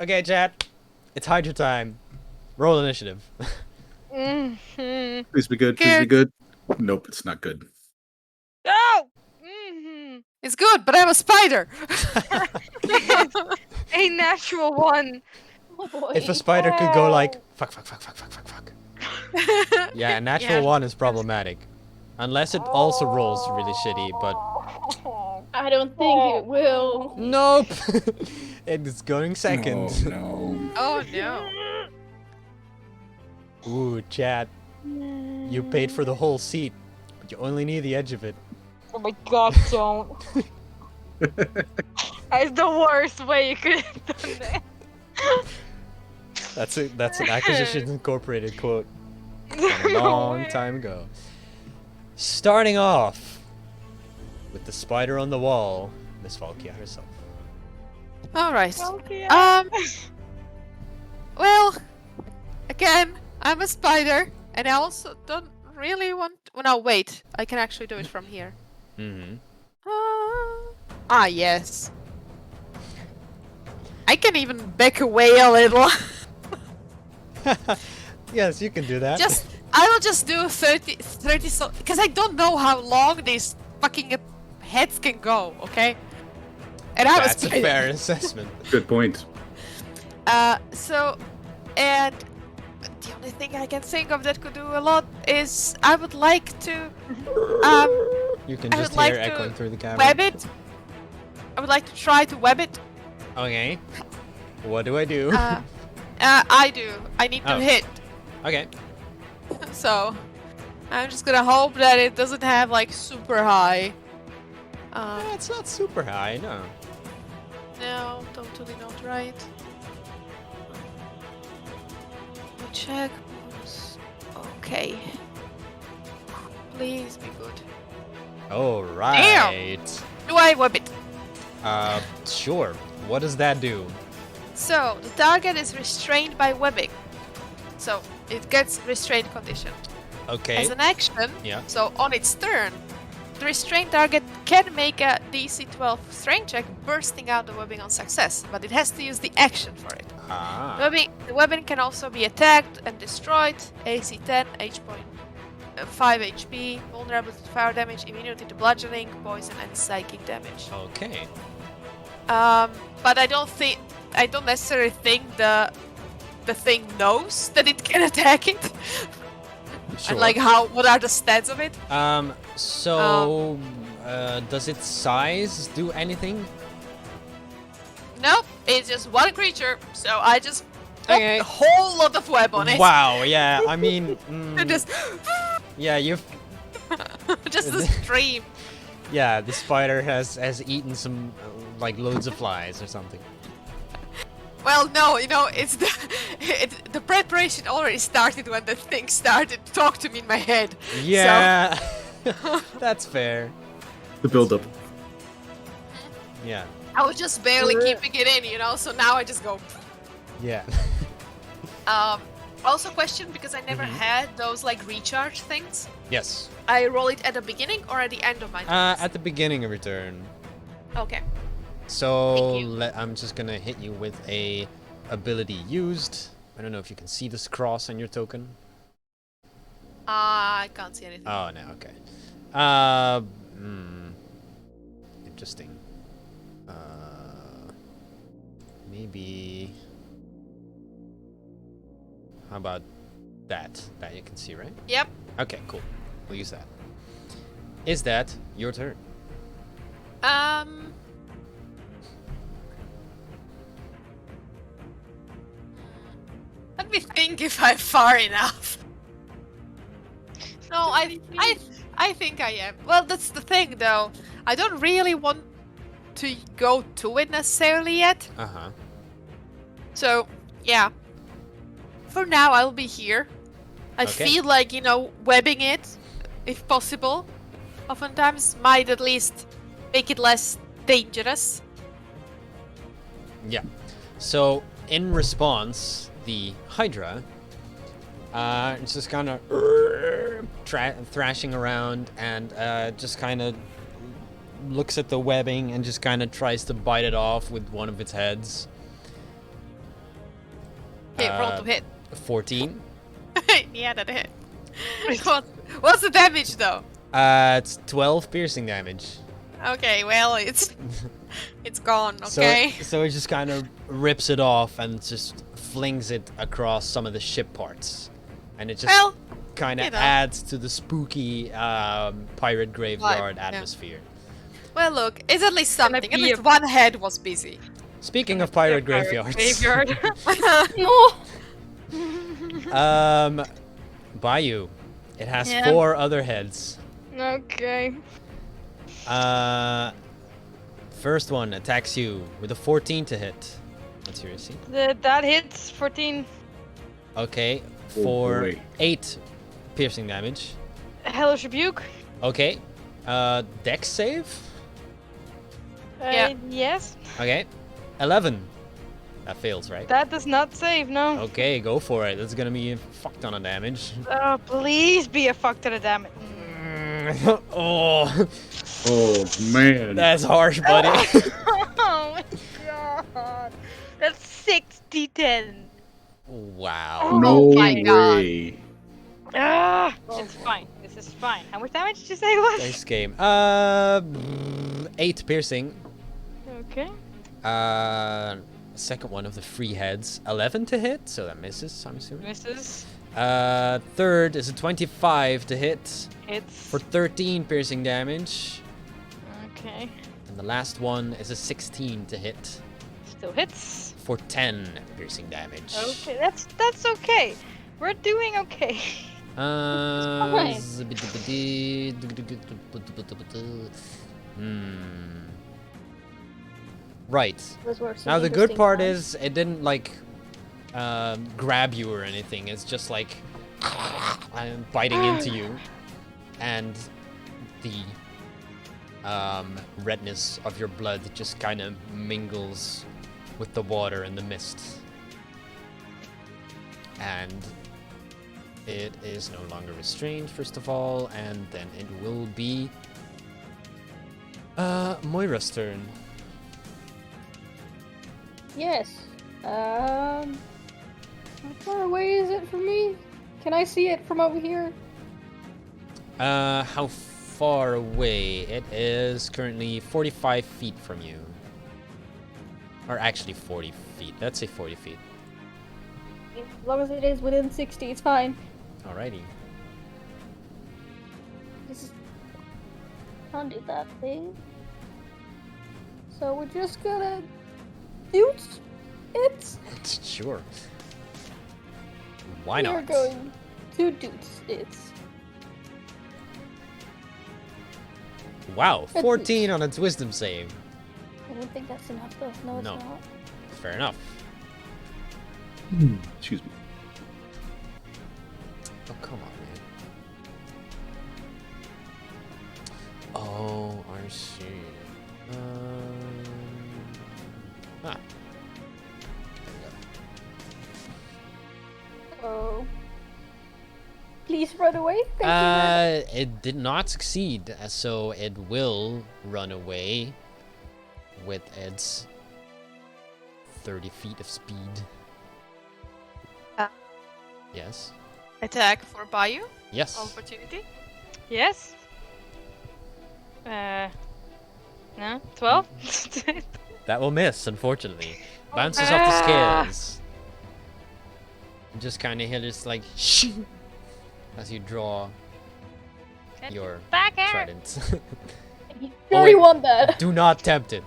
Speaker 1: Okay, chat. It's Hydra time. Roll initiative.
Speaker 2: Mhm.
Speaker 3: Please be good. Please be good. Nope, it's not good.
Speaker 2: Oh! Mhm.
Speaker 4: It's good, but I'm a spider.
Speaker 2: A natural one.
Speaker 5: Oh boy.
Speaker 1: If a spider could go like fuck. Yeah, a natural
Speaker 4: Yeah.
Speaker 1: one is problematic. Unless it also rolls really shitty, but
Speaker 5: I don't think it will.
Speaker 1: nope. It's going second.
Speaker 3: Oh, no.
Speaker 4: Oh no.
Speaker 1: Ooh, chat. You paid for the whole seat, but you only need the edge of it.
Speaker 2: Oh my god, don't. That's the worst way you could have done that.
Speaker 1: That's an Acquisitions Incorporated quote from a long time ago. Starting off with the spider on the wall, Miss Valkia herself.
Speaker 4: All right.
Speaker 2: Okay.
Speaker 4: Well, again, I'm a spider, and I also don't really want. Well, no, wait. I can actually do it from here.
Speaker 1: Mm-hmm.
Speaker 4: Yes. I can even back away a little.
Speaker 1: Yes, you can do that.
Speaker 4: I will just do 30 so, because I don't know how long these fucking heads can go, okay? And I
Speaker 1: That's a
Speaker 4: was
Speaker 1: fair assessment.
Speaker 3: Good point.
Speaker 4: So, and the only thing I can think of that could do a lot is I would like to
Speaker 1: You can
Speaker 4: I
Speaker 1: just
Speaker 4: would like
Speaker 1: hear
Speaker 4: to
Speaker 1: echoing through the cavern.
Speaker 4: web it. I would like to try to web it.
Speaker 1: Okay. What do I do?
Speaker 4: I do. I need to
Speaker 1: Oh.
Speaker 4: hit.
Speaker 1: Okay.
Speaker 4: So, I'm just gonna hope that it doesn't have like super high.
Speaker 1: It's not super high, no.
Speaker 4: No, totally not right. We check. Okay. Please be good.
Speaker 1: All right.
Speaker 4: Do I web it?
Speaker 1: Sure. What does that do?
Speaker 4: So, the target is restrained by webbing. So, it gets restrained condition.
Speaker 1: Okay.
Speaker 4: As an action,
Speaker 1: Yeah.
Speaker 4: so on its turn, The restrained target can make a DC 12 strength check, bursting out the webbing on success, but it has to use the action for it.
Speaker 1: Ah.
Speaker 4: The weapon can also be attacked and destroyed. AC 10, 5 HP, vulnerable to fire damage, immunity to bludgeoning, poison, and psychic damage.
Speaker 1: Okay.
Speaker 4: But I don't necessarily think the thing knows that it can attack it.
Speaker 1: Sure.
Speaker 4: And like what are the stats of it?
Speaker 1: So, does its size do anything?
Speaker 4: Nope, it's just one creature, so I just put
Speaker 1: Okay.
Speaker 4: a whole lot of web on it.
Speaker 1: Wow, yeah, I mean,
Speaker 4: And just
Speaker 1: yeah,
Speaker 4: just a stream.
Speaker 1: yeah, the spider has eaten some, like, loads of flies or something.
Speaker 4: Well, no, it's the preparation already started when the thing started to talk to me in my head.
Speaker 1: Yeah, that's fair.
Speaker 3: The build-up.
Speaker 1: Yeah,
Speaker 4: I was just barely keeping it in, so now I just go.
Speaker 1: yeah.
Speaker 4: Also question, because I never had those like recharge things.
Speaker 1: Yes.
Speaker 4: I roll it at the beginning or at the end of my turn?
Speaker 1: At the beginning of your turn.
Speaker 4: Okay.
Speaker 1: So
Speaker 4: Thank you.
Speaker 1: I'm just gonna hit you with a ability used. I don't know if you can see this cross on your token.
Speaker 4: I can't see anything.
Speaker 1: Oh no, okay. Interesting. Maybe. How about that? That you can see, right?
Speaker 4: Yep.
Speaker 1: Okay, cool. We'll use that. Is that your turn?
Speaker 4: Let me think if I'm far enough. No, I think I am. Well, that's the thing, though. I don't really want to go to it necessarily yet.
Speaker 1: Uh-huh.
Speaker 4: So, yeah. For now, I'll be here. I
Speaker 1: Okay.
Speaker 4: feel like, webbing it, if possible, oftentimes might at least make it less dangerous.
Speaker 1: Yeah. So, in response, the Hydra it's just kind of thrashing around and just kind of looks at the webbing and just kind of tries to bite it off with one of its heads.
Speaker 4: Okay, roll to hit.
Speaker 1: 14.
Speaker 4: Yeah, that hit. What's the damage, though?
Speaker 1: It's 12 piercing damage.
Speaker 4: Okay, well, it's gone, okay?
Speaker 1: So it just kind of rips it off and just flings it across some of the ship parts. And it just
Speaker 4: Well,
Speaker 1: kind of
Speaker 4: you know.
Speaker 1: adds to the spooky pirate graveyard
Speaker 4: yeah.
Speaker 1: atmosphere.
Speaker 4: Well, look, it's at least something. At
Speaker 2: be
Speaker 4: least
Speaker 2: a-
Speaker 4: one head was busy.
Speaker 1: Speaking of pirate graveyards,
Speaker 2: Graveyard.
Speaker 5: No.
Speaker 1: Bayou, it has
Speaker 2: Yeah.
Speaker 1: 4 other heads.
Speaker 2: Okay.
Speaker 1: First one attacks you with a 14 to hit. Let's hear see.
Speaker 2: That hits 14.
Speaker 1: Okay,
Speaker 3: Oh,
Speaker 1: for
Speaker 3: boy.
Speaker 1: 8 piercing damage.
Speaker 2: Hellish Rebuke.
Speaker 1: Okay, dex save.
Speaker 4: Yeah.
Speaker 2: Yes.
Speaker 1: Okay, 11. That fails, right?
Speaker 2: That does not save, no.
Speaker 1: Okay, go for it. That's gonna be a fuck ton of damage.
Speaker 2: Oh, please be a fuck to the damage.
Speaker 1: Oh,
Speaker 3: Oh man.
Speaker 1: that's harsh, buddy.
Speaker 2: Oh my god. That's 6d10.
Speaker 1: Wow.
Speaker 3: No
Speaker 4: my God.
Speaker 3: way.
Speaker 2: Ah, it's fine. This is fine. How much damage did you say it was?
Speaker 1: Nice game. 8 piercing.
Speaker 2: Okay.
Speaker 1: Second one of the 3 heads. 11 to hit, so that misses, I'm assuming.
Speaker 2: Misses.
Speaker 1: Third is a 25 to hit
Speaker 2: Hits.
Speaker 1: for 13 piercing damage.
Speaker 2: Okay.
Speaker 1: And the last one is a 16 to hit
Speaker 2: Still hits.
Speaker 1: for 10 piercing damage.
Speaker 2: Okay, that's okay. We're doing okay.
Speaker 1: Uh,
Speaker 5: fine.
Speaker 1: Right.
Speaker 5: Those were some
Speaker 1: Now the good
Speaker 5: interesting
Speaker 1: part
Speaker 5: times.
Speaker 1: is it didn't like grab you or anything. It's just like biting into you, and the redness of your blood just kind of mingles with the water and the mist, and it is no longer restrained. First of all, and then it will be Moira's turn.
Speaker 5: Yes. How far away is it from me? Can I see it from over here?
Speaker 1: How far away? It is currently 45 feet from you. Or actually 40 feet. Let's say 40 feet.
Speaker 5: As long as it is within 60, it's fine.
Speaker 1: Alrighty.
Speaker 5: Just can't do that thing. So we're just gonna shoot it.
Speaker 1: Sure. Why
Speaker 5: We're
Speaker 1: not?
Speaker 5: going to do it.
Speaker 1: Wow,
Speaker 5: Let's
Speaker 1: 14 on its wisdom save.
Speaker 5: I don't think that's enough though. No, it's
Speaker 1: No.
Speaker 5: not.
Speaker 1: Fair enough.
Speaker 3: Excuse me.
Speaker 1: Oh, come on, man. Oh, I see. Ah. There we go.
Speaker 5: Oh. Please run away. Thank you. very much.
Speaker 1: It did not succeed, so it will run away with its 30 feet of speed. Yes.
Speaker 4: Attack for Bayou.
Speaker 1: Yes.
Speaker 4: Opportunity.
Speaker 2: Yes. No? 12?
Speaker 1: That will miss, unfortunately. Bounces off
Speaker 2: Ah.
Speaker 1: the scales. Just kind of hit it like shoo, as you draw
Speaker 2: Get
Speaker 1: your
Speaker 2: back here!
Speaker 1: trident.
Speaker 5: You really
Speaker 1: wait.
Speaker 5: want that.
Speaker 1: Do not tempt it.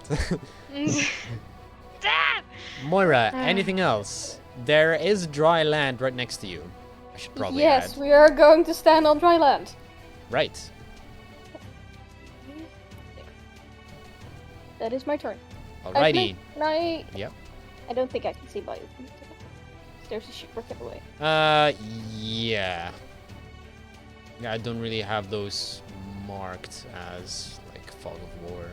Speaker 2: Damn!
Speaker 1: Moira, anything else? There is dry land right next to you. I should probably
Speaker 5: Yes,
Speaker 1: add.
Speaker 5: we are going to stand on dry land.
Speaker 1: Right.
Speaker 5: That is my turn.
Speaker 1: Alrighty.
Speaker 5: Can I?
Speaker 1: Yep.
Speaker 5: I don't think I can see by you. There's a shipwreck in the way.
Speaker 1: Yeah. Yeah, I don't really have those marked as like fog of war.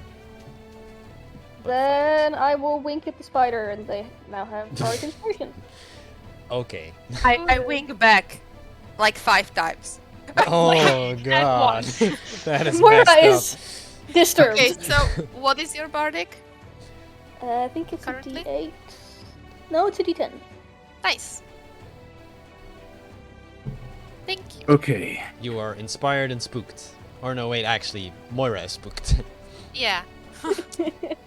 Speaker 5: Then I will wink at the spider, and they now have bardic inspiration.
Speaker 1: Okay.
Speaker 4: I wink back like 5 times.
Speaker 1: Oh god. That is
Speaker 5: Moira
Speaker 1: messed
Speaker 5: is disturbed.
Speaker 4: Okay, so what is your bardic?
Speaker 5: I think it's
Speaker 4: Currently?
Speaker 5: a D8. No, it's a D10.
Speaker 4: Nice. Thank you.
Speaker 3: Okay.
Speaker 1: up. You are inspired and spooked. Or no, wait, actually, Moira is spooked.
Speaker 4: Yeah.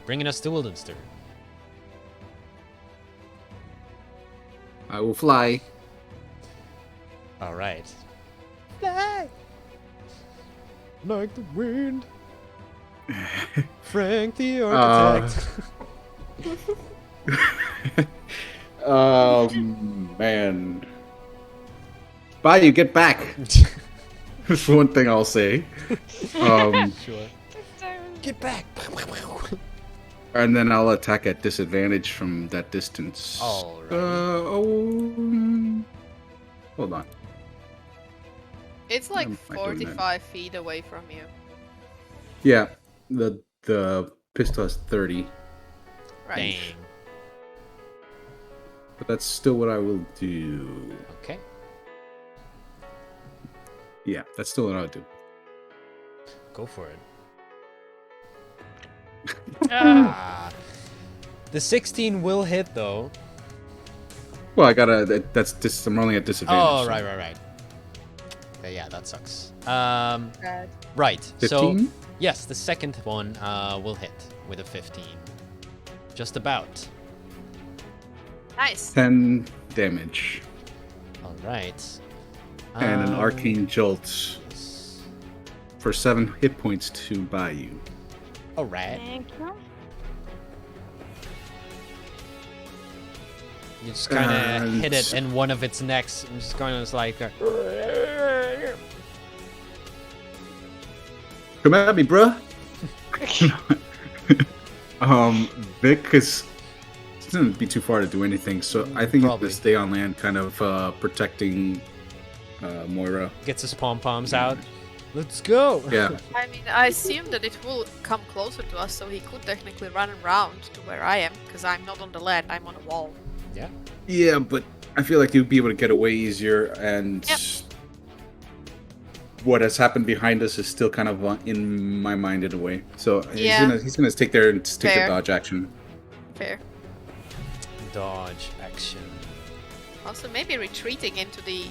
Speaker 1: Bringing us to Wildenster.
Speaker 3: I will fly.
Speaker 1: Alright. Fly! Like the wind. Frank the architect.
Speaker 3: Man. Bayou, get back. That's one thing I'll say.
Speaker 1: Sure. Get back!
Speaker 3: And then I'll attack at disadvantage from that distance.
Speaker 1: Alrighty.
Speaker 3: Hold on.
Speaker 4: It's like
Speaker 3: Am I doing that?
Speaker 4: 45 feet away from you.
Speaker 3: Yeah, the pistol has 30,
Speaker 4: Right.
Speaker 1: Dang.
Speaker 3: but that's still what I will do.
Speaker 1: Okay.
Speaker 3: Yeah, that's still what I'll do.
Speaker 1: Go for it.
Speaker 2: Ah.
Speaker 1: The 16 will hit though.
Speaker 3: Well, I gotta. I'm rolling at disadvantage.
Speaker 1: Oh,
Speaker 3: so-
Speaker 1: right. Yeah, that sucks.
Speaker 4: Bad.
Speaker 1: Right.
Speaker 3: 15?
Speaker 1: So, yes, the second one will hit with a 15. Just about.
Speaker 4: Nice.
Speaker 3: 10 damage.
Speaker 1: All right.
Speaker 3: And an arcane jolt
Speaker 1: Yes.
Speaker 3: for 7 hit points to Bayou.
Speaker 1: All right.
Speaker 2: Thank you.
Speaker 1: You just kind of
Speaker 3: And-
Speaker 1: hit it in one of its necks. And just kind of like.
Speaker 3: Come at me, bruh. Vic is. It doesn't be too far to do anything, so I think
Speaker 1: Probably.
Speaker 3: to stay on land, kind of protecting Moira.
Speaker 1: Gets his pom poms out. Let's go.
Speaker 3: Yeah.
Speaker 4: I mean, I assume that it will come closer to us, so he could technically run around to where I am, because I'm not on the land, I'm on a wall.
Speaker 1: Yeah.
Speaker 3: Yeah, but I feel like you'd be able to get away easier, and
Speaker 4: Yep.
Speaker 3: what has happened behind us is still kind of in my mind in a way. So
Speaker 4: Yeah.
Speaker 3: he's gonna take their
Speaker 4: Fair.
Speaker 3: dodge action.
Speaker 4: Fair.
Speaker 1: Dodge action.
Speaker 4: Also, maybe retreating into the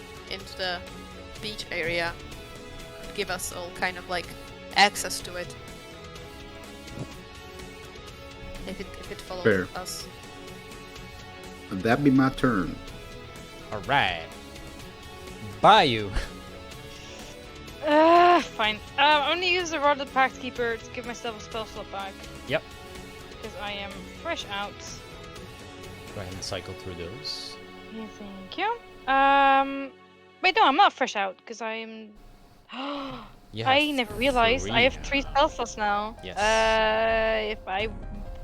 Speaker 4: beach area could give us all kind of like access to it. If it follows
Speaker 3: Fair.
Speaker 4: us.
Speaker 3: That'd be my turn.
Speaker 1: Alright. Bayou.
Speaker 2: Fine. I'm gonna use the Rod of the Pact Keeper to give myself a spell slot back.
Speaker 1: Yep.
Speaker 2: Because I am fresh out.
Speaker 1: Go ahead and cycle through those.
Speaker 2: Yeah, thank you. Wait, no, I'm not fresh out because I'm.
Speaker 1: You
Speaker 2: I
Speaker 1: have
Speaker 2: never realized I have
Speaker 1: now.
Speaker 2: 3 spell slots now.
Speaker 1: Yes.
Speaker 2: If I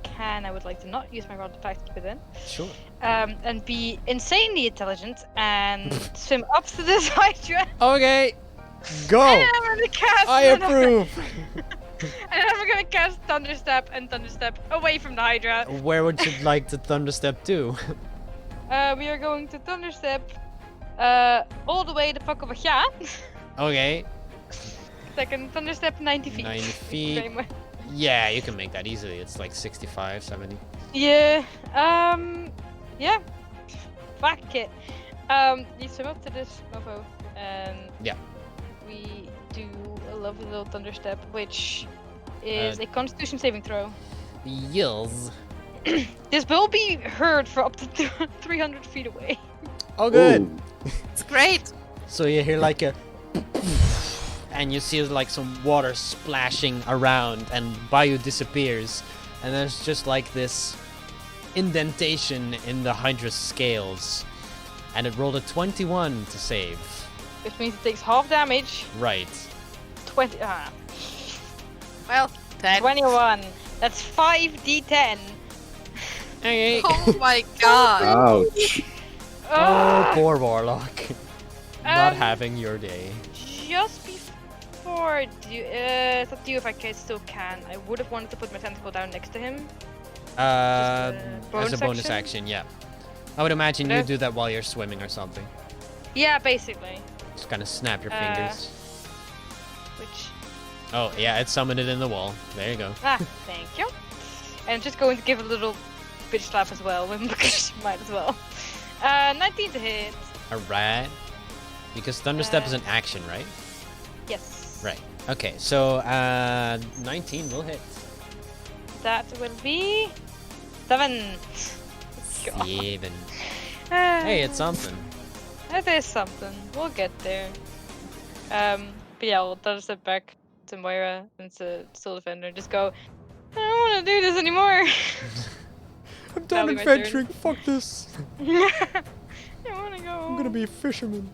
Speaker 2: can, I would like to not use my Rod of the Pact Keeper then.
Speaker 1: Sure.
Speaker 2: And be insanely intelligent and swim up to this Hydra.
Speaker 1: Okay. Go.
Speaker 2: And I'm gonna cast.
Speaker 1: I approve.
Speaker 2: And I'm gonna cast Thunderstep and Thunderstep away from the Hydra.
Speaker 1: Where would you like to thunderstep to?
Speaker 2: We are going to Thunderstep all the way the fuck over here.
Speaker 1: Okay.
Speaker 2: Second Thunderstep 90 feet.
Speaker 1: 90
Speaker 2: Very
Speaker 1: feet.
Speaker 2: much-
Speaker 1: Yeah, you can make that easily. It's like 65, 70.
Speaker 2: Yeah. Yeah. Fuck it. You swim up to this mofo and
Speaker 1: Yeah.
Speaker 2: we do a lovely little Thunderstep, which is
Speaker 1: Uh,
Speaker 2: a Constitution saving throw.
Speaker 1: Yills.
Speaker 2: This will be heard for up to 300 feet away.
Speaker 1: Oh, good.
Speaker 3: Ooh.
Speaker 4: It's great.
Speaker 1: So you hear like a, and you see like some water splashing around, and Bayou disappears, and there's just like this indentation in the Hydra's scales, and it rolled a 21 to save.
Speaker 2: Which means it takes half damage.
Speaker 1: Right.
Speaker 2: 20.
Speaker 4: Well, 10.
Speaker 2: 21. That's 5d10.
Speaker 1: Okay.
Speaker 4: Oh my god.
Speaker 3: Ouch.
Speaker 1: Oh,
Speaker 2: Ah!
Speaker 1: poor Warlock. Not
Speaker 2: Um,
Speaker 1: having your day.
Speaker 2: Just before, it's up to you if I still can. I would have wanted to put my tentacle down next to him.
Speaker 1: As
Speaker 2: bonus
Speaker 1: a bonus
Speaker 2: action?
Speaker 1: action, yeah. I would imagine you
Speaker 2: Yeah.
Speaker 1: do that while you're swimming or something.
Speaker 2: Yeah, basically.
Speaker 1: Just kind of snap your
Speaker 2: Uh,
Speaker 1: fingers.
Speaker 2: Which,
Speaker 1: Oh, yeah, it summoned it in the wall. There you go.
Speaker 2: thank you. And just going to give it a little bitch slap as well, because she might as well. 19 to hit.
Speaker 1: Alright. Because Thunderstep is an action, right?
Speaker 2: Yes.
Speaker 1: Right. Okay, so 19 will hit.
Speaker 2: That will be 7. God.
Speaker 1: 7. Hey, it's something.
Speaker 2: That is something. We'll get there. But yeah, we'll touch it back to Moira and to Soul Defender and just go, I don't want to do this anymore.
Speaker 1: I'm
Speaker 2: That'll be my turn.
Speaker 1: Fuck this.
Speaker 2: I want to go.
Speaker 1: be a fisherman.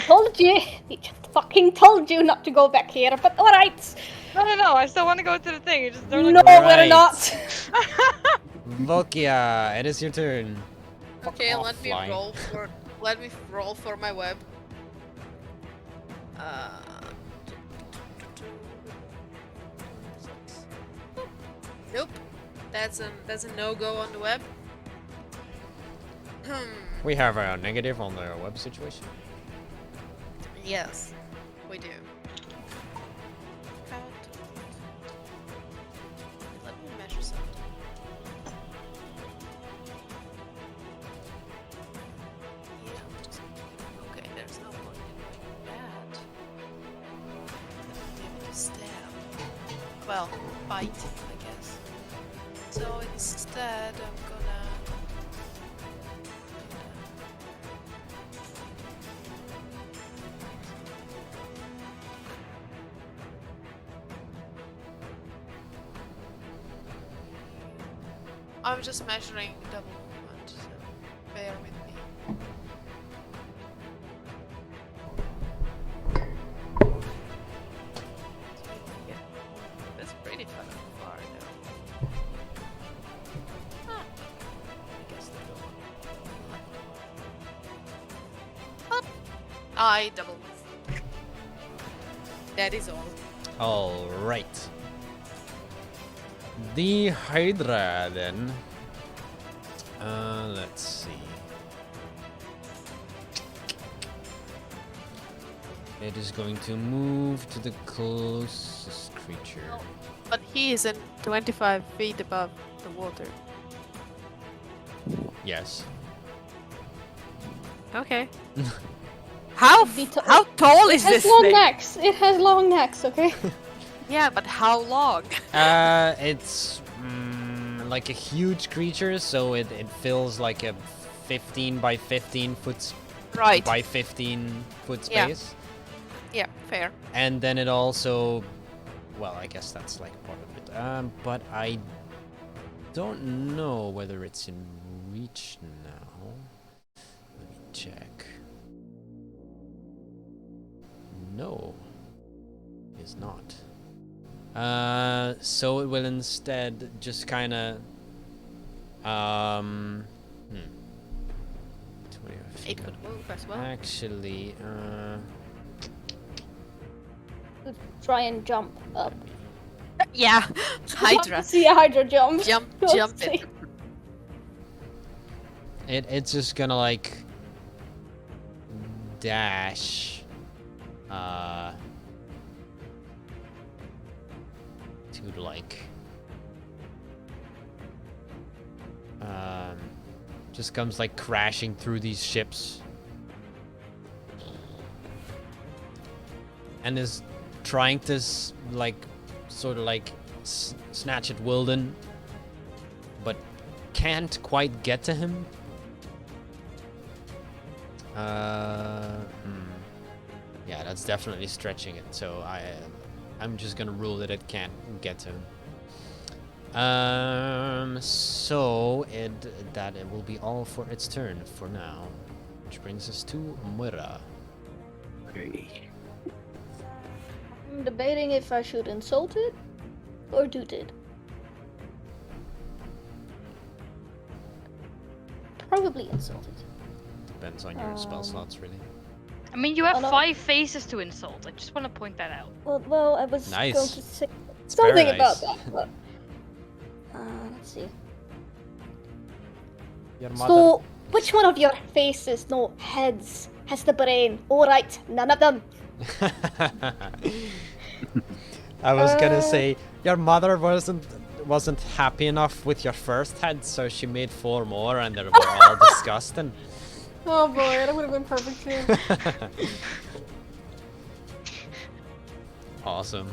Speaker 5: Told you. We just fucking told you not to go back here, but alright.
Speaker 2: No, I still want to go to the thing. It's just they're
Speaker 5: No,
Speaker 2: like,
Speaker 5: we're
Speaker 1: Right.
Speaker 5: not.
Speaker 1: Vokia, it is your turn.
Speaker 4: Okay,
Speaker 1: off,
Speaker 4: let me
Speaker 1: fly.
Speaker 4: roll for my web. Nope. That's a no-go on the web.
Speaker 1: We have a negative on the web situation.
Speaker 4: Yes, we do. Let me measure something. Yeah, okay, there's no point in doing that. Maybe to stab. Well, bite, I guess. So instead, I'm gonna. I'm just measuring double movement, so bear with me. Yeah, that's pretty fucking far though. Ah, I guess the door. Up. I double move. That is all.
Speaker 1: Alright. The Hydra, then. Let's see. It is going to move to the closest creature.
Speaker 4: But he is in 25 feet above the water.
Speaker 1: Yes.
Speaker 4: Okay. How
Speaker 5: Be t-
Speaker 4: how tall is
Speaker 5: It has
Speaker 4: this
Speaker 5: long
Speaker 4: thing?
Speaker 5: necks. It has long necks. Okay.
Speaker 4: Yeah, but how long?
Speaker 1: It's like a huge creature, so it fills like a 15 by 15 foot
Speaker 4: Right.
Speaker 1: by 15 foot
Speaker 4: Yeah.
Speaker 1: space.
Speaker 4: Yeah, fair.
Speaker 1: And then it also, well, I guess that's like part of it. But I don't know whether it's in reach now. Let me check. No, it's not. So it will instead just kind of, 20
Speaker 4: It could move as well.
Speaker 1: Actually,
Speaker 5: Try and jump up.
Speaker 4: Yeah, Hydra.
Speaker 5: See a Hydra jump.
Speaker 4: Jump it.
Speaker 1: it's just gonna like dash, to like, just comes like crashing through these ships, and is trying to like sort of like snatch at Wilden, but can't quite get to him. Yeah, that's definitely stretching it. So I'm just gonna rule that it can't get to him. So it will be all for its turn for now, which brings us to Moira.
Speaker 3: Okay.
Speaker 5: I'm debating if I should insult it or do it. Probably insult it.
Speaker 1: Depends on your spell slots, really.
Speaker 2: I mean, you have
Speaker 5: Oh, no.
Speaker 2: 5 faces to insult. I just want to point that out.
Speaker 5: Well, I was
Speaker 1: Nice.
Speaker 5: going to say
Speaker 1: It's
Speaker 5: something
Speaker 1: very
Speaker 5: about
Speaker 1: nice.
Speaker 5: that. But, let's see.
Speaker 1: Your
Speaker 5: So, which one of your faces, no heads, has the brain? All right, none of them.
Speaker 1: I was gonna say your mother wasn't happy enough with your first head, so she made 4 more, and they were all disgusting.
Speaker 5: Oh boy, that would have been perfect too.
Speaker 1: Awesome.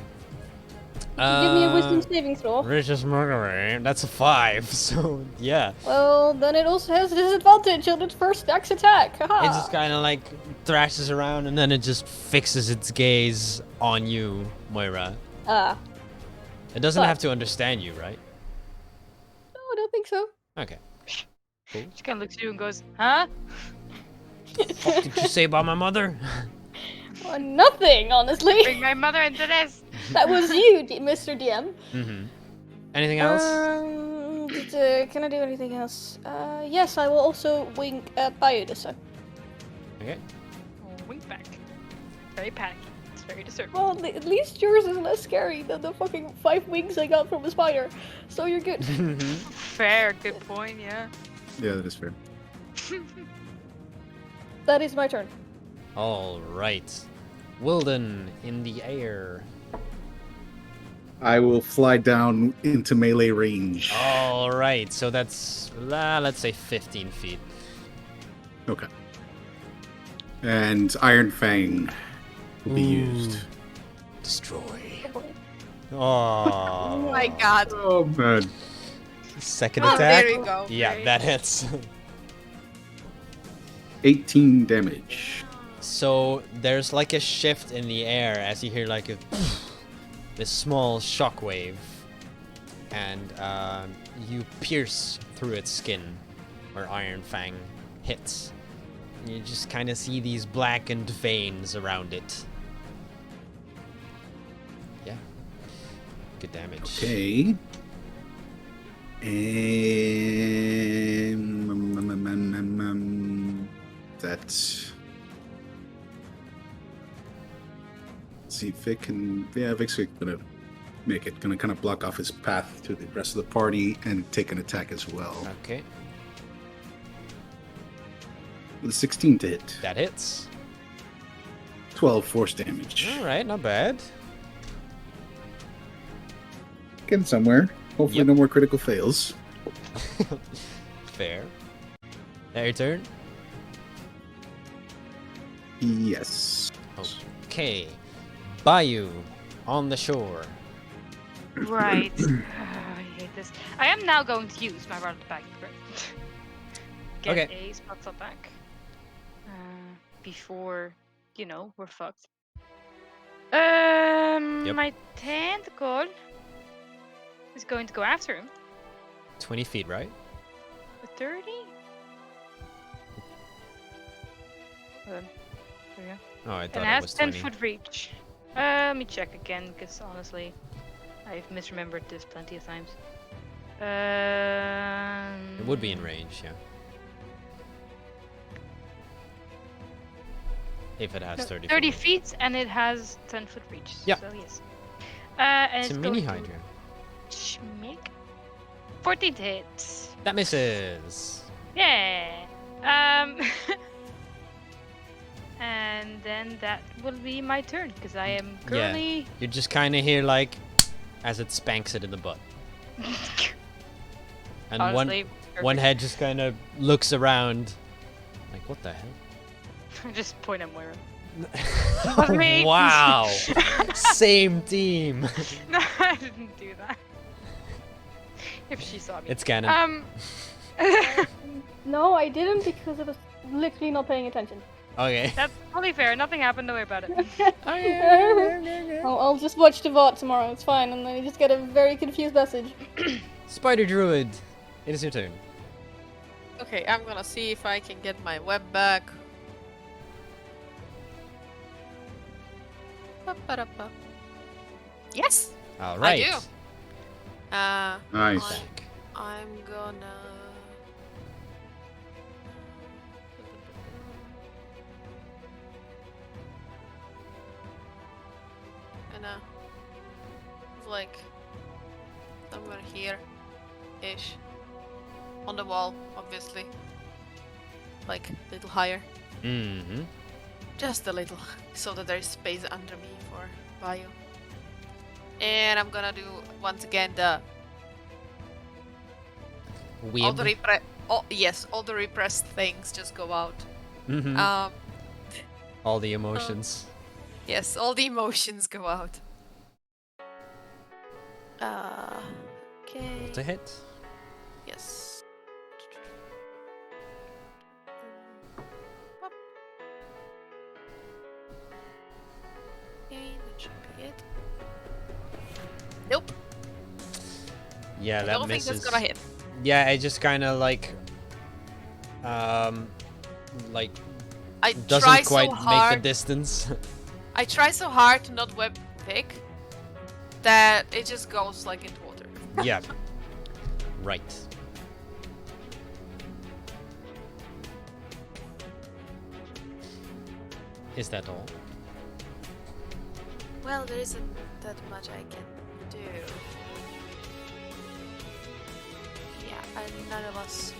Speaker 5: Give me a wisdom saving throw.
Speaker 1: Richest murderer. That's a 5. So yeah,
Speaker 5: Well, then it also has disadvantage on its first axe attack. Haha.
Speaker 1: it just kind of like thrashes around, and then it just fixes its gaze on you, Moira.
Speaker 5: Ah,
Speaker 1: It doesn't
Speaker 5: But-
Speaker 1: have to understand you, right?
Speaker 5: no, I don't think so.
Speaker 1: Okay. Cool.
Speaker 2: She kind of looks at you and goes, huh?
Speaker 1: What did you say about my mother?
Speaker 5: Nothing, honestly.
Speaker 2: Bring my mother into this!
Speaker 5: That was you, Mr. DM.
Speaker 1: Mm-hmm. Anything else?
Speaker 5: Can I do anything else? Yes, I will also wink at Bayou this time.
Speaker 1: Okay.
Speaker 2: Oh, wink back. Very panicky. It's very disturbing.
Speaker 5: Well, at least yours is less scary than the fucking 5 wings I got from a spider. So you're good.
Speaker 2: Fair, good point, yeah.
Speaker 3: Yeah, that is fair.
Speaker 5: That is my turn.
Speaker 1: All right. Wilden in the air.
Speaker 3: I will fly down into melee range.
Speaker 1: All right. So that's let's say 15 feet.
Speaker 3: Okay. And Iron Fang will be used.
Speaker 1: Destroy.
Speaker 5: Oh,
Speaker 1: Oh.
Speaker 4: Oh my god.
Speaker 3: Oh man.
Speaker 1: Second
Speaker 4: Oh,
Speaker 1: attack.
Speaker 4: there you go.
Speaker 1: Yeah, that hits.
Speaker 3: 18 damage.
Speaker 1: So there's like a shift in the air as you hear like this small shockwave, and you pierce through its skin where Iron Fang hits. And you just kind of see these blackened veins around it. Yeah. Good damage.
Speaker 3: Okay. And that's. See if Vic can. Yeah, Vic's gonna make it. Gonna kind of block off his path to the rest of the party and take an attack as well.
Speaker 1: Okay,
Speaker 3: With a 16 to hit.
Speaker 1: that hits.
Speaker 3: 12 force damage.
Speaker 1: Alright, not bad.
Speaker 3: Getting somewhere. Hopefully,
Speaker 1: Yep.
Speaker 3: no more critical fails.
Speaker 1: Fair. That your turn?
Speaker 3: Yes.
Speaker 1: Okay. Bayou on the shore.
Speaker 2: Right. I hate this. I am now going to use my round back. Get
Speaker 1: Okay.
Speaker 2: a spot shot back. Before, we're fucked.
Speaker 1: Yep.
Speaker 2: My tentacle is going to go after him.
Speaker 1: 20 feet, right?
Speaker 2: A 30? Hold on. There we go.
Speaker 1: Oh, I
Speaker 2: And
Speaker 1: thought
Speaker 2: it
Speaker 1: it
Speaker 2: has
Speaker 1: was
Speaker 2: 10
Speaker 1: 20.
Speaker 2: foot reach. Let me check again, because honestly, I've misremembered this plenty of times.
Speaker 1: It would be in range, yeah. If it has 30
Speaker 2: 30
Speaker 1: foot.
Speaker 2: feet, and it has 10 foot reach.
Speaker 1: Yeah.
Speaker 2: So yes. And
Speaker 1: It's a
Speaker 2: it's
Speaker 1: mini
Speaker 2: going to
Speaker 1: Hydra.
Speaker 2: schmick. 14 to hit.
Speaker 1: That misses.
Speaker 2: Yeah. And then that will be my turn, because I am currently.
Speaker 1: You just kind of hear like as it spanks it in the butt. And
Speaker 2: Honestly,
Speaker 1: one head just kind of looks around like, what the hell?
Speaker 2: just point at Moira. was me.
Speaker 1: Wow. Same team.
Speaker 2: No, I didn't do that. If she saw me.
Speaker 1: It's canon.
Speaker 5: No, I didn't because I was literally not paying attention.
Speaker 1: Okay.
Speaker 2: That's totally fair. Nothing happened. Don't worry about it.
Speaker 5: I'll just watch the VOD tomorrow. It's fine, and then you just get a very confused message.
Speaker 1: Spider Druid. It is your turn.
Speaker 4: Okay, I'm gonna see if I can get my web back. Ba-ba-da-ba. Yes!
Speaker 1: All right.
Speaker 4: do.
Speaker 3: Nice.
Speaker 1: Back.
Speaker 4: I'm gonna... Gonna... like... somewhere here-ish. On the wall, obviously. Like, a little higher.
Speaker 1: Mm-hmm.
Speaker 4: Just a little, so that there's space under me for Bayou. And I'm gonna do, once again, the... all the
Speaker 1: Weeb.
Speaker 4: all the repressed things just go out.
Speaker 1: Mm-hmm. All the emotions.
Speaker 4: Yes, all the emotions go out. Okay.
Speaker 1: To hit.
Speaker 4: Yes. Okay, that should be it. Nope.
Speaker 1: Yeah,
Speaker 4: I
Speaker 1: that
Speaker 4: don't
Speaker 1: misses.
Speaker 4: think that's gonna hit.
Speaker 1: Yeah, it just kind of like
Speaker 4: I
Speaker 1: doesn't
Speaker 4: try
Speaker 1: quite
Speaker 4: so
Speaker 1: make
Speaker 4: hard.
Speaker 1: the distance.
Speaker 4: I try so hard to not web pick that it just goes like into water.
Speaker 1: Yeah. Right. Is that all?
Speaker 4: Well, there isn't that much I can do. Yeah, and none of us.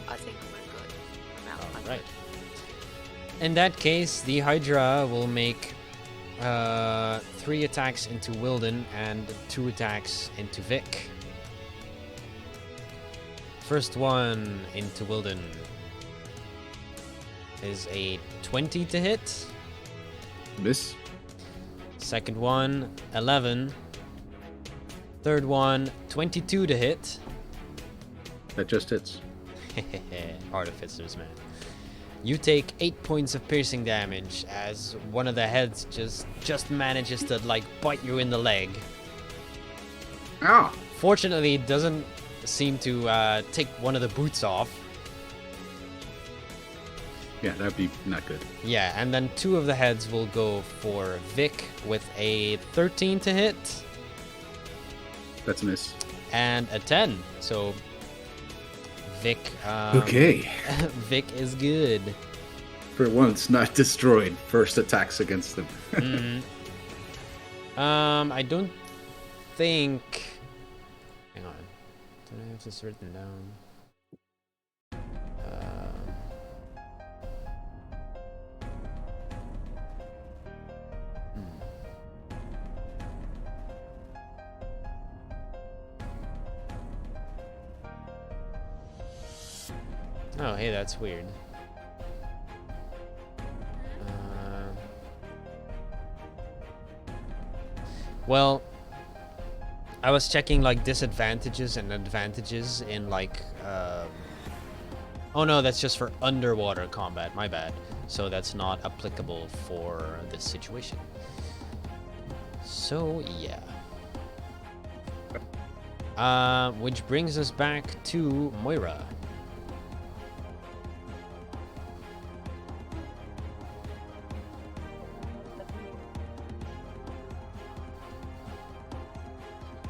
Speaker 4: I think we're good. For now, I'm
Speaker 1: Alright. In that case, the Hydra will make 3 attacks into Wilden and 2 attacks into Vic. First one into Wilden is a 20 to hit.
Speaker 3: Miss.
Speaker 1: Second one, 11. Third one, 22 to hit.
Speaker 3: That just hits.
Speaker 1: Artificers, man. You take 8 points of piercing damage as one of the heads just manages to like bite you in the leg.
Speaker 3: Ah!
Speaker 1: Fortunately, it doesn't seem to take one of the boots off.
Speaker 3: Yeah, that'd be not good.
Speaker 1: Yeah, and then 2 of the heads will go for Vic with a 13 to hit
Speaker 3: That's a miss.
Speaker 1: and a 10. So Vic,
Speaker 3: Okay.
Speaker 1: Vic is good.
Speaker 3: For once, not destroyed. First attacks against them.
Speaker 1: Mhm. I don't think. Hang on. Don't I have this written down? Oh, hey, that's weird. Uh, well, I was checking like disadvantages and advantages in like. Oh no, that's just for underwater combat. My bad. So that's not applicable for this situation. So yeah. Which brings us back to Moira.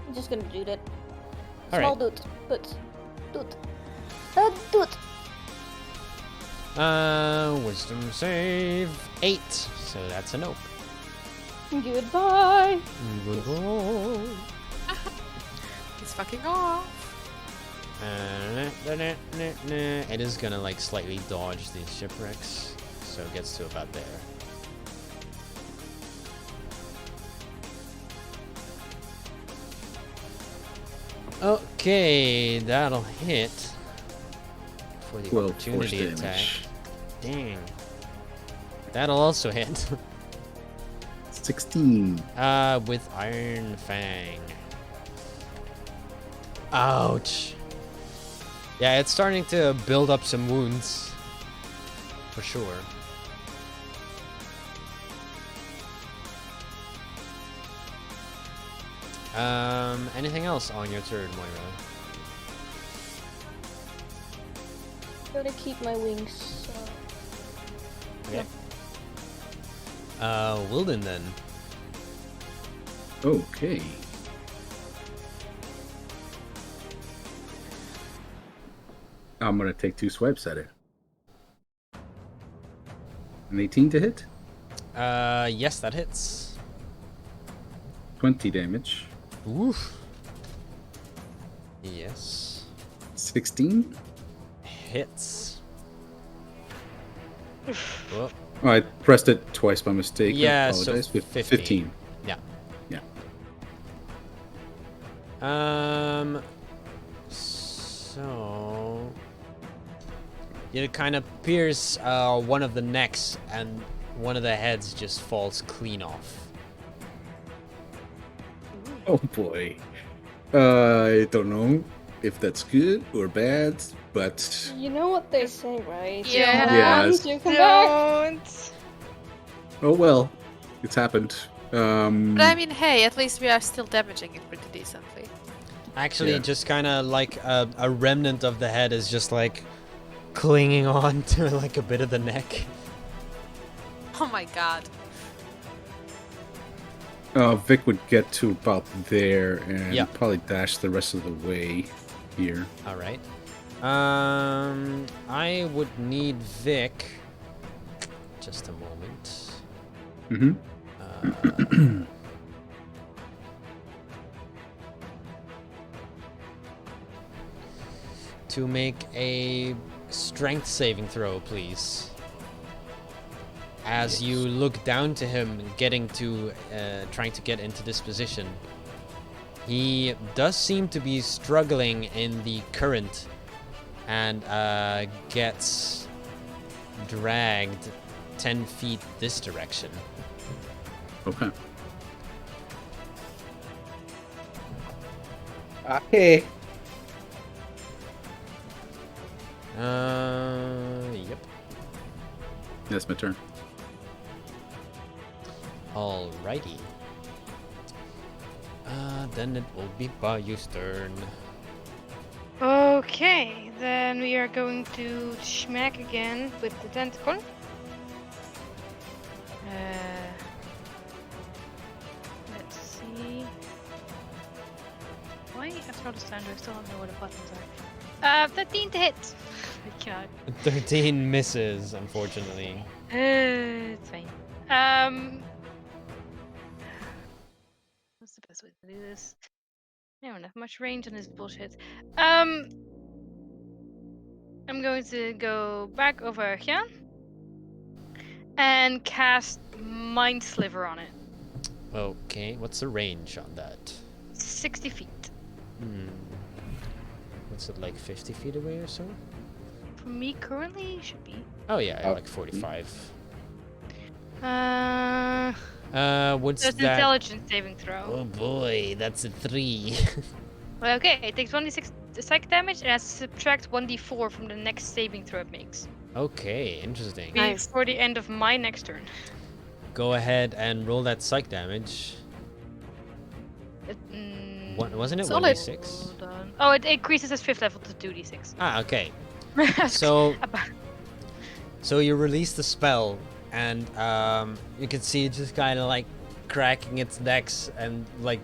Speaker 5: I'm just gonna do that.
Speaker 1: All
Speaker 5: Small
Speaker 1: right.
Speaker 5: dude.
Speaker 1: Wisdom save 8. So that's a nope.
Speaker 5: Goodbye.
Speaker 1: Goodbye.
Speaker 4: He's fucking off.
Speaker 1: It is gonna like slightly dodge these shipwrecks, so it gets to about there. Okay, that'll hit for the
Speaker 3: 12
Speaker 1: opportunity
Speaker 3: force
Speaker 1: attack.
Speaker 3: damage.
Speaker 1: Dang. That'll also hit.
Speaker 3: 16.
Speaker 1: With Iron Fang. Ouch. Yeah, it's starting to build up some wounds. For sure. Anything else on your turn, Moira?
Speaker 5: Gotta keep my wings.
Speaker 1: Okay. Wilden then.
Speaker 3: Okay. I'm gonna take 2 swipes at it. An 18 to hit.
Speaker 1: Yes, that hits.
Speaker 3: 20 damage.
Speaker 1: Oof. Yes.
Speaker 3: 16.
Speaker 1: Hits. Whoa.
Speaker 3: Oh, I pressed it twice by mistake.
Speaker 1: Yeah,
Speaker 3: I
Speaker 1: so
Speaker 3: apologize.
Speaker 1: 15.
Speaker 3: 15.
Speaker 1: Yeah.
Speaker 3: Yeah.
Speaker 1: So it kind of pierce one of the necks, and one of the heads just falls clean off.
Speaker 3: Oh boy. I don't know if that's good or bad, but
Speaker 5: You know what they say, right?
Speaker 4: Yeah.
Speaker 3: Yes.
Speaker 5: You come back.
Speaker 2: Don't.
Speaker 3: oh well. It's happened.
Speaker 4: But I mean, hey, at least we are still damaging it pretty decently.
Speaker 1: Actually,
Speaker 3: Yeah.
Speaker 1: just kind of like a remnant of the head is just like clinging on to like a bit of the neck.
Speaker 4: Oh my god.
Speaker 3: Vic would get to about there and
Speaker 1: Yeah.
Speaker 3: probably dash the rest of the way here.
Speaker 1: All right. I would need Vic. Just a moment.
Speaker 3: Mm-hmm.
Speaker 1: To make a strength saving throw, please. As you look down to him, trying to get into this position, he does seem to be struggling in the current, and gets dragged 10 feet this direction.
Speaker 3: Okay. Okay.
Speaker 1: Yep.
Speaker 3: That's my turn.
Speaker 1: Alrighty. Then it will be Bayou's turn.
Speaker 2: Okay, then we are going to smack again with the tentacle. Let's see. Why, after all this time, do I still don't know where the buttons are? 13 to hit. God.
Speaker 1: 13 misses, unfortunately.
Speaker 2: It's fine. What's the best way to do this? I don't have much range on this bullshit. I'm going to go back over here and cast Mind Sliver on it.
Speaker 1: Okay, what's the range on that?
Speaker 2: 60 feet.
Speaker 1: What's it, like 50 feet away or so?
Speaker 2: For me, currently, should be.
Speaker 1: Oh yeah,
Speaker 3: Oh.
Speaker 1: like 45.
Speaker 2: That's
Speaker 1: What's
Speaker 2: an
Speaker 1: that?
Speaker 2: intelligence saving throw.
Speaker 1: Oh boy, that's a 3.
Speaker 2: Well, okay, it takes 1d6 psychic damage and has to subtract 1d4 from the next saving throw it makes.
Speaker 1: Okay, interesting.
Speaker 4: Nice.
Speaker 2: Before the end of my next turn.
Speaker 1: Go ahead and roll that psych damage. Wasn't it
Speaker 4: Solid.
Speaker 1: 1d6?
Speaker 2: Hold on. Oh, it increases as 5th level to 2d6.
Speaker 1: Ah, okay. So, so you release the spell, and you can see it just kind of like cracking its necks, and like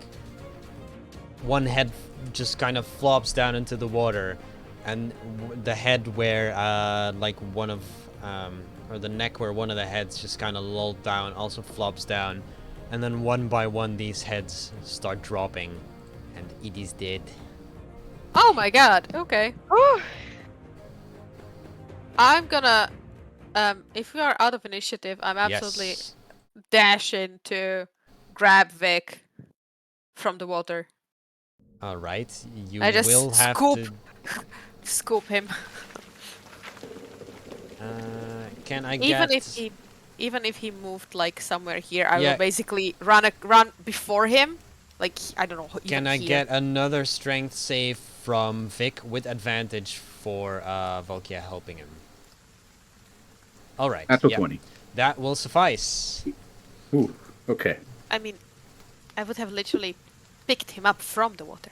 Speaker 1: one head just kind of flops down into the water, and the head where like one of or the neck where one of the heads just kind of lulled down also flops down, and then one by one these heads start dropping, and it is dead.
Speaker 4: Oh my god. Okay.
Speaker 2: Whew.
Speaker 4: I'm gonna. If we are out of initiative, I'm absolutely
Speaker 1: Yes.
Speaker 4: dashing to grab Vic from the water.
Speaker 1: All right. You
Speaker 4: I just
Speaker 1: will have
Speaker 4: scoop.
Speaker 1: to.
Speaker 4: Scoop him.
Speaker 1: Can I
Speaker 4: Even
Speaker 1: get?
Speaker 4: even if he moved like somewhere here, I
Speaker 1: Yeah.
Speaker 4: will basically run before him. Like I don't know.
Speaker 1: Can
Speaker 4: even
Speaker 1: I
Speaker 4: here.
Speaker 1: get another strength save from Vic with advantage for Volkia helping him? All right.
Speaker 3: Natural
Speaker 1: yeah,
Speaker 3: 20.
Speaker 1: that will suffice.
Speaker 3: Ooh, okay.
Speaker 4: I mean, I would have literally picked him up from the water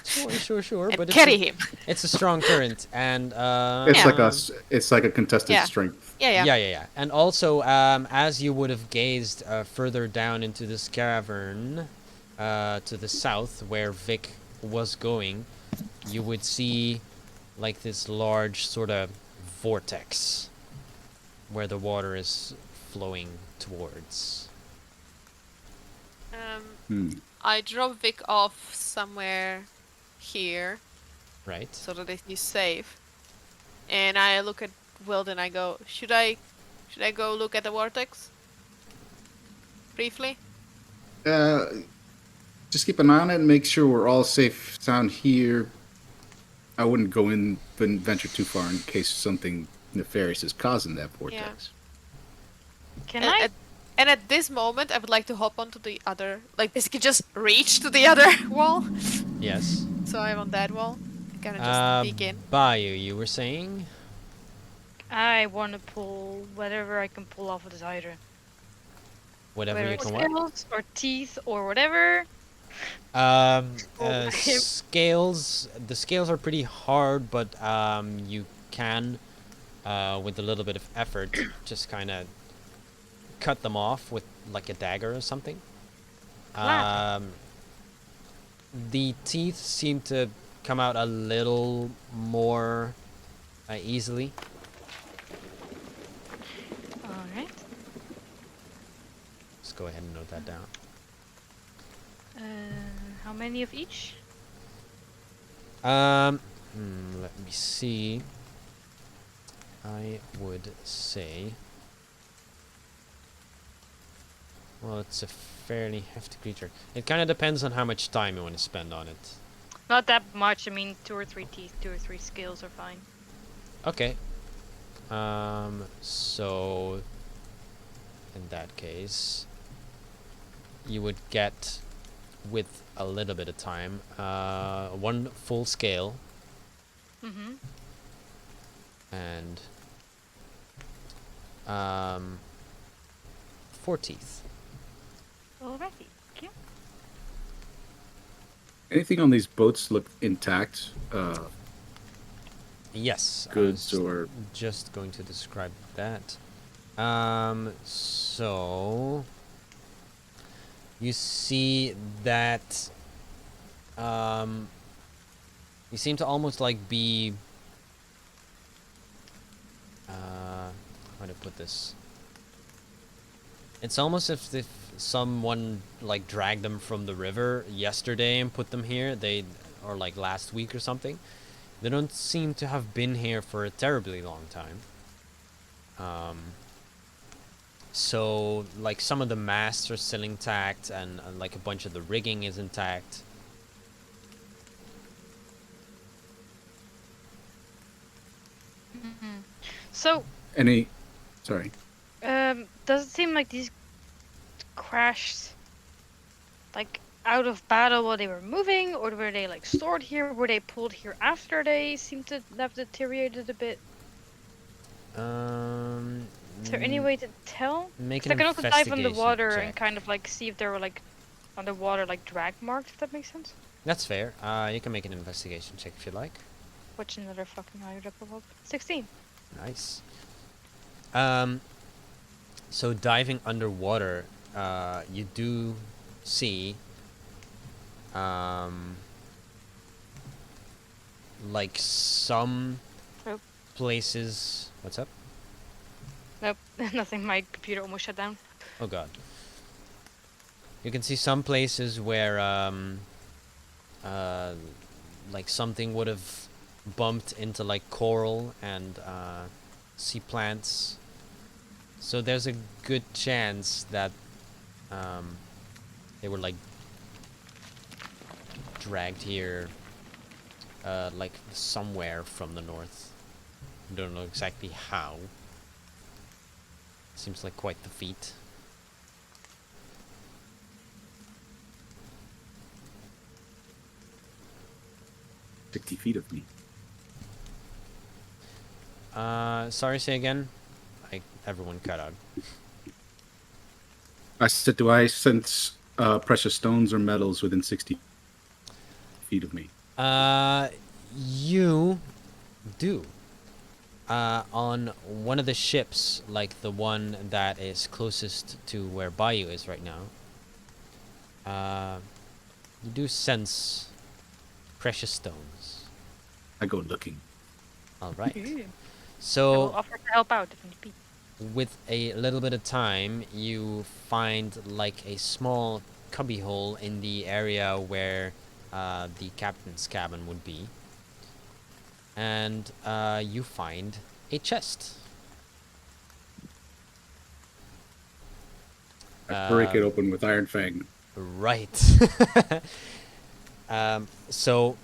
Speaker 1: Sure.
Speaker 4: and
Speaker 1: But
Speaker 4: carry him.
Speaker 1: it's a strong current, and
Speaker 3: It's
Speaker 4: Yeah.
Speaker 3: like it's like a contested
Speaker 4: Yeah.
Speaker 3: strength.
Speaker 4: Yeah.
Speaker 1: yeah. And also, as you would have gazed further down into this cavern to the south, where Vic was going, you would see like this large sort of vortex where the water is flowing towards.
Speaker 3: Hmm.
Speaker 4: I drop Vic off somewhere here
Speaker 1: Right?
Speaker 4: so that he's safe, and I look at Wild and I go, should I go look at the vortex briefly?
Speaker 3: Just keep an eye on it and make sure we're all safe down here. I wouldn't go in and venture too far in case something nefarious is causing that vortex.
Speaker 2: Can
Speaker 4: and,
Speaker 2: I?
Speaker 4: at this moment, I would like to hop onto the other, like basically just reach to the other wall.
Speaker 1: Yes.
Speaker 4: So I'm on that wall. Kind of just peek in.
Speaker 1: Bayou, you were saying?
Speaker 2: I want to pull whatever I can pull off of this hydra.
Speaker 1: Whatever
Speaker 2: Whether
Speaker 1: you
Speaker 2: it's
Speaker 1: can what?
Speaker 2: scales or teeth or whatever.
Speaker 1: Scales. The scales are pretty hard, but you can, with a little bit of effort, just kind of cut them off with like a dagger or something.
Speaker 2: Clap.
Speaker 1: The teeth seem to come out a little more easily.
Speaker 2: Alright.
Speaker 1: Let's go ahead and note that down.
Speaker 2: How many of each?
Speaker 1: Let me see. I would say. Well, it's a fairly hefty creature. It kind of depends on how much time you want to spend on it.
Speaker 2: Not that much. I mean, 2 or 3 teeth, 2 or 3 scales are fine.
Speaker 1: Okay. So in that case, you would get, with a little bit of time, 1 full scale
Speaker 2: Mm-hmm.
Speaker 1: and 4 teeth.
Speaker 2: Alrighty. Thank you.
Speaker 3: Anything on these boats look intact?
Speaker 1: Yes.
Speaker 3: Goods
Speaker 1: I was
Speaker 3: or
Speaker 1: just going to describe that. So you see that you seem to almost like be how to put this? It's almost as if someone like dragged them from the river yesterday and put them here. Or like last week or something. They don't seem to have been here for a terribly long time. So like some of the masts are still intact, and like a bunch of the rigging is intact.
Speaker 2: So,
Speaker 3: Any? Sorry.
Speaker 2: does it seem like these crashed, like, out of battle while they were moving, or were they, like, stored here? Were they pulled here after they seemed to have deteriorated a bit? Is there any way to tell?
Speaker 1: Make
Speaker 2: 'Cause
Speaker 1: an
Speaker 2: I can also dive underwater
Speaker 1: investigation
Speaker 2: and
Speaker 1: check.
Speaker 2: kind of, like, see if there were, like, underwater, like, drag marks, if that makes sense.
Speaker 1: That's fair. You can make an investigation check if you like.
Speaker 2: Which another fucking higher level up. 16.
Speaker 1: Nice. So diving underwater, you do see, like some
Speaker 2: Nope.
Speaker 1: places. What's up?
Speaker 2: Nope, nothing. My computer almost shut down.
Speaker 1: Oh god. You can see some places where, like something would have bumped into like coral and sea plants. So there's a good chance that they were like dragged here, like somewhere from the north. Don't know exactly how. Seems like quite the feat.
Speaker 3: 60 feet of me.
Speaker 1: Sorry, say again. Everyone cut out.
Speaker 3: I said, do I sense precious stones or metals within 60 feet of me?
Speaker 1: You do. On one of the ships, like the one that is closest to where Bayou is right now, you do sense precious stones.
Speaker 3: I go looking.
Speaker 1: All right.
Speaker 2: I will
Speaker 1: So,
Speaker 2: offer to help out if need be.
Speaker 1: with a little bit of time, you find like a small cubbyhole in the area where the captain's cabin would be. And you find a chest.
Speaker 3: I break it open with Iron Fang.
Speaker 1: Right. So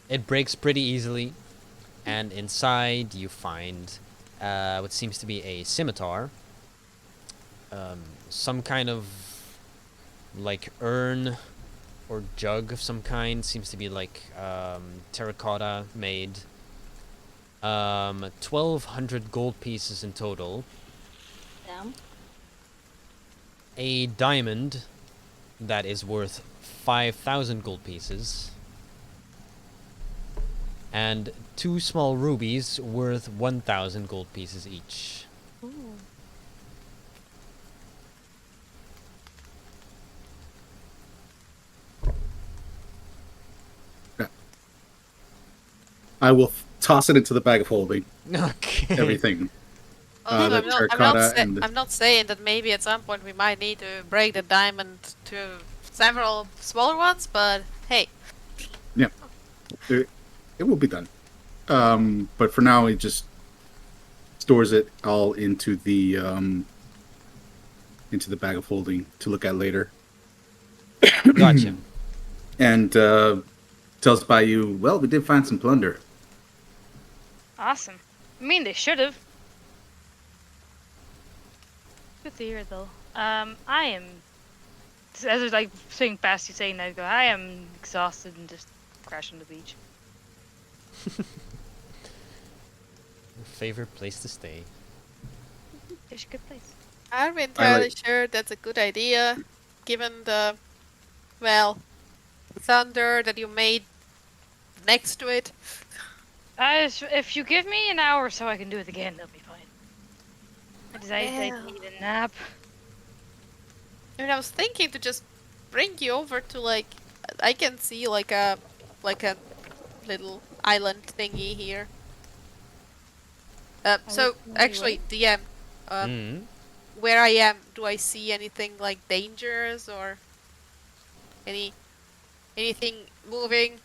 Speaker 1: it breaks pretty easily, and inside you find what seems to be a scimitar, some kind of like urn or jug of some kind, seems to be like terracotta made. 1,200 gold pieces in total.
Speaker 5: Damn.
Speaker 1: A diamond that is worth 5,000 gold pieces. And 2 small rubies worth 1,000 gold pieces each.
Speaker 3: I will toss it into the bag of holding.
Speaker 1: Okay.
Speaker 3: Everything.
Speaker 4: Also,
Speaker 3: the terracotta and the-
Speaker 4: I'm not saying that maybe at some point we might need to break the diamond to several smaller ones, but hey.
Speaker 3: Yeah. It will be done. But for now, it just stores it all into the bag of holding to look at later.
Speaker 1: Gotcha.
Speaker 3: And tells Bayou, well, we did find some plunder.
Speaker 2: Awesome. I mean, they should have. Good to hear, though. I am. As I was like swinging past you saying that, I go, I am exhausted and just crash on the beach.
Speaker 1: Favorite place to stay.
Speaker 2: It's a good place.
Speaker 4: I'm entirely
Speaker 3: like-
Speaker 4: sure that's a good idea, given the, well, thunder that you made next to it.
Speaker 2: If you give me an hour or so, I can do it again. That'll be fine. I
Speaker 4: Yeah.
Speaker 2: need a nap.
Speaker 4: I mean, I was thinking to just bring you over to like, I can see like a little island thingy here. So actually, DM,
Speaker 1: Mm.
Speaker 4: where I am, do I see anything like dangerous or anything moving?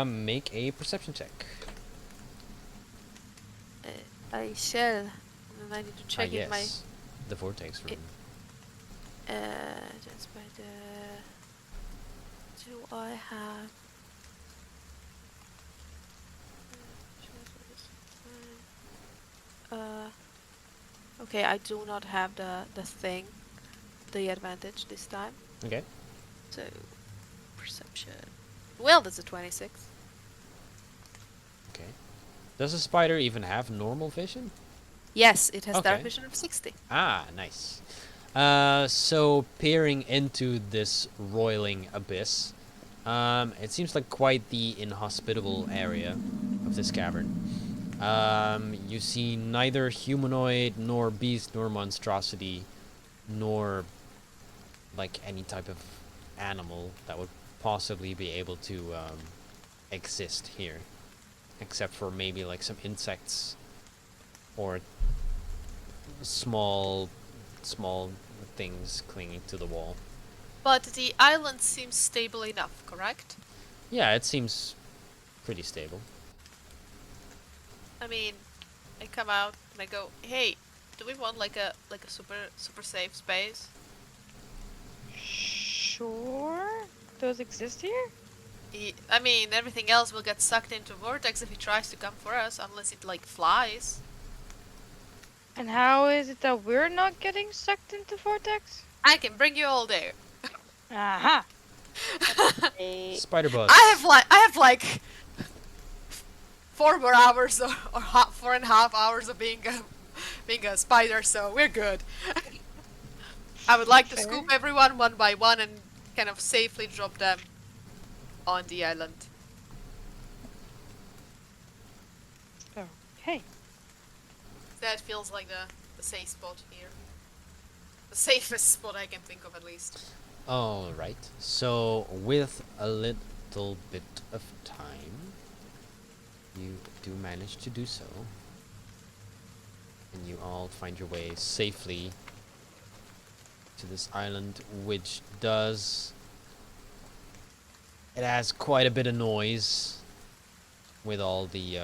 Speaker 1: Make a perception check.
Speaker 4: I shall. And I need to check in my
Speaker 1: Yes. The vortex room.
Speaker 4: just by the. Do I have? Okay, I do not have the advantage this time.
Speaker 1: Okay.
Speaker 4: So, perception. Well, that's a 26.
Speaker 1: Okay. Does a spider even have normal vision?
Speaker 4: Yes, it has dark
Speaker 1: Okay.
Speaker 4: vision of 60.
Speaker 1: Ah, nice. So peering into this roiling abyss, it seems like quite the inhospitable area of this cavern. You see neither humanoid, nor beast, nor monstrosity, nor like any type of animal that would possibly be able to exist here, except for maybe like some insects or small things clinging to the wall.
Speaker 4: But the island seems stable enough, correct?
Speaker 1: Yeah, it seems pretty stable.
Speaker 4: I mean, I come out and I go, "Hey, do we want like a super safe space?"
Speaker 2: Sure. Those exist here?
Speaker 4: I mean, everything else will get sucked into vortex if he tries to come for us, unless it like flies.
Speaker 2: And how is it that we're not getting sucked into vortex?
Speaker 4: I can bring you all there.
Speaker 2: Aha!
Speaker 1: Spider buzz.
Speaker 4: I have like 4 more hours or 4.5 hours of being a spider, so we're good. I would like to
Speaker 2: Fair.
Speaker 4: scoop everyone one by one and kind of safely drop them on the island.
Speaker 2: Okay.
Speaker 4: That feels like the safe spot here. The safest spot I can think of, at least.
Speaker 1: All right. So with a little bit of time, you do manage to do so, and you all find your way safely to this island, which it has quite a bit of noise with all the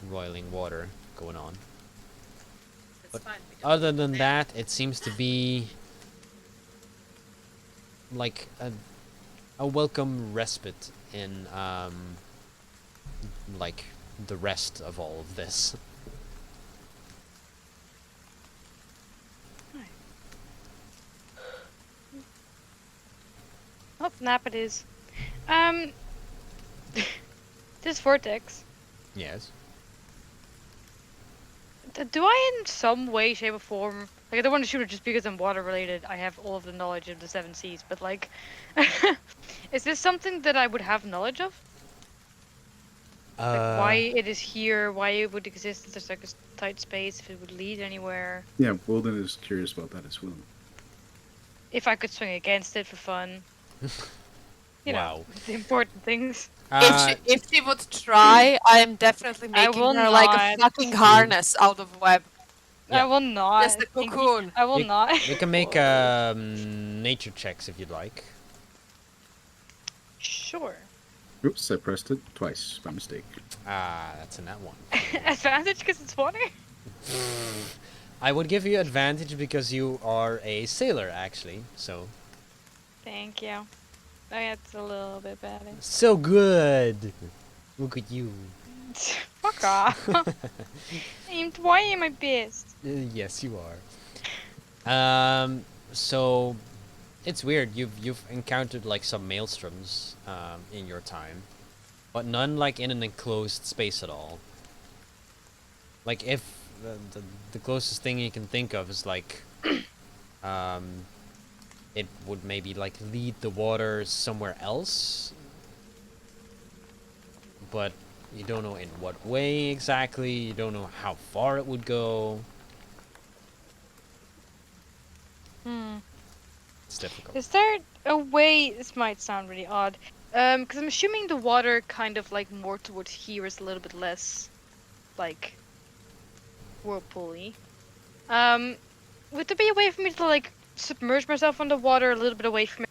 Speaker 1: roiling water going on.
Speaker 4: It's
Speaker 1: But
Speaker 4: fine. because
Speaker 1: other than that, it seems to be like a welcome respite in like the rest of all of this.
Speaker 2: Oh, nap it is. Um, this vortex.
Speaker 1: Yes.
Speaker 2: Do I, in some way, shape, or form, like, I don't want to shoot it just because I'm water related. I have all of the knowledge of the seven seas, but like, is this something that I would have knowledge of? Like, why it is here, why it would exist in such like a tight space, if it would lead anywhere,
Speaker 3: Yeah, Wilden is curious about that as well.
Speaker 2: if I could swing against it for fun. You
Speaker 1: Wow.
Speaker 2: know, the important things.
Speaker 4: if she would try, I am definitely
Speaker 2: I
Speaker 4: making
Speaker 2: will
Speaker 4: her like a
Speaker 2: not.
Speaker 4: fucking harness out of web.
Speaker 1: Yeah.
Speaker 2: I will not.
Speaker 4: Just a
Speaker 2: Thank you.
Speaker 4: cocoon.
Speaker 2: I will
Speaker 1: You-
Speaker 2: not.
Speaker 1: We can make nature checks if you'd like.
Speaker 2: Sure.
Speaker 3: Oops, I pressed it twice by mistake.
Speaker 1: Ah, that's in that one.
Speaker 2: Advantage because it's water?
Speaker 1: I would give you advantage because you are a sailor, actually. So
Speaker 2: Thank you. Oh, yeah, it's a little bit better.
Speaker 1: so good. Look at you.
Speaker 2: Fuck off. Why am I pissed?
Speaker 1: Yes, you are. So it's weird. You've encountered like some maelstroms in your time, but none like in an enclosed space at all. Like if the closest thing you can think of is like it would maybe like lead the water somewhere else, but you don't know in what way exactly. You don't know how far it would go.
Speaker 2: Hmm.
Speaker 1: It's difficult.
Speaker 2: Is there a way? This might sound really odd. Because I'm assuming the water kind of like more towards here is a little bit less, like, whirlpooly. Would there be a way for me to like submerge myself underwater a little bit away from it?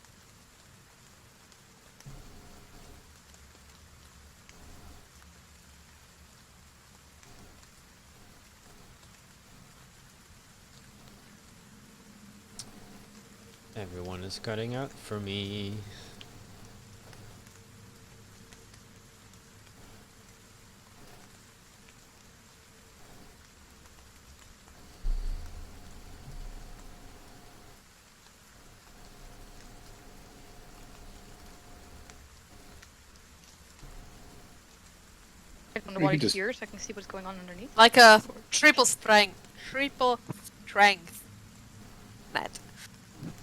Speaker 1: Everyone is cutting out for me.
Speaker 3: You
Speaker 2: water
Speaker 3: could just-
Speaker 2: here so I can see what's going on underneath.
Speaker 4: Like a triple strength net.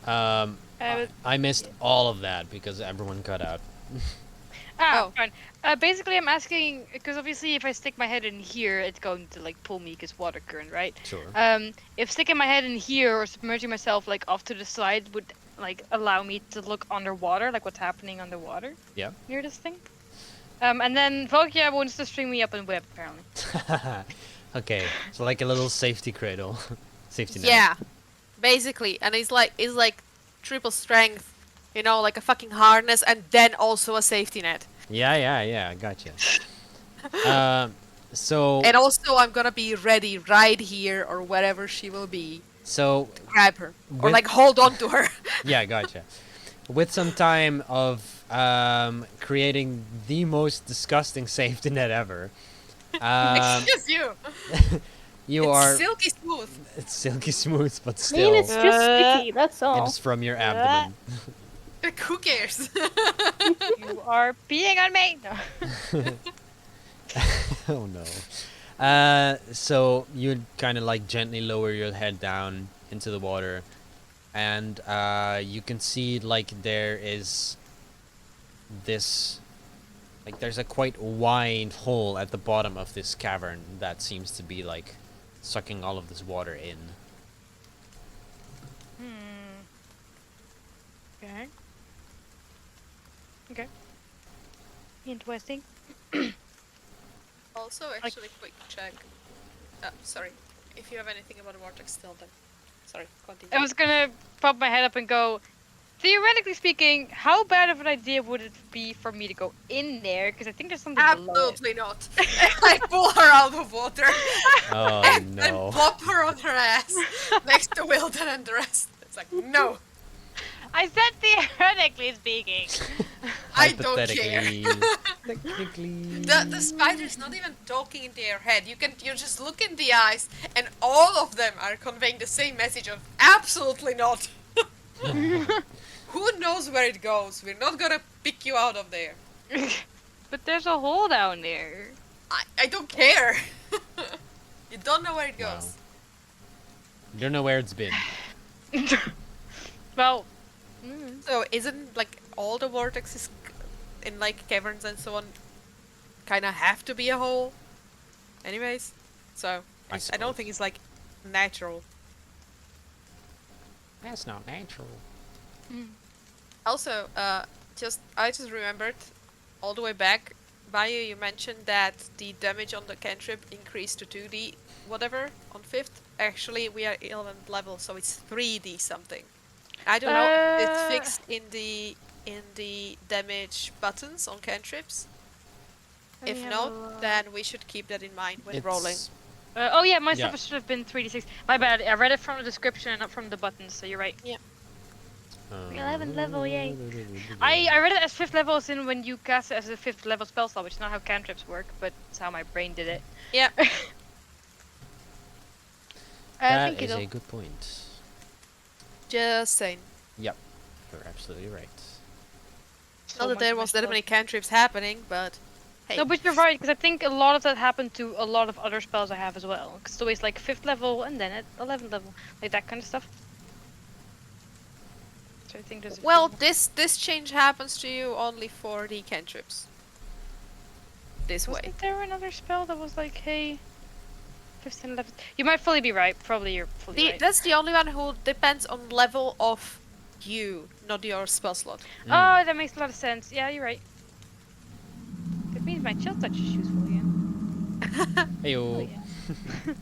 Speaker 1: I missed all of that because everyone cut out.
Speaker 4: Oh.
Speaker 2: Fine. Basically, I'm asking because obviously, if I stick my head in here, it's going to like pull me because water current, right?
Speaker 1: Sure.
Speaker 2: If sticking my head in here or submerging myself like off to the side would like allow me to look underwater, like what's happening underwater
Speaker 1: Yeah.
Speaker 2: near this thing. And then Volkia wants to string me up in web apparently.
Speaker 1: Okay, so like a little safety cradle, safety net.
Speaker 4: Yeah, basically, and it's like triple strength, you know, like a fucking harness, and then also a safety net.
Speaker 1: Yeah. Gotcha. So
Speaker 4: And also, I'm gonna be ready right here or wherever she will be.
Speaker 1: so
Speaker 4: Grab her or
Speaker 1: With-
Speaker 4: like hold on to her.
Speaker 1: yeah, gotcha. With some time of creating the most disgusting safety net ever,
Speaker 4: Excuse you.
Speaker 1: you
Speaker 4: It's
Speaker 1: are
Speaker 4: silky smooth.
Speaker 1: it's silky smooth, but
Speaker 5: I
Speaker 1: still,
Speaker 5: mean, it's just sticky, that's all.
Speaker 1: it's from your abdomen.
Speaker 4: Who cares?
Speaker 2: You are peeing on me. No.
Speaker 1: Oh no. So you kind of like gently lower your head down into the water, and you can see like there is this, like there's a quite wide hole at the bottom of this cavern that seems to be like sucking all of this water in.
Speaker 2: Okay. Okay. Interesting.
Speaker 4: Also, actually, quick check. Sorry. If you have anything about the vortex still, then sorry. Continue.
Speaker 2: I was gonna pop my head up and go. Theoretically speaking, how bad of an idea would it be for me to go in there? Because I think there's something below it.
Speaker 4: Absolutely not. I pull her out of water
Speaker 1: Oh
Speaker 4: and
Speaker 1: no.
Speaker 4: plop her on her ass next to Wilden and the rest. It's like, no,
Speaker 2: I said theoretically speaking.
Speaker 4: I don't care.
Speaker 1: Technically.
Speaker 4: The spider's not even talking into your head. You just look in the eyes, and all of them are conveying the same message of absolutely not. Who knows where it goes? We're not gonna pick you out of there.
Speaker 2: But there's a hole down there.
Speaker 4: I don't care. You don't know where it
Speaker 1: Wow.
Speaker 4: goes.
Speaker 1: You don't know where it's been.
Speaker 2: Well,
Speaker 4: So isn't like all the vortexes in like caverns and so on kind of have to be a hole? Anyways, so
Speaker 1: I
Speaker 4: I don't think it's like natural.
Speaker 1: That's not natural.
Speaker 4: Also, I just remembered all the way back, Bayu, you mentioned that the damage on the cantrip increased to 2D whatever on 5th. Actually, we are 11th level, so it's 3D something. I don't know if it's fixed in the damage buttons on cantrips.
Speaker 2: Let
Speaker 4: If
Speaker 2: me have a
Speaker 4: not,
Speaker 2: look.
Speaker 4: then we should keep that in mind when rolling.
Speaker 1: It's-
Speaker 2: oh yeah, my
Speaker 1: Yeah.
Speaker 2: stuff should have been 3d6. My bad. I read it from the description and not from the buttons. So you're right. 11th level, yay. I read it as 5th level as in when you cast it as a 5th level spell slot, which is not how cantrips work, but it's how my brain did it.
Speaker 4: Yeah.
Speaker 1: That
Speaker 2: Thank you,
Speaker 1: is
Speaker 2: though.
Speaker 1: a good point.
Speaker 4: Just saying.
Speaker 1: Yep, you're absolutely right.
Speaker 2: So
Speaker 4: Not that
Speaker 2: much
Speaker 4: there
Speaker 2: of my
Speaker 4: was that
Speaker 2: spells-
Speaker 4: many cantrips happening, but hey.
Speaker 2: No, but you're right, because I think a lot of that happened to a lot of other spells I have as well. 'Cause it's always like 5th level and then at 11th level, like that kind of stuff. So I think there's a
Speaker 4: Well,
Speaker 2: few-
Speaker 4: this change happens to you only for the cantrips. This way.
Speaker 2: Wasn't there another spell that was like, hey, 5th and 11th? You might fully be right. Probably you're fully right.
Speaker 4: That's the only one who depends on level of you, not your spell slot.
Speaker 2: Oh, that makes a lot of sense. Yeah, you're right. That means my chill touch is useful again. Oh,
Speaker 1: Heyo.
Speaker 2: yeah.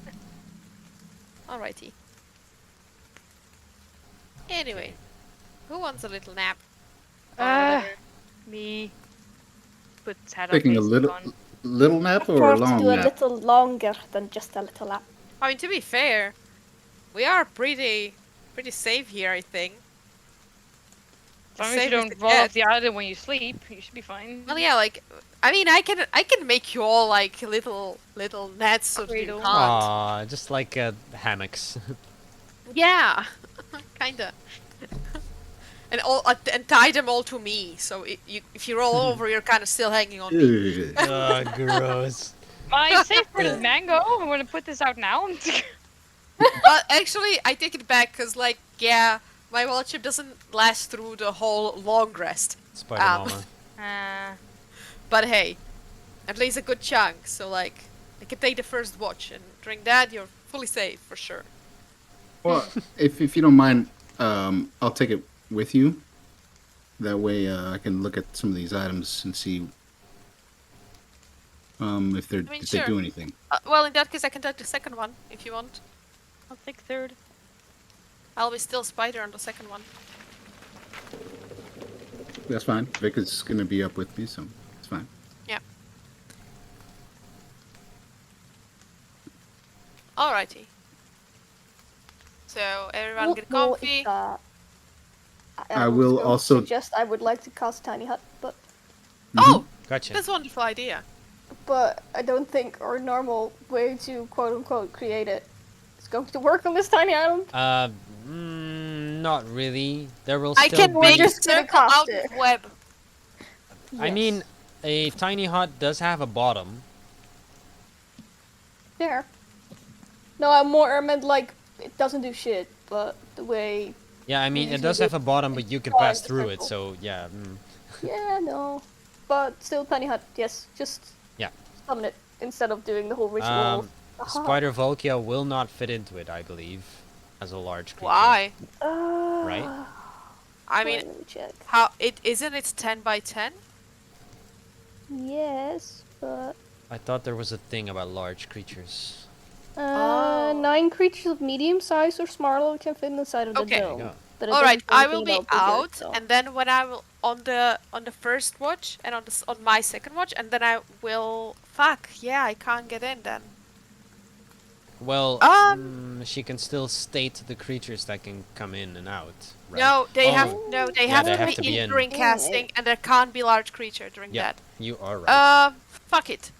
Speaker 4: Alrighty. Anyway, who wants a little nap? Or whatever?
Speaker 2: Me. Put hat
Speaker 3: Taking a little nap or a
Speaker 5: Prefer to
Speaker 3: long
Speaker 5: do a
Speaker 3: nap?
Speaker 5: little longer than just a little lap.
Speaker 4: I mean, to be fair, we are pretty safe here, I think.
Speaker 2: As long as you
Speaker 4: Safe as
Speaker 2: don't
Speaker 4: it
Speaker 2: fall off
Speaker 4: gets.
Speaker 2: the island when you sleep, you should be fine.
Speaker 4: Well, yeah, like, I mean, I can make you all like little nets so that you
Speaker 2: Cradle.
Speaker 4: can't.
Speaker 1: Aw, just like hammocks.
Speaker 4: Yeah, kinda. And tie them all to me, so if you roll over, you're kind of still hanging on me.
Speaker 3: Ugh.
Speaker 1: Oh, gross.
Speaker 2: My safe word is mango. I'm gonna put this out now.
Speaker 4: Actually, I take it back because, like, yeah, my wild shape doesn't last through the whole long rest.
Speaker 1: Spider
Speaker 4: Um,
Speaker 1: Mama.
Speaker 4: But hey, at least a good chunk. So like, I can take the first watch, and during that, you're fully safe for sure.
Speaker 6: Well, if you don't mind, I'll take it with you. That way, I can look at some of these items and see if
Speaker 4: mean,
Speaker 6: if they
Speaker 4: sure.
Speaker 6: do anything.
Speaker 4: Well, in that case, I can take the second one if you want.
Speaker 2: I'll take third.
Speaker 4: I'll be still spider on the second one.
Speaker 6: That's fine. Vic is going to be up with me, so it's fine.
Speaker 4: Yeah. Alrighty. So everyone get comfy.
Speaker 6: I will also-
Speaker 5: suggest I would like to cast Tiny Hut, but
Speaker 4: Oh,
Speaker 1: Gotcha.
Speaker 4: that's a wonderful idea.
Speaker 5: I don't think our normal way to quote unquote create it is going to work on this tiny island.
Speaker 1: Not really. There will
Speaker 4: I
Speaker 1: still
Speaker 4: can
Speaker 1: be.
Speaker 4: make a
Speaker 5: just gonna
Speaker 4: circle
Speaker 5: cast
Speaker 4: out
Speaker 5: it.
Speaker 4: of web.
Speaker 1: I mean, a tiny hut does have a bottom.
Speaker 5: There. No, I meant like it doesn't do shit, but the way.
Speaker 1: Yeah, I mean, it
Speaker 5: Usually
Speaker 1: does have a bottom, but you can pass
Speaker 5: the
Speaker 1: through it.
Speaker 5: circle.
Speaker 1: So yeah.
Speaker 5: Yeah, no, but still tiny hut. Yes, just.
Speaker 1: Yeah.
Speaker 5: Summon it instead of doing the whole ritual. Aha.
Speaker 1: Spider Volkia will not fit into it, I believe, as a large creature.
Speaker 4: Why?
Speaker 1: Right?
Speaker 4: I
Speaker 5: wait,
Speaker 4: mean,
Speaker 5: let me check.
Speaker 4: how it isn't it 10 by 10?
Speaker 5: Yes, but.
Speaker 1: I thought there was a thing about large creatures.
Speaker 4: Oh.
Speaker 5: 9 creatures of medium size or smaller can fit inside of the
Speaker 4: Okay.
Speaker 1: There you
Speaker 5: dome.
Speaker 1: go.
Speaker 5: But it
Speaker 4: All right,
Speaker 5: doesn't say
Speaker 4: I
Speaker 5: anything
Speaker 4: will be
Speaker 5: about bigger,
Speaker 4: out,
Speaker 5: so.
Speaker 4: and then when I will on the first watch and on my second watch, and then I will. Fuck yeah, I can't get in then.
Speaker 1: Well,
Speaker 4: Um,
Speaker 1: she can still state the creatures that can come in and out. Right?
Speaker 4: No, they
Speaker 1: Oh,
Speaker 4: have
Speaker 1: Yeah, they have
Speaker 4: to
Speaker 1: to
Speaker 4: be
Speaker 1: be
Speaker 4: in
Speaker 1: in.
Speaker 4: during casting, and there can't be large creature during
Speaker 1: Yeah,
Speaker 4: that.
Speaker 1: you are right.
Speaker 4: Fuck it.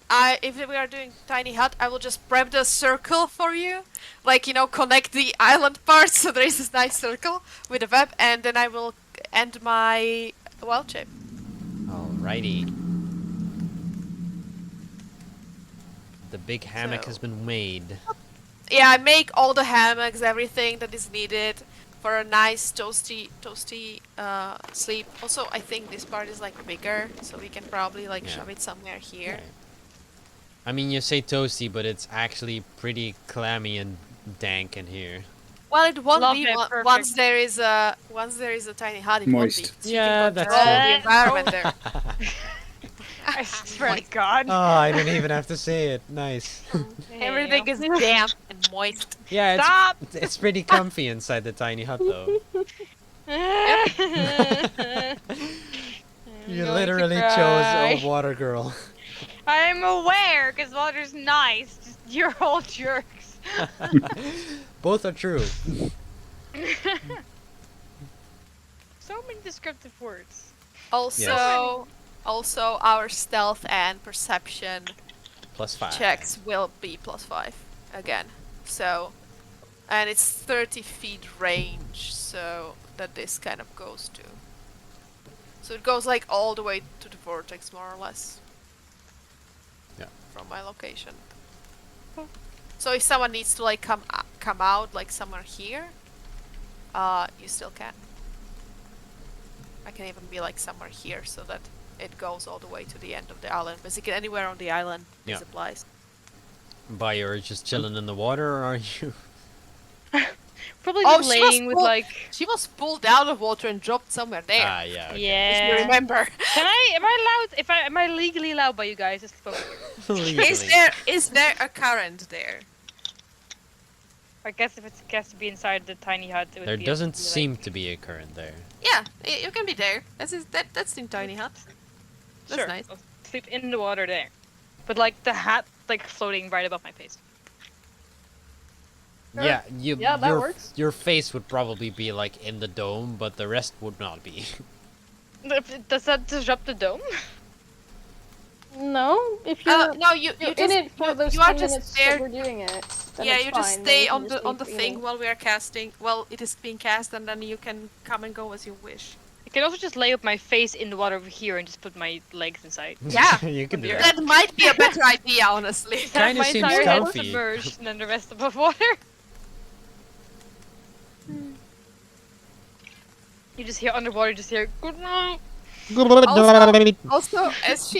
Speaker 4: If we are doing tiny hut, I will just prep the circle for you, like connect the island parts so there is this nice circle with a web, and then I will end my wild shape.
Speaker 1: Alrighty. The big hammock
Speaker 4: So-
Speaker 1: has been made.
Speaker 4: Yeah, I make all the hammocks, everything that is needed for a nice toasty sleep. Also, I think this part is like bigger, so we can probably like
Speaker 1: Yeah.
Speaker 4: shove it somewhere here.
Speaker 1: Right. I mean, you say toasty, but it's actually pretty clammy and dank in here.
Speaker 4: Well, it won't
Speaker 2: Love
Speaker 4: be
Speaker 2: it,
Speaker 4: once
Speaker 2: perfect.
Speaker 4: there is a tiny hut. It
Speaker 3: Moist.
Speaker 4: won't be. So
Speaker 1: Yeah,
Speaker 4: you can
Speaker 1: that's
Speaker 4: control
Speaker 2: true.
Speaker 4: the environment there.
Speaker 2: I swear to God.
Speaker 1: Oh, I didn't even have to say it. Nice.
Speaker 4: Everything is damp and moist.
Speaker 1: Yeah,
Speaker 2: Stop!
Speaker 1: it's pretty comfy inside the tiny hut, though. You literally chose a water girl.
Speaker 2: I'm aware, because water's nice. Just, you're all jerks.
Speaker 1: Both are true.
Speaker 2: So many descriptive words.
Speaker 4: Also, our stealth and perception
Speaker 1: +5.
Speaker 4: checks will be +5 again. So, and it's 30 feet range, so that this kind of goes to. So it goes like all the way to the vortex, more or less.
Speaker 1: Yeah.
Speaker 4: From my location. So if someone needs to like come out like somewhere here, you still can. I can even be like somewhere here so that it goes all the way to the end of the island. Basically anywhere on the island
Speaker 1: Yeah.
Speaker 4: this applies.
Speaker 1: By you're just chilling in the water, or are you?
Speaker 2: Probably
Speaker 4: Oh,
Speaker 2: just
Speaker 4: she was
Speaker 2: laying with
Speaker 4: full-
Speaker 2: like.
Speaker 4: She was pulled out of water and dropped somewhere there.
Speaker 1: Ah, yeah. Okay.
Speaker 4: If you
Speaker 2: Yeah.
Speaker 4: remember.
Speaker 2: Am I allowed? Am I legally allowed by you guys to sleep over here?
Speaker 1: Legally.
Speaker 4: Is there a current there?
Speaker 2: I guess if it has to be inside the tiny hut, it would
Speaker 1: There
Speaker 2: be
Speaker 1: doesn't
Speaker 2: like-
Speaker 1: seem to be a current there.
Speaker 4: Yeah, you can be there. That's in tiny hut. That's
Speaker 2: Sure,
Speaker 4: nice.
Speaker 2: I'll sleep in the water there, but like the hat like floating right above my face.
Speaker 1: Yeah,
Speaker 5: Yeah, that works.
Speaker 1: your face would probably be like in the dome, but the rest would not be.
Speaker 2: Does that disrupt the dome?
Speaker 5: No, if you're,
Speaker 4: No, you
Speaker 5: you're
Speaker 4: just
Speaker 5: in it for those
Speaker 4: you are
Speaker 5: 10
Speaker 4: just
Speaker 5: minutes
Speaker 4: there.
Speaker 5: that we're doing it. Then
Speaker 4: Yeah,
Speaker 5: it's
Speaker 4: you just
Speaker 5: fine, then
Speaker 4: stay
Speaker 5: you can
Speaker 4: on
Speaker 5: just
Speaker 4: the
Speaker 5: leave
Speaker 4: thing
Speaker 5: freely.
Speaker 4: while we are casting. Well, it is being cast, and then you can come and go as you wish.
Speaker 2: can also just lay up my face in the water over here and just put my legs inside.
Speaker 4: Yeah,
Speaker 1: You can do that.
Speaker 4: that might be a better idea, honestly.
Speaker 2: Have
Speaker 1: Kinda
Speaker 2: my
Speaker 1: seems
Speaker 2: entire head
Speaker 1: comfy.
Speaker 2: submerged and then the rest above water. You just hear underwater, you just hear good night.
Speaker 4: Also, as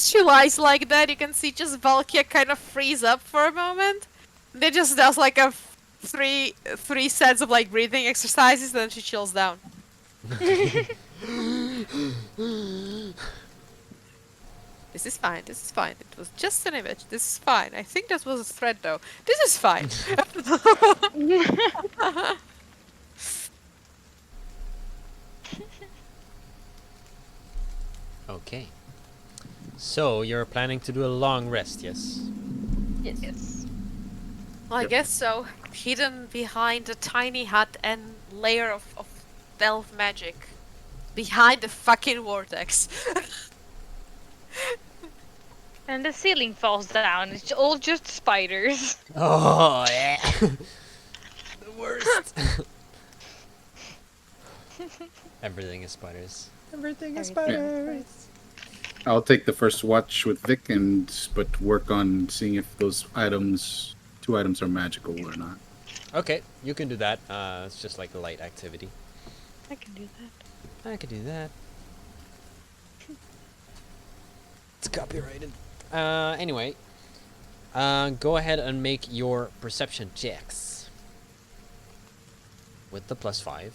Speaker 4: she lies like that, you can see just Valkia kind of freeze up for a moment. Then just does like a three sets of like breathing exercises, then she chills down. This is fine. This is fine. It was just an image. This is fine. I think that was a thread though. This is fine.
Speaker 1: Okay. So you're planning to do a long rest, yes?
Speaker 2: Yes.
Speaker 4: Well, I guess so. Hidden behind a tiny hut and layer of delve magic. Behind the fucking vortex.
Speaker 2: And the ceiling falls down. It's all just spiders.
Speaker 1: Oh yeah. The worst. Everything is spiders. Everything is spiders.
Speaker 6: I'll take the first watch with Vic, but work on seeing if those two items are magical or not.
Speaker 1: Okay, you can do that. It's just like a light activity.
Speaker 2: I can do that.
Speaker 1: I could do that. It's copyrighted. Anyway. Go ahead and make your perception checks. With the +5.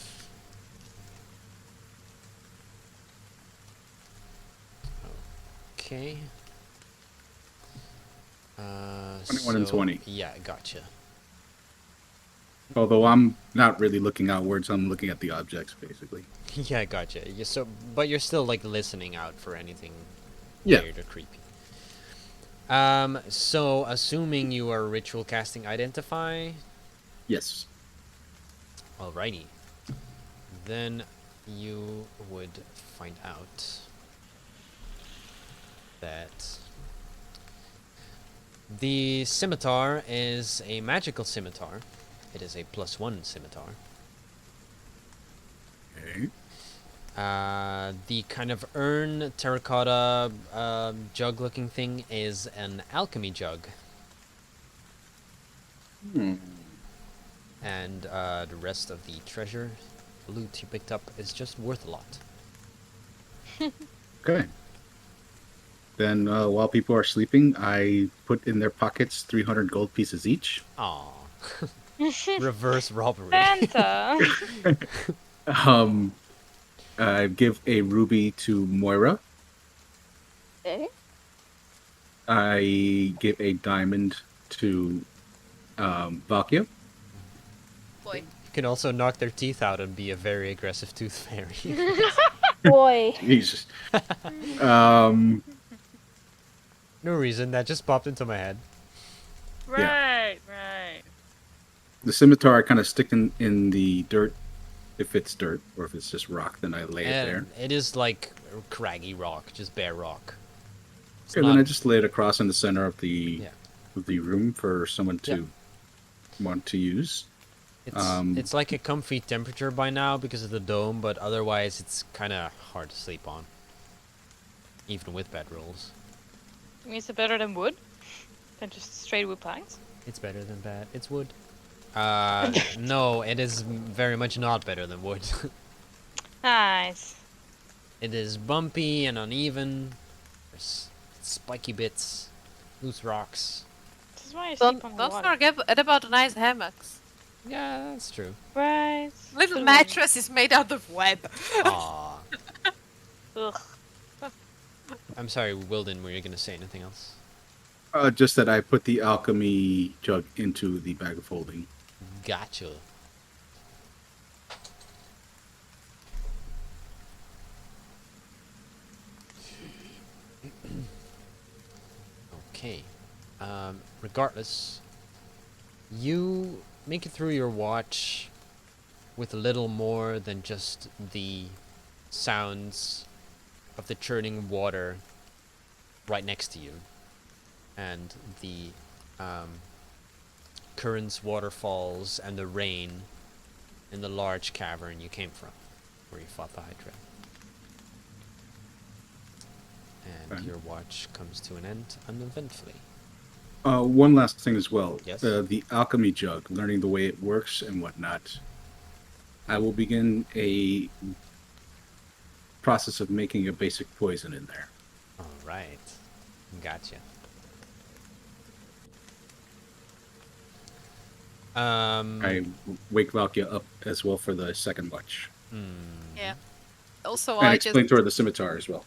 Speaker 1: Okay.
Speaker 6: 21 and 20.
Speaker 1: Yeah, gotcha.
Speaker 6: Although I'm not really looking outwards, I'm looking at the objects basically.
Speaker 1: Yeah, gotcha. But you're still like listening out for anything
Speaker 6: Yeah.
Speaker 1: weird or creepy. So assuming you are ritual casting identify,
Speaker 6: Yes.
Speaker 1: alrighty, then you would find out that the scimitar is a magical scimitar. It is a +1 scimitar.
Speaker 6: Okay.
Speaker 1: The kind of urn terracotta jug-looking thing is an alchemy jug, and the rest of the treasure loot you picked up is just worth a lot.
Speaker 6: Okay. Then while people are sleeping, I put in their pockets 300 gold pieces each.
Speaker 1: Aw. Reverse robbery.
Speaker 2: Santa.
Speaker 6: I give a ruby to Moira.
Speaker 5: Okay.
Speaker 6: I give a diamond to Valkia.
Speaker 4: Boy.
Speaker 1: You can also knock their teeth out and be a very aggressive tooth fairy.
Speaker 5: Boy.
Speaker 6: Jesus.
Speaker 1: No reason, that just popped into my head.
Speaker 2: Right.
Speaker 6: The scimitar I kind of stick in the dirt, if it's dirt, or if it's just rock, then I lay it there.
Speaker 1: And it is like craggy rock, just bare rock. It's
Speaker 6: And then
Speaker 1: not-
Speaker 6: I just lay it across in the center of the
Speaker 1: Yeah.
Speaker 6: room for someone to want to use.
Speaker 1: It's like a comfy temperature by now because of the dome, but otherwise it's kind of hard to sleep on. Even with bedrolls.
Speaker 2: Is it better than wood? Than just straight wood planks?
Speaker 1: It's better than bad. It's wood. No, it is very much not better than wood.
Speaker 2: Nice.
Speaker 1: It is bumpy and uneven. There's spiky bits, loose rocks.
Speaker 2: This is why I
Speaker 4: Don't
Speaker 2: sleep on the water.
Speaker 4: forget about the nice hammocks.
Speaker 1: Yeah, that's true.
Speaker 2: Right.
Speaker 4: Little
Speaker 2: Good
Speaker 4: mattress is made out of web.
Speaker 1: Aww.
Speaker 2: Ugh.
Speaker 1: I'm sorry, Wilden, were you going to say anything else?
Speaker 6: Just that I put the alchemy jug into the bag of holding.
Speaker 1: Gotcha. Okay. Regardless, you make it through your watch with a little more than just the sounds of the churning water right next to you and the currents, waterfalls, and the rain in the large cavern you came from, where you fought the Hydra. and
Speaker 3: Okay.
Speaker 1: your watch comes to an end uneventfully.
Speaker 3: One last thing as well.
Speaker 1: Yes?
Speaker 3: The alchemy jug, learning the way it works and whatnot. I will begin a process of making a basic poison in there.
Speaker 1: All right, gotcha.
Speaker 3: I wake Valkia up as well for the second watch.
Speaker 4: Yeah. Also,
Speaker 3: And
Speaker 4: I
Speaker 3: explain
Speaker 4: just
Speaker 3: to her the scimitar as well.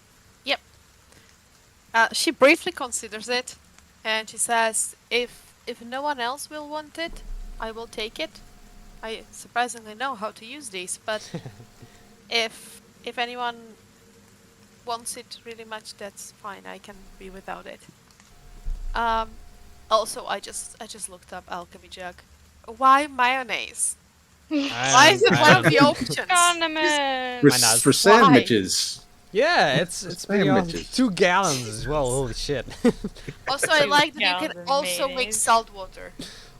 Speaker 4: she briefly considers it, and she says, "If no one else will want it, I will take it. I surprisingly know how to use these, but if anyone wants it really much, that's fine. I can be without it." Also, I just looked up alchemy jug. Why mayonnaise? Why is it one of the options?
Speaker 3: For,
Speaker 2: Condiment.
Speaker 1: Why not?
Speaker 3: for sandwiches.
Speaker 1: Yeah, it's pretty awesome.
Speaker 3: Sandwiches.
Speaker 1: 2 gallons as well. Holy shit.
Speaker 4: Also, I like that you can
Speaker 2: Gallons of
Speaker 4: also mix
Speaker 2: mayonnaise.
Speaker 4: salt water,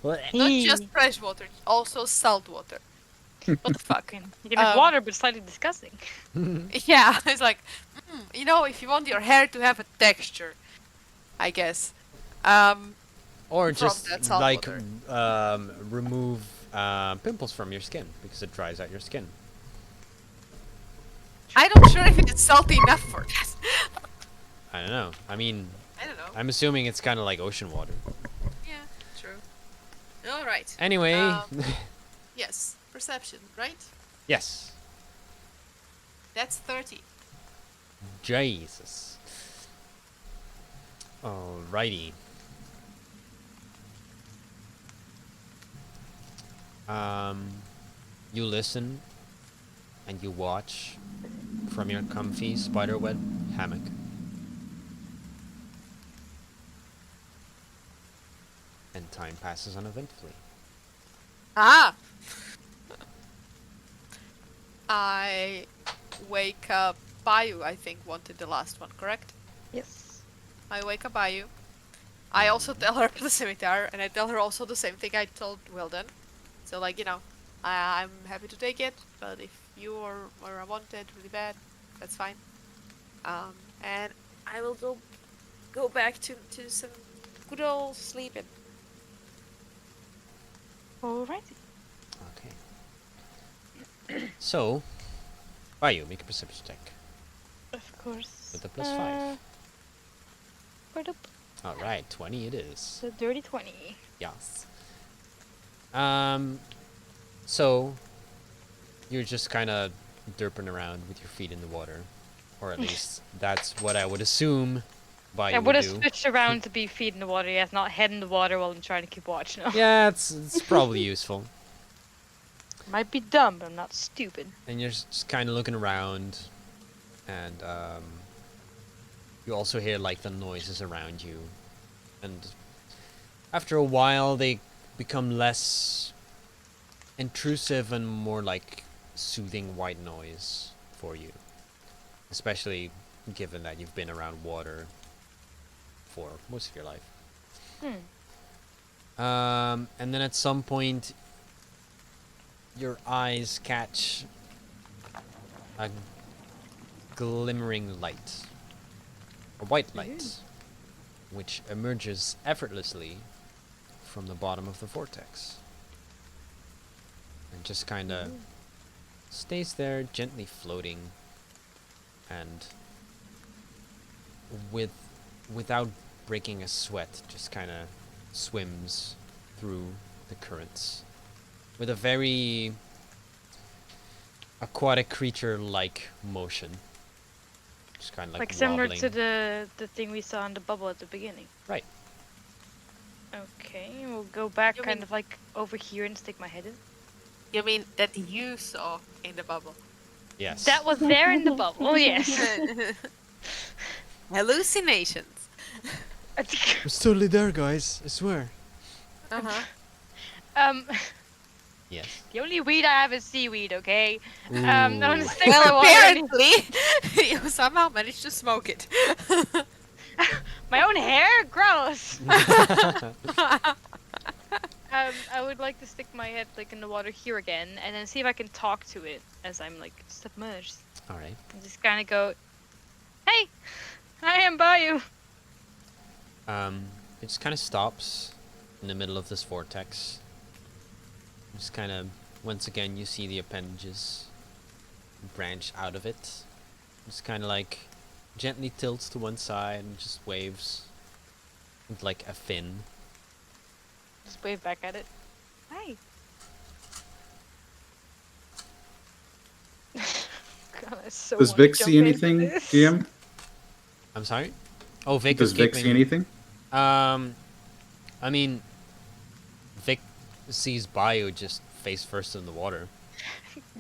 Speaker 1: Well,
Speaker 4: not just fresh water, also salt water. What the fuck?
Speaker 2: You can make water, but slightly disgusting.
Speaker 4: Yeah, it's like, you know, if you want your hair to have a texture, I guess.
Speaker 1: or
Speaker 4: from
Speaker 1: just
Speaker 4: that salt
Speaker 1: like
Speaker 4: water.
Speaker 1: remove pimples from your skin because it dries out your skin.
Speaker 4: I'm not sure if it's salty enough for that.
Speaker 1: I don't know. I mean,
Speaker 4: I don't know.
Speaker 1: I'm assuming it's kind of like ocean water.
Speaker 4: Yeah, true. All right.
Speaker 1: Anyway,
Speaker 4: Yes, perception, right?
Speaker 1: yes.
Speaker 4: That's 30.
Speaker 1: Jesus. Alrighty. You listen and you watch from your comfy spiderweb hammock. And time passes uneventfully.
Speaker 4: Ah! I wake up. Bayu, I think, wanted the last one, correct?
Speaker 2: Yes.
Speaker 4: I wake up Bayu. I also tell her the scimitar, and I tell her also the same thing I told Wilden. So, like, you know, I'm happy to take it, but if you or I want it really bad, that's fine. And I will go back to some good old sleeping.
Speaker 2: Alrighty.
Speaker 1: Okay. So, Bayu, make a perception check
Speaker 2: Of course.
Speaker 1: with a +5.
Speaker 2: Put up
Speaker 1: Alright, 20 it is.
Speaker 2: the dirty 20.
Speaker 1: Yes. So you're just kind of derping around with your feet in the water, or at least that's what I would assume.
Speaker 2: I
Speaker 1: Bayu
Speaker 2: would
Speaker 1: would
Speaker 2: have
Speaker 1: do.
Speaker 2: switched around to be feet in the water, yes, not head in the water while I'm trying to keep watch now.
Speaker 1: Yeah, it's probably useful.
Speaker 2: Might be dumb, but I'm not stupid.
Speaker 1: And you're just kind of looking around, and you also hear like the noises around you, and after a while they become less intrusive and more like soothing white noise for you, especially given that you've been around water for most of your life. And then at some point your eyes catch a glimmering light, a white light, which emerges effortlessly from the bottom of the vortex and just kind of stays there, gently floating, and without breaking a sweat, just kind of swims through the currents with a very aquatic creature-like motion. Just kind of
Speaker 2: Like
Speaker 1: like
Speaker 2: similar
Speaker 1: wobbling.
Speaker 2: to the thing we saw in the bubble at the beginning.
Speaker 1: Right.
Speaker 2: Okay, we'll go back
Speaker 4: You
Speaker 2: kind
Speaker 4: mean-
Speaker 2: of like over here and stick my head in.
Speaker 4: You mean that you saw in the bubble?
Speaker 1: Yes.
Speaker 2: That was there in the bubble, oh yes.
Speaker 4: Hallucinations.
Speaker 1: It's totally there, guys. I swear.
Speaker 4: Uh-huh.
Speaker 1: Yes.
Speaker 2: The only weed I have is seaweed, okay?
Speaker 1: Ooh.
Speaker 2: I'm gonna stick
Speaker 4: Well,
Speaker 2: my water in
Speaker 4: apparently, you somehow managed to smoke it.
Speaker 2: my own hair? Gross! I would like to stick my head like in the water here again, and then see if I can talk to it as I'm like submerged.
Speaker 1: All right.
Speaker 2: And just kind of go, hey, I am Bayou.
Speaker 1: It just kind of stops in the middle of this vortex. Just kind of, once again, you see the appendages branch out of it. Just kind of like gently tilts to one side and just waves with like a fin.
Speaker 2: Just wave back at it. Hi. God, I so
Speaker 3: Does
Speaker 2: wanna
Speaker 3: Vic
Speaker 2: jump
Speaker 3: see
Speaker 2: into
Speaker 3: anything,
Speaker 2: this.
Speaker 3: GM?
Speaker 1: I'm sorry? Oh, Vic
Speaker 3: Does
Speaker 1: is
Speaker 3: Vic
Speaker 1: keeping...
Speaker 3: see anything?
Speaker 1: I mean, Vic sees Bio just face first in the water.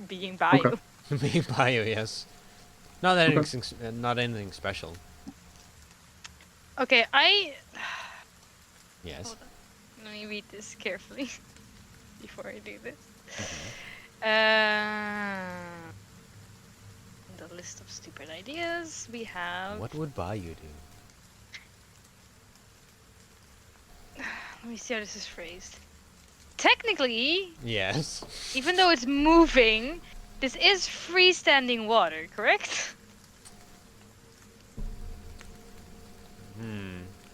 Speaker 2: Being Bayou.
Speaker 3: Okay.
Speaker 1: Being Bio, yes. Not anything, not anything special.
Speaker 2: Okay,
Speaker 1: Yes.
Speaker 2: Hold on. Let me read this carefully before I do this. The list of stupid ideas we have.
Speaker 1: What would Bayou do?
Speaker 2: Let me see how this is phrased. Technically,
Speaker 1: Yes.
Speaker 2: even though it's moving, this is freestanding water, correct?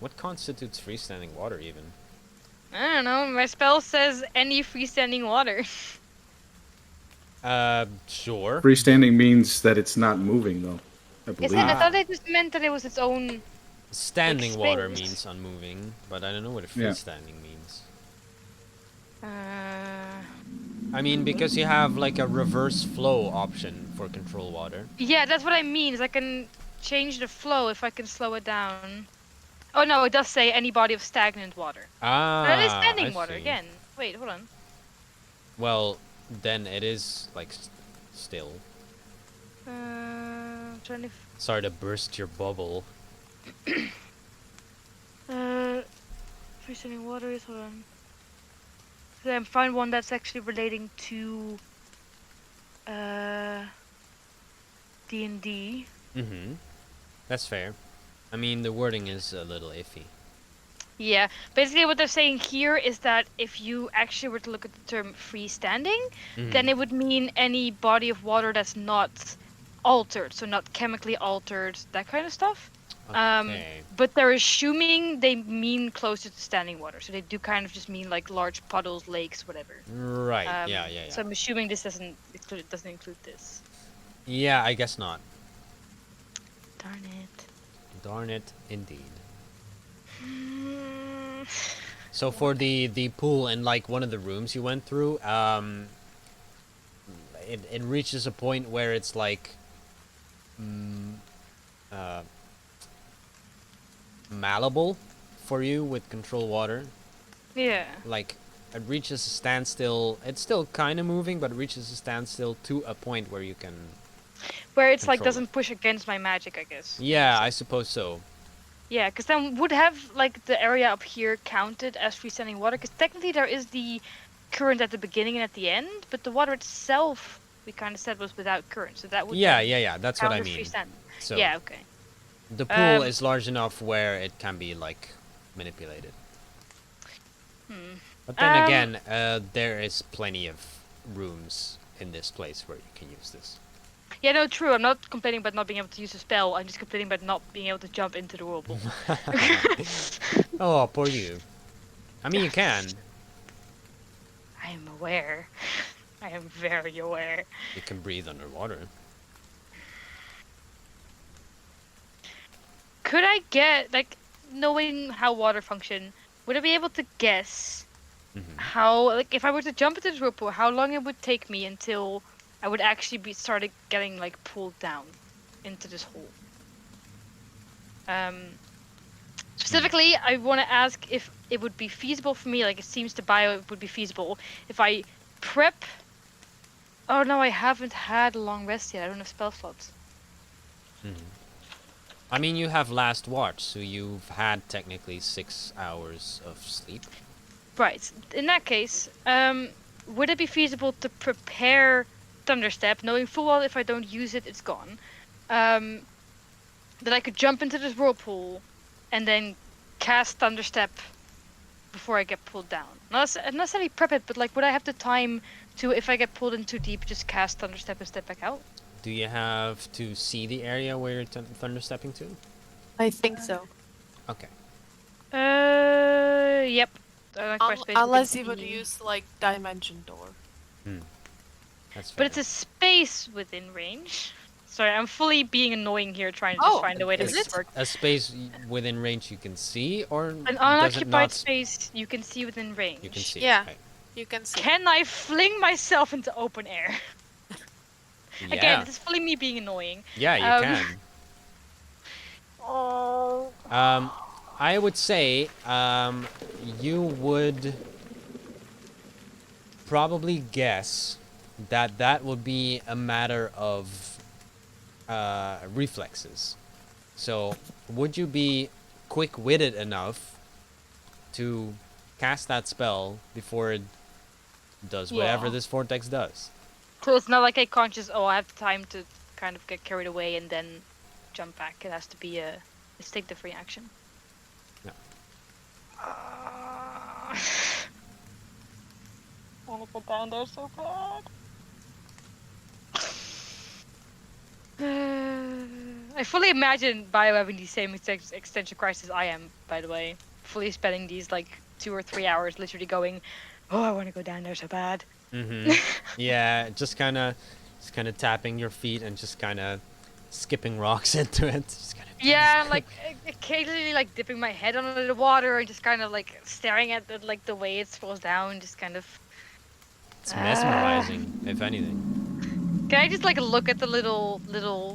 Speaker 1: What constitutes freestanding water, even?
Speaker 2: I don't know. My spell says any freestanding water.
Speaker 1: Sure.
Speaker 3: Freestanding means that it's not moving, though. I
Speaker 2: Is
Speaker 3: believe.
Speaker 2: it? I thought it just meant that it was its own.
Speaker 1: Standing water
Speaker 2: space.
Speaker 1: means unmoving, but I don't know what
Speaker 3: Yeah.
Speaker 1: freestanding means.
Speaker 2: Uh,
Speaker 1: I mean, because you have like a reverse flow option for control water.
Speaker 2: yeah, that's what I mean. Is I can change the flow if I can slow it down. Oh no, it does say any body of stagnant water.
Speaker 1: Ah,
Speaker 2: That is standing
Speaker 1: I
Speaker 2: water
Speaker 1: see.
Speaker 2: again. Wait, hold on.
Speaker 1: Well, then it is like still.
Speaker 2: Trying to.
Speaker 1: Sorry to burst your bubble.
Speaker 2: Freestanding water is hold on. So I find one that's actually relating to D&D.
Speaker 1: Mm-hmm. That's fair. I mean, the wording is a little iffy.
Speaker 2: Yeah, basically what they're saying here is that if you actually were to look at the term freestanding, then it would mean any body of water that's not altered, so not chemically altered, that kind of stuff.
Speaker 1: Okay.
Speaker 2: But they're assuming they mean closer to standing water, so they do kind of just mean like large puddles, lakes, whatever.
Speaker 1: Right. Yeah.
Speaker 2: So I'm assuming this doesn't include this.
Speaker 1: Yeah, I guess not.
Speaker 2: Darn it.
Speaker 1: Darn it, indeed. So for the pool in like one of the rooms you went through, it reaches a point where it's like malleable for you with control water.
Speaker 2: Yeah.
Speaker 1: Like it reaches a standstill. It's still kind of moving, but it reaches a standstill to a point where you can.
Speaker 2: Where it's like
Speaker 1: Control it.
Speaker 2: doesn't push against my magic, I guess.
Speaker 1: Yeah, I suppose so.
Speaker 2: Yeah, because then would have like the area up here counted as freestanding water? Because technically there is the current at the beginning and at the end, but the water itself we kind of said was without current, so that would
Speaker 1: Yeah. That's what I
Speaker 2: count as
Speaker 1: mean.
Speaker 2: freestanding.
Speaker 1: So
Speaker 2: Yeah, okay.
Speaker 1: the pool is large enough where it can be like manipulated. But then again, there is plenty of rooms in this place where you can use this.
Speaker 2: Yeah, no, true. I'm not complaining about not being able to use a spell. I'm just complaining about not being able to jump into the whirlpool.
Speaker 1: Oh, poor you. I mean, you can.
Speaker 2: I am aware. I am very aware.
Speaker 1: You can breathe underwater.
Speaker 2: Could I get, like, knowing how water function, would I be able to guess how, like, if I were to jump into this whirlpool, how long it would take me until I would actually be started getting, like, pulled down into this hole? Specifically, I want to ask if it would be feasible for me, like it seems to Bio it would be feasible, if I prep... Oh no, I haven't had a long rest yet, I don't have spell slots.
Speaker 1: I mean, you have last watch, so you've had technically 6 hours of sleep.
Speaker 2: Right, in that case, would it be feasible to prepare Thunderstep, knowing full well if I don't use it, it's gone, that I could jump into this whirlpool and then cast Thunderstep before I get pulled down? Not necessarily prep it, but like, would I have the time to, if I get pulled in too deep, just cast Thunderstep and step back out?
Speaker 1: Do you have to see the area where you're thunderstepping to?
Speaker 4: I think so.
Speaker 1: Okay.
Speaker 2: Yep.
Speaker 4: Unless you would use like dimension door.
Speaker 1: That's fair.
Speaker 2: But it's a space within range. Sorry, I'm fully being annoying here, trying to just
Speaker 4: Oh,
Speaker 2: find a way to
Speaker 4: is
Speaker 2: make this
Speaker 4: it?
Speaker 2: work.
Speaker 1: a space within range you can see, or
Speaker 2: An
Speaker 1: does it
Speaker 2: unoccupied
Speaker 1: not?
Speaker 2: space you can see within range.
Speaker 1: You can see.
Speaker 4: Yeah.
Speaker 1: Right.
Speaker 4: You can see.
Speaker 2: Can I fling myself into open air?
Speaker 1: Yeah.
Speaker 2: Again, this is fully me being annoying.
Speaker 1: Yeah, you
Speaker 2: Um,
Speaker 1: can.
Speaker 2: Oh.
Speaker 1: I would say you would probably guess that that would be a matter of reflexes. So, would you be quick-witted enough to cast that spell before it does whatever
Speaker 2: Yeah.
Speaker 1: this vortex does?
Speaker 2: So it's not like I can't just, I have time to kind of get carried away and then jump back. It has to be a instinctive reaction.
Speaker 1: No.
Speaker 2: I wanna go down there so bad. I fully imagine Bio having the same extension crisis I am, by the way. Fully spending these like 2 or 3 hours literally going, oh, I want to go down there so bad.
Speaker 1: Mm-hmm. Yeah, just kind of tapping your feet and just kind of skipping rocks into it. Just kinda...
Speaker 2: Yeah, like occasionally like dipping my head under the water and just kind of like staring at the way it falls down, just kind of.
Speaker 1: It's mesmerizing, if anything.
Speaker 2: Can I just like look at the little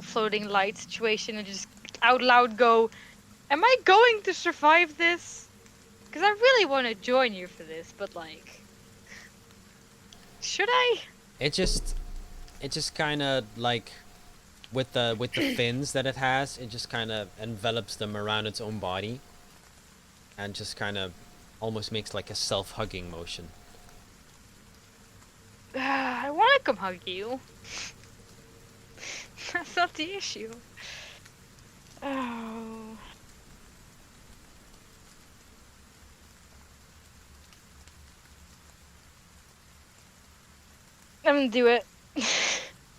Speaker 2: floating light situation and just out loud go, am I going to survive this? Because I really want to join you for this, but like, should I?
Speaker 1: It just kind of like with the fins that it has, it just kind of envelops them around its own body, and just kind of almost makes like a self-hugging motion.
Speaker 2: I want to come hug you. That's not the issue. Oh. I'm gonna do it.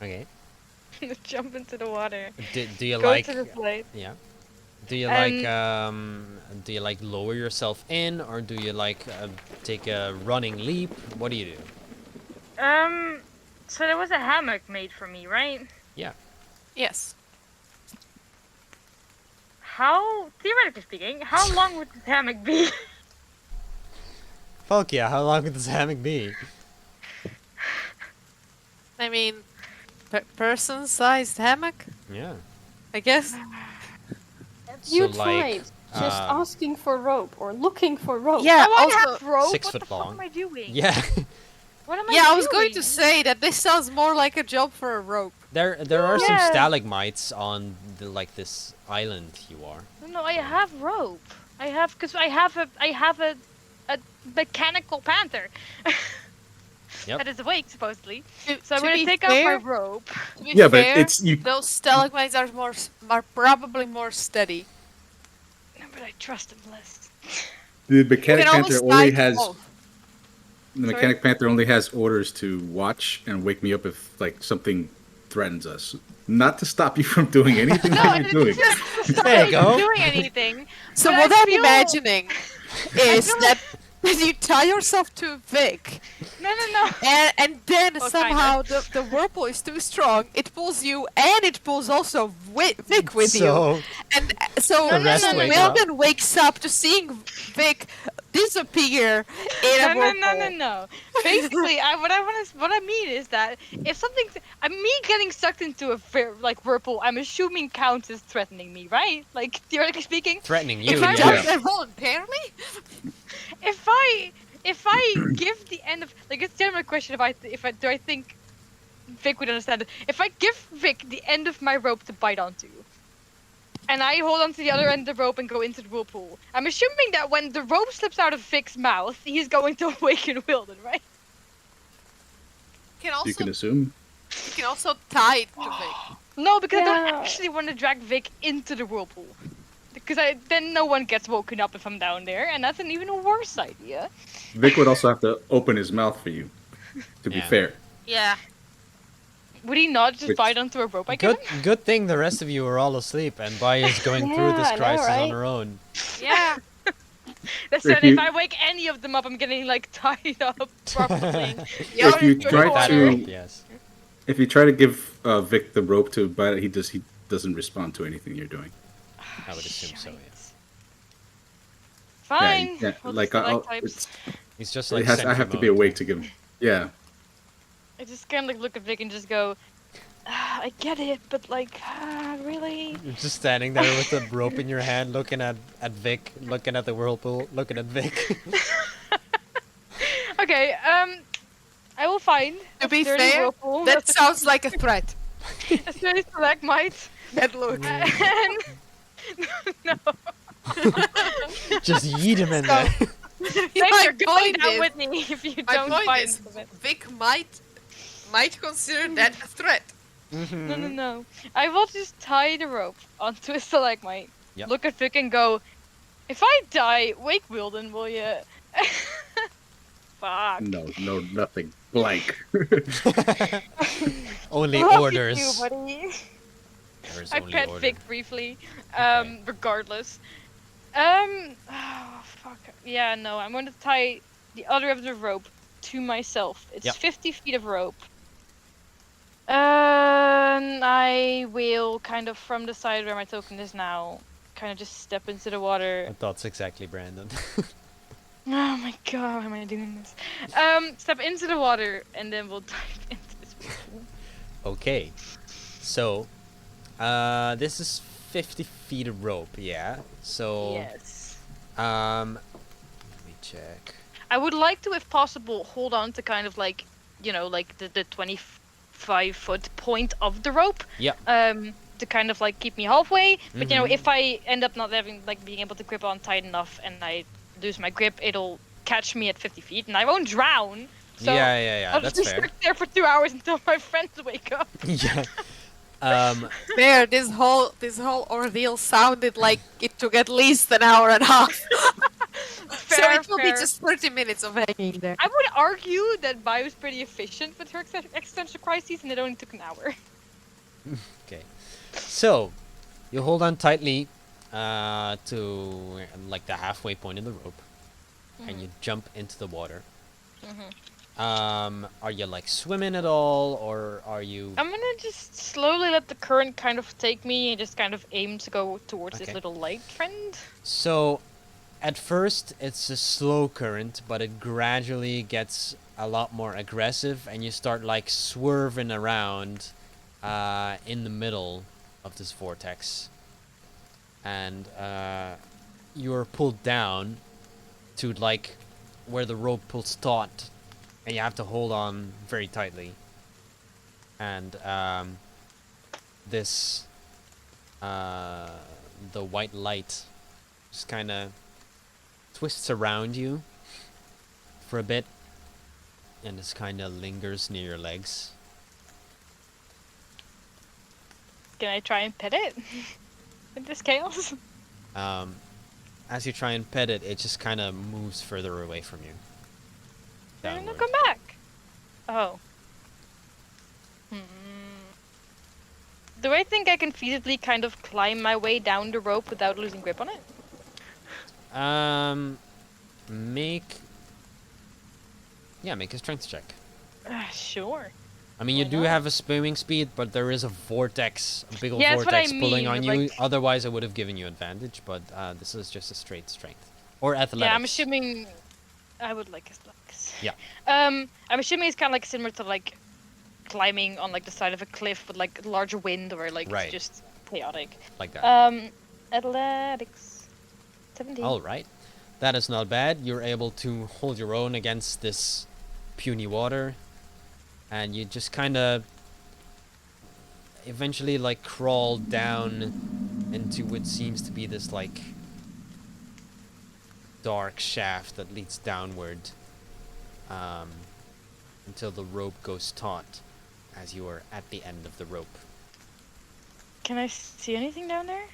Speaker 1: Okay.
Speaker 2: Jump into the water.
Speaker 1: Do you
Speaker 2: Go
Speaker 1: like?
Speaker 2: to the flight.
Speaker 1: Yeah. Do you like lower yourself in, or do you like take a running leap? What do you do?
Speaker 2: So there was a hammock made for me, right?
Speaker 1: Yeah.
Speaker 4: Yes.
Speaker 2: How, theoretically speaking, how long would this hammock be?
Speaker 1: Fuck yeah! How long would this hammock be?
Speaker 4: I mean, person-sized hammock,
Speaker 1: Yeah.
Speaker 4: I guess.
Speaker 5: You
Speaker 1: So, like,
Speaker 5: tried just
Speaker 1: um,
Speaker 5: asking for rope or looking for rope.
Speaker 4: Yeah,
Speaker 2: Oh, I
Speaker 4: also,
Speaker 2: have rope?
Speaker 1: 6
Speaker 2: What
Speaker 1: foot
Speaker 2: the fuck
Speaker 1: long.
Speaker 2: am I doing?
Speaker 1: Yeah.
Speaker 2: What am I
Speaker 4: yeah,
Speaker 2: doing?
Speaker 4: I was going to say that this sounds more like a job for a rope.
Speaker 1: There are some
Speaker 2: Yeah.
Speaker 1: stalagmites on this island you are.
Speaker 2: No, I have rope. I have a mechanical panther.
Speaker 1: Yep.
Speaker 2: That is awake supposedly.
Speaker 4: To,
Speaker 2: So I'm
Speaker 4: to
Speaker 2: gonna
Speaker 4: be
Speaker 2: take
Speaker 4: fair,
Speaker 2: out my rope.
Speaker 4: To be
Speaker 3: Yeah, but
Speaker 4: fair,
Speaker 3: it's you.
Speaker 4: those stalagmites are are probably more steady.
Speaker 2: No, but I trust him less.
Speaker 3: The
Speaker 4: You
Speaker 3: mechanic
Speaker 4: can always
Speaker 3: panther only
Speaker 4: tie
Speaker 3: has
Speaker 4: both.
Speaker 3: the mechanic panther only has orders to watch and wake me up if like something threatens us, not to stop you from doing anything that you're doing.
Speaker 1: There you go.
Speaker 2: Doing anything.
Speaker 4: So
Speaker 2: But
Speaker 4: what
Speaker 2: I
Speaker 4: I'm
Speaker 2: feel-
Speaker 4: imagining is
Speaker 2: feel
Speaker 4: that you tie yourself to Vic,
Speaker 2: No.
Speaker 4: and then
Speaker 2: Well,
Speaker 4: somehow the whirlpool is too strong. It pulls you, and it pulls also Vic with you.
Speaker 1: So
Speaker 4: And so
Speaker 1: The rest wake up.
Speaker 4: Wilden wakes up to seeing Vic disappear in a whirlpool.
Speaker 2: No. Basically, what I mean is that if something, me getting sucked into a whirlpool, I'm assuming counts as threatening me, right? Like theoretically speaking,
Speaker 1: threatening you.
Speaker 4: If I
Speaker 2: Yeah.
Speaker 4: does that voluntarily,
Speaker 2: if I give the end of like it's a general question if I think Vic would understand it. If I give Vic the end of my rope to bite onto, and I hold onto the other end of the rope and go into the whirlpool, I'm assuming that when the rope slips out of Vic's mouth, he's going to awaken Wilden, right?
Speaker 4: you can also
Speaker 3: You can assume.
Speaker 4: tie it to Vic.
Speaker 2: No, because I don't
Speaker 5: Yeah.
Speaker 2: actually want to drag Vic into the whirlpool. Because then no one gets woken up if I'm down there, and that's an even worse idea.
Speaker 3: Vic would also have to open his mouth for you. To be
Speaker 1: Yeah.
Speaker 3: fair,
Speaker 4: Yeah.
Speaker 2: Would he not just
Speaker 3: Which-
Speaker 2: bite onto a rope I give
Speaker 1: Good,
Speaker 2: him?
Speaker 1: good thing the rest of you are all asleep, and Bai is going through this
Speaker 5: Yeah, I know,
Speaker 1: crisis on
Speaker 5: right?
Speaker 1: her own.
Speaker 4: Yeah.
Speaker 2: Listen,
Speaker 3: If you-
Speaker 2: if I wake any of them up, I'm getting like tied up properly.
Speaker 4: You're
Speaker 3: If you
Speaker 4: in good
Speaker 3: try
Speaker 1: That
Speaker 4: order.
Speaker 3: to-
Speaker 1: rope, yes.
Speaker 3: If you try to give Vic the rope to bite, he doesn't respond to anything you're doing.
Speaker 1: I would assume so,
Speaker 2: Shite.
Speaker 1: yes.
Speaker 2: Fine.
Speaker 3: Yeah,
Speaker 2: We'll
Speaker 3: like
Speaker 2: just
Speaker 3: I'll,
Speaker 2: types.
Speaker 3: it's,
Speaker 1: He's just
Speaker 3: it
Speaker 1: like
Speaker 3: has, I have to be awake to give him. Yeah.
Speaker 2: I just kind of like look at Vic and just go, I get it, but like, really?
Speaker 1: You're just standing there with the rope in your hand, looking at Vic, looking at the whirlpool, looking at Vic.
Speaker 2: Okay, I will find
Speaker 4: To
Speaker 2: a
Speaker 4: be
Speaker 2: sturdy
Speaker 4: fair,
Speaker 2: whirlpool
Speaker 4: that
Speaker 2: that's
Speaker 4: sounds like a threat.
Speaker 2: a sturdy stalagmite.
Speaker 4: That look.
Speaker 2: And no,
Speaker 1: Just yeet him in there.
Speaker 2: thanks
Speaker 4: My
Speaker 2: for going
Speaker 4: point
Speaker 2: down
Speaker 4: is-
Speaker 2: with me if you
Speaker 4: My
Speaker 2: don't
Speaker 4: point
Speaker 2: find
Speaker 4: is,
Speaker 2: it.
Speaker 4: Vic might consider that a threat.
Speaker 2: No, no, no. I will just tie the rope onto a stalagmite.
Speaker 1: Yep.
Speaker 2: Look at Vic and go, if I die, wake Wilden, will you? Fuck.
Speaker 3: No, nothing. Blank.
Speaker 1: Only
Speaker 2: Fuck
Speaker 1: orders.
Speaker 2: You, buddy.
Speaker 1: There's
Speaker 2: I
Speaker 1: only
Speaker 2: pet
Speaker 1: order.
Speaker 2: Vic briefly.
Speaker 1: Okay.
Speaker 2: Regardless. Oh, fuck. Yeah, no, I'm gonna tie the other end of the rope to myself. It's
Speaker 1: Yep.
Speaker 2: 50 feet of rope. I will kind of from the side where my token is now, kind of just step into the water.
Speaker 1: My thoughts exactly, Brandon.
Speaker 2: Oh my god, why am I doing this? Step into the water and then we'll dive into this pool.
Speaker 1: Okay. So, this is 50 feet of rope, yeah? So,
Speaker 2: Yes.
Speaker 1: let me check.
Speaker 2: I would like to, if possible, hold on to kind of like, you know, like the 25-foot point of the rope.
Speaker 1: Yeah.
Speaker 2: To kind of like keep me halfway. But you know,
Speaker 1: Mhm.
Speaker 2: if I end up not having like being able to grip on tight enough and I lose my grip, it'll catch me at 50 feet and I won't drown. So
Speaker 1: yeah,
Speaker 2: I'll
Speaker 1: that's
Speaker 2: just
Speaker 1: fair.
Speaker 2: sit there for 2 hours until my friends wake up.
Speaker 1: Yeah.
Speaker 4: There, this whole ordeal sounded like it took at least an hour and a half. So
Speaker 2: Fair,
Speaker 4: it will
Speaker 2: fair.
Speaker 4: be just 30 minutes of hanging there.
Speaker 2: I would argue that Bai was pretty efficient with her existential crises, and it only took an hour.
Speaker 1: Okay. So, you hold on tightly to like the halfway point in the rope, and you jump into the water. Are you like swimming at all, or are you?
Speaker 2: I'm gonna just slowly let the current kind of take me and just kind of aim to go towards this
Speaker 1: Okay.
Speaker 2: little light friend.
Speaker 1: So, at first it's a slow current, but it gradually gets a lot more aggressive, and you start like swerving around in the middle of this vortex, and you're pulled down to like where the rope pulls taut, and you have to hold on very tightly. And this the white light just kind of twists around you for a bit, and just kind of lingers near your legs.
Speaker 2: Can I try and pet it? In this chaos?
Speaker 1: As you try and pet it, it just kind of moves further away from you.
Speaker 2: No,
Speaker 1: Downward.
Speaker 2: come back. Oh. Do I think I can feasibly kind of climb my way down the rope without losing grip on it?
Speaker 1: Make a strength check.
Speaker 2: Sure.
Speaker 1: I mean, you
Speaker 2: Why
Speaker 1: do
Speaker 2: not?
Speaker 1: have a swimming speed, but there is a vortex, a big old
Speaker 2: Yeah, that's what I
Speaker 1: vortex pulling
Speaker 2: mean,
Speaker 1: on
Speaker 2: but,
Speaker 1: you.
Speaker 2: like-
Speaker 1: Otherwise, I would have given you advantage, but this is just a straight strength. Or athletics.
Speaker 2: Yeah, I'm assuming I would like athletics.
Speaker 1: Yeah.
Speaker 2: I'm assuming it's kind of like similar to like climbing on like the side of a cliff with like larger wind or like
Speaker 1: Right.
Speaker 2: it's just chaotic.
Speaker 1: Like that.
Speaker 2: Athletics. 17.
Speaker 1: All right. That is not bad. You're able to hold your own against this puny water, and you just kind of eventually like crawl down into what seems to be this like dark shaft that leads downward, until the rope goes taut as you are at the end of the rope.
Speaker 2: Can I see anything down there?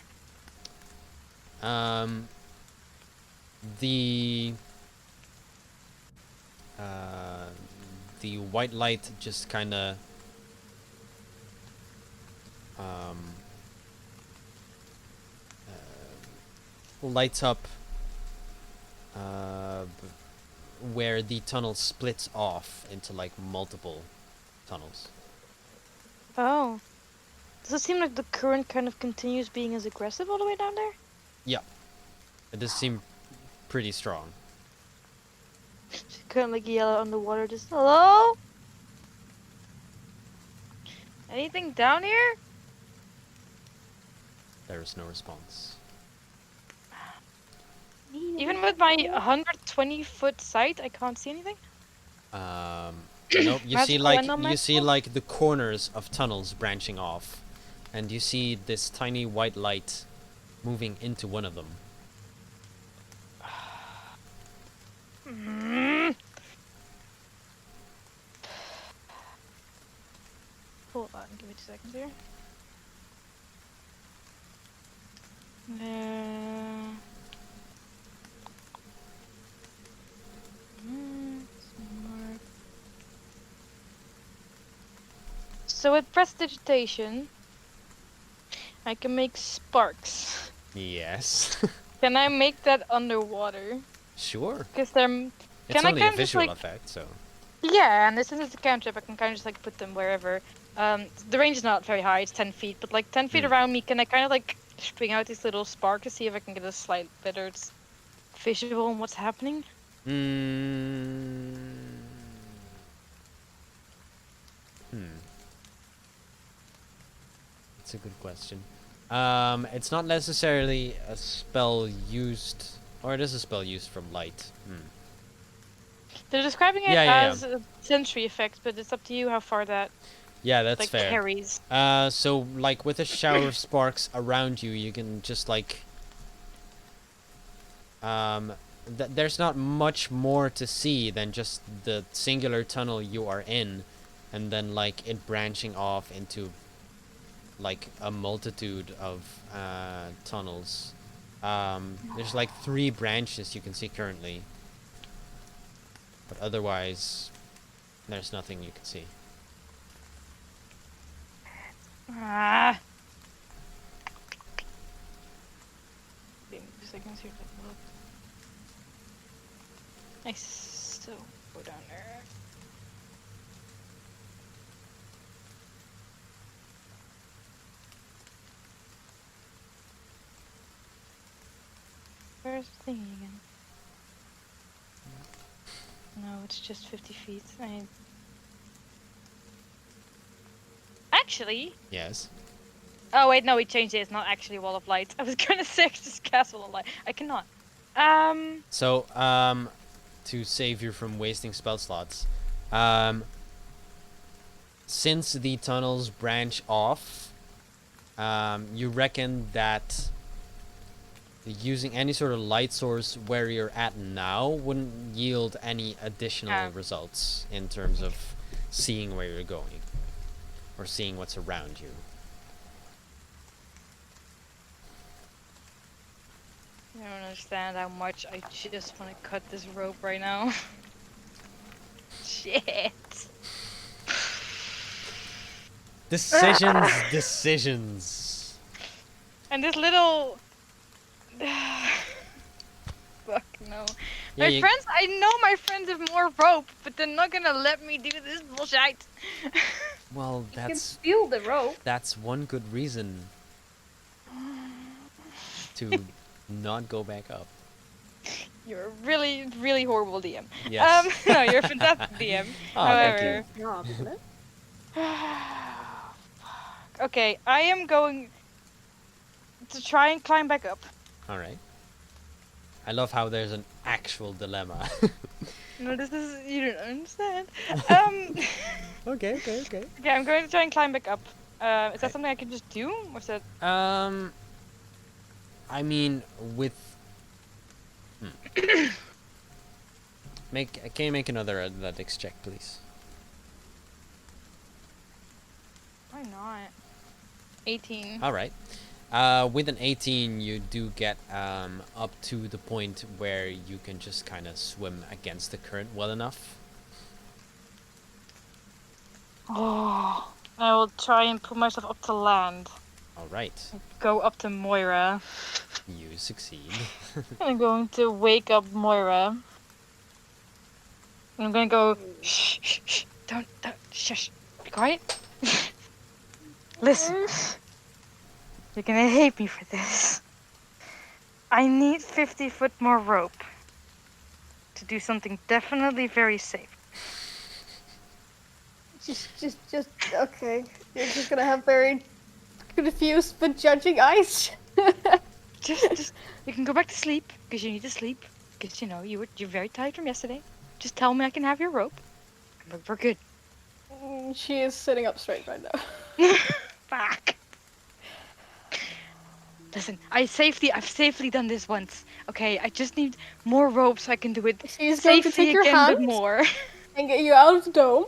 Speaker 1: The the white light just kind of lights up where the tunnel splits off into like multiple tunnels.
Speaker 2: Oh. Does it seem like the current kind of continues being as aggressive all the way down there?
Speaker 1: Yeah, it does seem pretty strong.
Speaker 2: Just kind of like yellow underwater, just hello? Anything down here?
Speaker 1: There is no response.
Speaker 2: Even with my 120-foot sight, I can't see anything.
Speaker 1: Nope. You see
Speaker 2: Magical
Speaker 1: like
Speaker 2: elemental?
Speaker 1: the corners of tunnels branching off, and you see this tiny white light moving into one of them.
Speaker 2: Hold on, give me 2 seconds here. Smart. So with prestidigitation, I can make sparks.
Speaker 1: Yes.
Speaker 2: Can I make that underwater?
Speaker 1: Sure.
Speaker 2: Because they're...
Speaker 1: It's
Speaker 2: Can I
Speaker 1: only a
Speaker 2: kind of just
Speaker 1: visual
Speaker 2: like...
Speaker 1: effect, so.
Speaker 2: Yeah, and since it's a cantrip, I can kind of just like put them wherever. The range is not very high, it's 10 feet, but like 10 feet around me, can I kind of like spring out this little spark to see if I can get a slight better visual on what's happening?
Speaker 1: Mm. That's a good question. It's not necessarily a spell used, or it is a spell used from light.
Speaker 2: They're describing it
Speaker 1: Yeah.
Speaker 2: as a sensory effect, but it's up to you how far that
Speaker 1: Yeah, that's
Speaker 2: like
Speaker 1: fair.
Speaker 2: carries.
Speaker 1: So like with a shower of sparks around you, you can just like there's not much more to see than just the singular tunnel you are in, and then like it branching off into like a multitude of tunnels. There's like 3 branches you can see currently, but otherwise there's nothing you can see.
Speaker 2: Ah. Give me 2 seconds here to look. Nice. So go down there. Where's the thingy again? No, it's just 50 feet. Actually...
Speaker 1: Yes.
Speaker 2: Oh wait, no, we changed it. It's not actually a wall of light. I was gonna say it's just castle of light. I cannot.
Speaker 1: So, to save you from wasting spell slots, since the tunnels branch off, you reckon that using any sort of light source where you're at now wouldn't yield any additional results in terms of seeing where you're going or seeing what's around you.
Speaker 2: I don't understand how much I just want to cut this rope right now. Shit.
Speaker 1: Decisions.
Speaker 2: And this little... Fuck no.
Speaker 1: Yeah,
Speaker 2: My friends, I know my friends have more rope, but they're not gonna let me do this bullshit.
Speaker 1: Well,
Speaker 5: You can
Speaker 1: that's
Speaker 5: steal the rope.
Speaker 1: that's one good reason to not go back up.
Speaker 2: You're a really, really horrible DM.
Speaker 1: Yes.
Speaker 2: No, you're a fantastic DM.
Speaker 1: Oh, thank you.
Speaker 2: However,
Speaker 5: No, isn't it?
Speaker 2: okay, I am going to try and climb back up.
Speaker 1: All right. I love how there's an actual dilemma.
Speaker 2: No, this is you don't understand.
Speaker 1: Okay.
Speaker 2: Okay, I'm going to try and climb back up. Is
Speaker 1: Okay.
Speaker 2: that something I can just do, or is that?
Speaker 1: I mean, with can you make another athletics check, please?
Speaker 2: Why not? 18.
Speaker 1: All right. With an 18, you do get up to the point where you can just kind of swim against the current well enough.
Speaker 2: Oh. I will try and put myself up to land.
Speaker 1: All right,
Speaker 2: Go up to Moira.
Speaker 1: you succeed.
Speaker 2: I'm going to wake up Moira. I'm gonna go. Shh, shh, shh. Don't, shush. Be quiet. Listen. You're gonna hate me for this. I need 50 foot more rope to do something definitely very safe.
Speaker 5: Just, okay. You're just gonna have very confused but judging eyes.
Speaker 2: Just, you can go back to sleep because you need to sleep because you know you're very tired from yesterday. Just tell me I can have your rope. We're good.
Speaker 5: She is sitting up straight right now.
Speaker 2: Fuck. Listen, I've safely done this once. Okay, I just need more rope so I can do it
Speaker 5: She's going to
Speaker 2: safely
Speaker 5: take your
Speaker 2: again,
Speaker 5: hand
Speaker 2: but more.
Speaker 5: and get you out of the dome.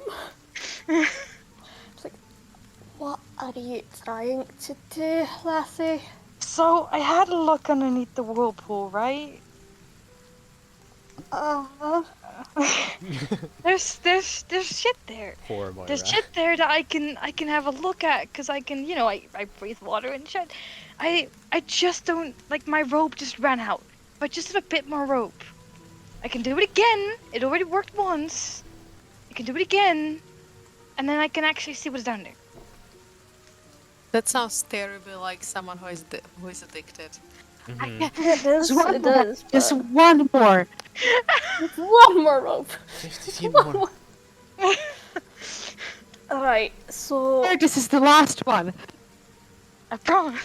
Speaker 5: It's like, what are you trying to do, Lassie?
Speaker 2: So I had a look underneath the whirlpool, right? There's shit there.
Speaker 1: Poor Moira.
Speaker 2: There's shit there that I can have a look at because I can, I breathe water and shit. I just don't like my rope just ran out. If I just have a bit more rope, I can do it again. It already worked once. I can do it again, and then I can actually see what's down there.
Speaker 4: That sounds terribly like someone who is addicted.
Speaker 1: Mhm.
Speaker 5: It does, it does.
Speaker 4: Just
Speaker 5: but
Speaker 4: one more.
Speaker 5: one more rope.
Speaker 1: 50 more.
Speaker 5: Alright, so
Speaker 4: This is the last one.
Speaker 2: I promise.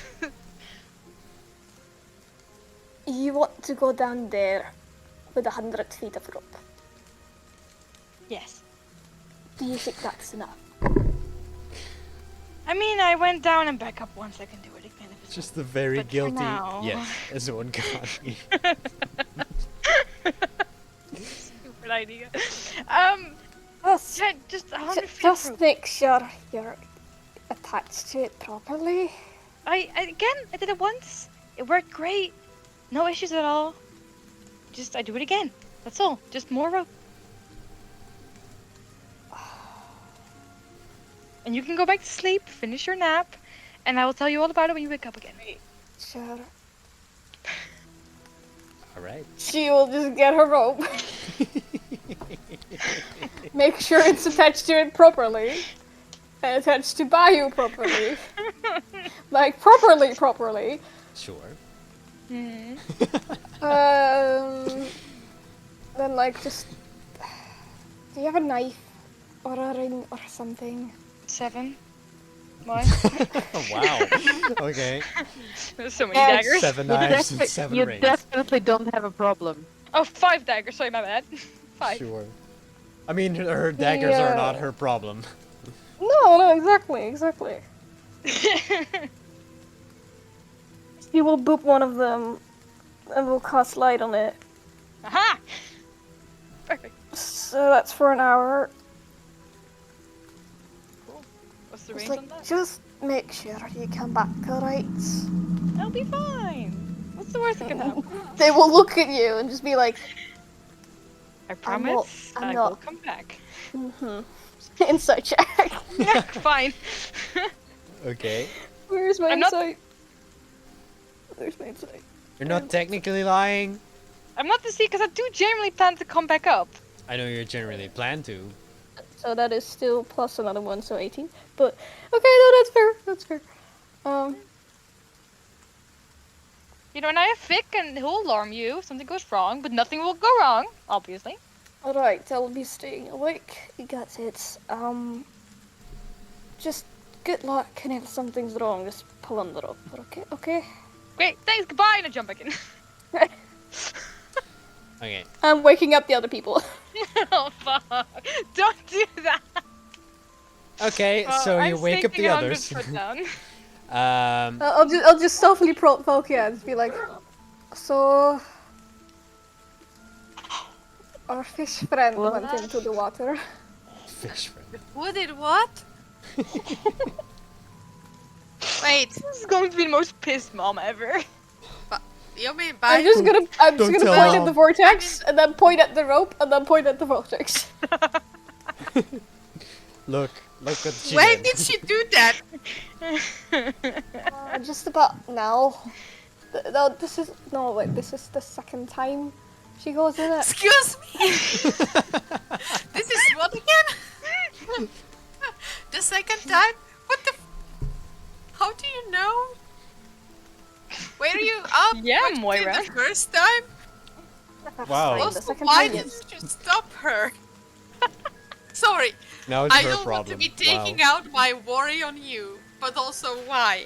Speaker 5: you want to go down there with 100 feet of rope.
Speaker 2: Yes.
Speaker 5: Do you think that's enough?
Speaker 2: I mean, I went down and back up once. I can do it again if it's
Speaker 1: Just the very
Speaker 2: But for
Speaker 1: guilty.
Speaker 2: now-
Speaker 1: Yes, as one got me.
Speaker 2: stupid idea.
Speaker 5: Just,
Speaker 2: Yeah, just 100 feet.
Speaker 5: just
Speaker 2: rope.
Speaker 5: make sure you're attached to it properly.
Speaker 2: I did it once. It worked great. No issues at all. Just I do it again. That's all. Just more rope. And you can go back to sleep, finish your nap, and I will tell you all about it when you wake up again.
Speaker 5: Sure.
Speaker 1: All right.
Speaker 5: She will just get her rope. Make sure it's attached to it properly. And attached to Bayou properly. Like, properly.
Speaker 1: Sure.
Speaker 2: Hmm.
Speaker 5: Then, like, just. Do you have a knife? Or a ring or something?
Speaker 2: 7. Why?
Speaker 1: Oh, wow. Okay.
Speaker 2: There's so many
Speaker 5: Yes.
Speaker 2: daggers.
Speaker 1: 7 knives and 7
Speaker 4: you
Speaker 1: rings.
Speaker 4: definitely don't have a problem.
Speaker 2: Oh, 5 daggers. Sorry, my bad. 5.
Speaker 1: Sure. I mean, her daggers are
Speaker 5: Yeah.
Speaker 1: not her problem.
Speaker 5: No, exactly. She will boop one of them and we'll cast light on it.
Speaker 2: Aha! Perfect.
Speaker 5: So that's for an hour.
Speaker 2: Cool. What's the
Speaker 5: It's
Speaker 2: range on
Speaker 5: like,
Speaker 2: that?
Speaker 5: just make sure you come back, alright?
Speaker 2: I'll be fine. What's the worst that can happen?
Speaker 5: They will look at you and just be like,
Speaker 2: I promise
Speaker 5: I'm
Speaker 2: I will
Speaker 5: not-
Speaker 2: come back.
Speaker 5: insight check.
Speaker 2: Fine.
Speaker 1: Okay.
Speaker 5: Where's my
Speaker 2: I'm not-
Speaker 5: insight? Where's my insight?
Speaker 1: You're not technically lying.
Speaker 2: I'm not to see because I do generally plan to come back up.
Speaker 1: I know you generally plan to.
Speaker 5: So that is still plus another one, so 18. But, okay, no, that's fair.
Speaker 2: You know, and I have Vic and he'll alarm you if something goes wrong, but nothing will go wrong, obviously.
Speaker 5: Alright, I'll be staying awake. You got it. Just good luck, and if something's wrong, just pull on the rope, okay?
Speaker 2: Great, thanks, goodbye, and I jump back in.
Speaker 1: Okay.
Speaker 5: I'm waking up the other people.
Speaker 2: Oh, fuck. Don't do that.
Speaker 1: Okay,
Speaker 2: Well,
Speaker 1: so you
Speaker 2: I'm
Speaker 1: wake up
Speaker 2: sinking
Speaker 1: the
Speaker 2: 100
Speaker 1: others.
Speaker 2: foot down.
Speaker 5: I'll just softly poke you out, just be like, so... Our fish friend went into the water.
Speaker 1: Fish friend.
Speaker 4: Who did what? Wait,
Speaker 2: This is going to be the most pissed mom ever.
Speaker 4: you mean
Speaker 5: I'm
Speaker 4: by
Speaker 5: just gonna
Speaker 1: Don't
Speaker 5: point
Speaker 1: tell
Speaker 5: at
Speaker 1: Mom.
Speaker 5: the vortex, and then point at the rope, and then point at the vortex.
Speaker 1: Look, Look what she
Speaker 4: When
Speaker 1: did.
Speaker 4: did she do that?
Speaker 5: Just about now. No, this is no wait. This is the second time she goes in it.
Speaker 4: Excuse me. This is what again? The second time? What the? How do you know? Were you up?
Speaker 2: Yeah,
Speaker 4: what you did
Speaker 2: Moira.
Speaker 4: The first time.
Speaker 1: Wow.
Speaker 5: The
Speaker 4: Also,
Speaker 5: second
Speaker 4: why
Speaker 5: time,
Speaker 4: didn't
Speaker 5: yes.
Speaker 4: you stop her? Sorry,
Speaker 1: Now it's
Speaker 4: I
Speaker 1: her
Speaker 4: don't want
Speaker 1: problem.
Speaker 4: to be taking
Speaker 1: Wow.
Speaker 4: out my worry on you, but also why?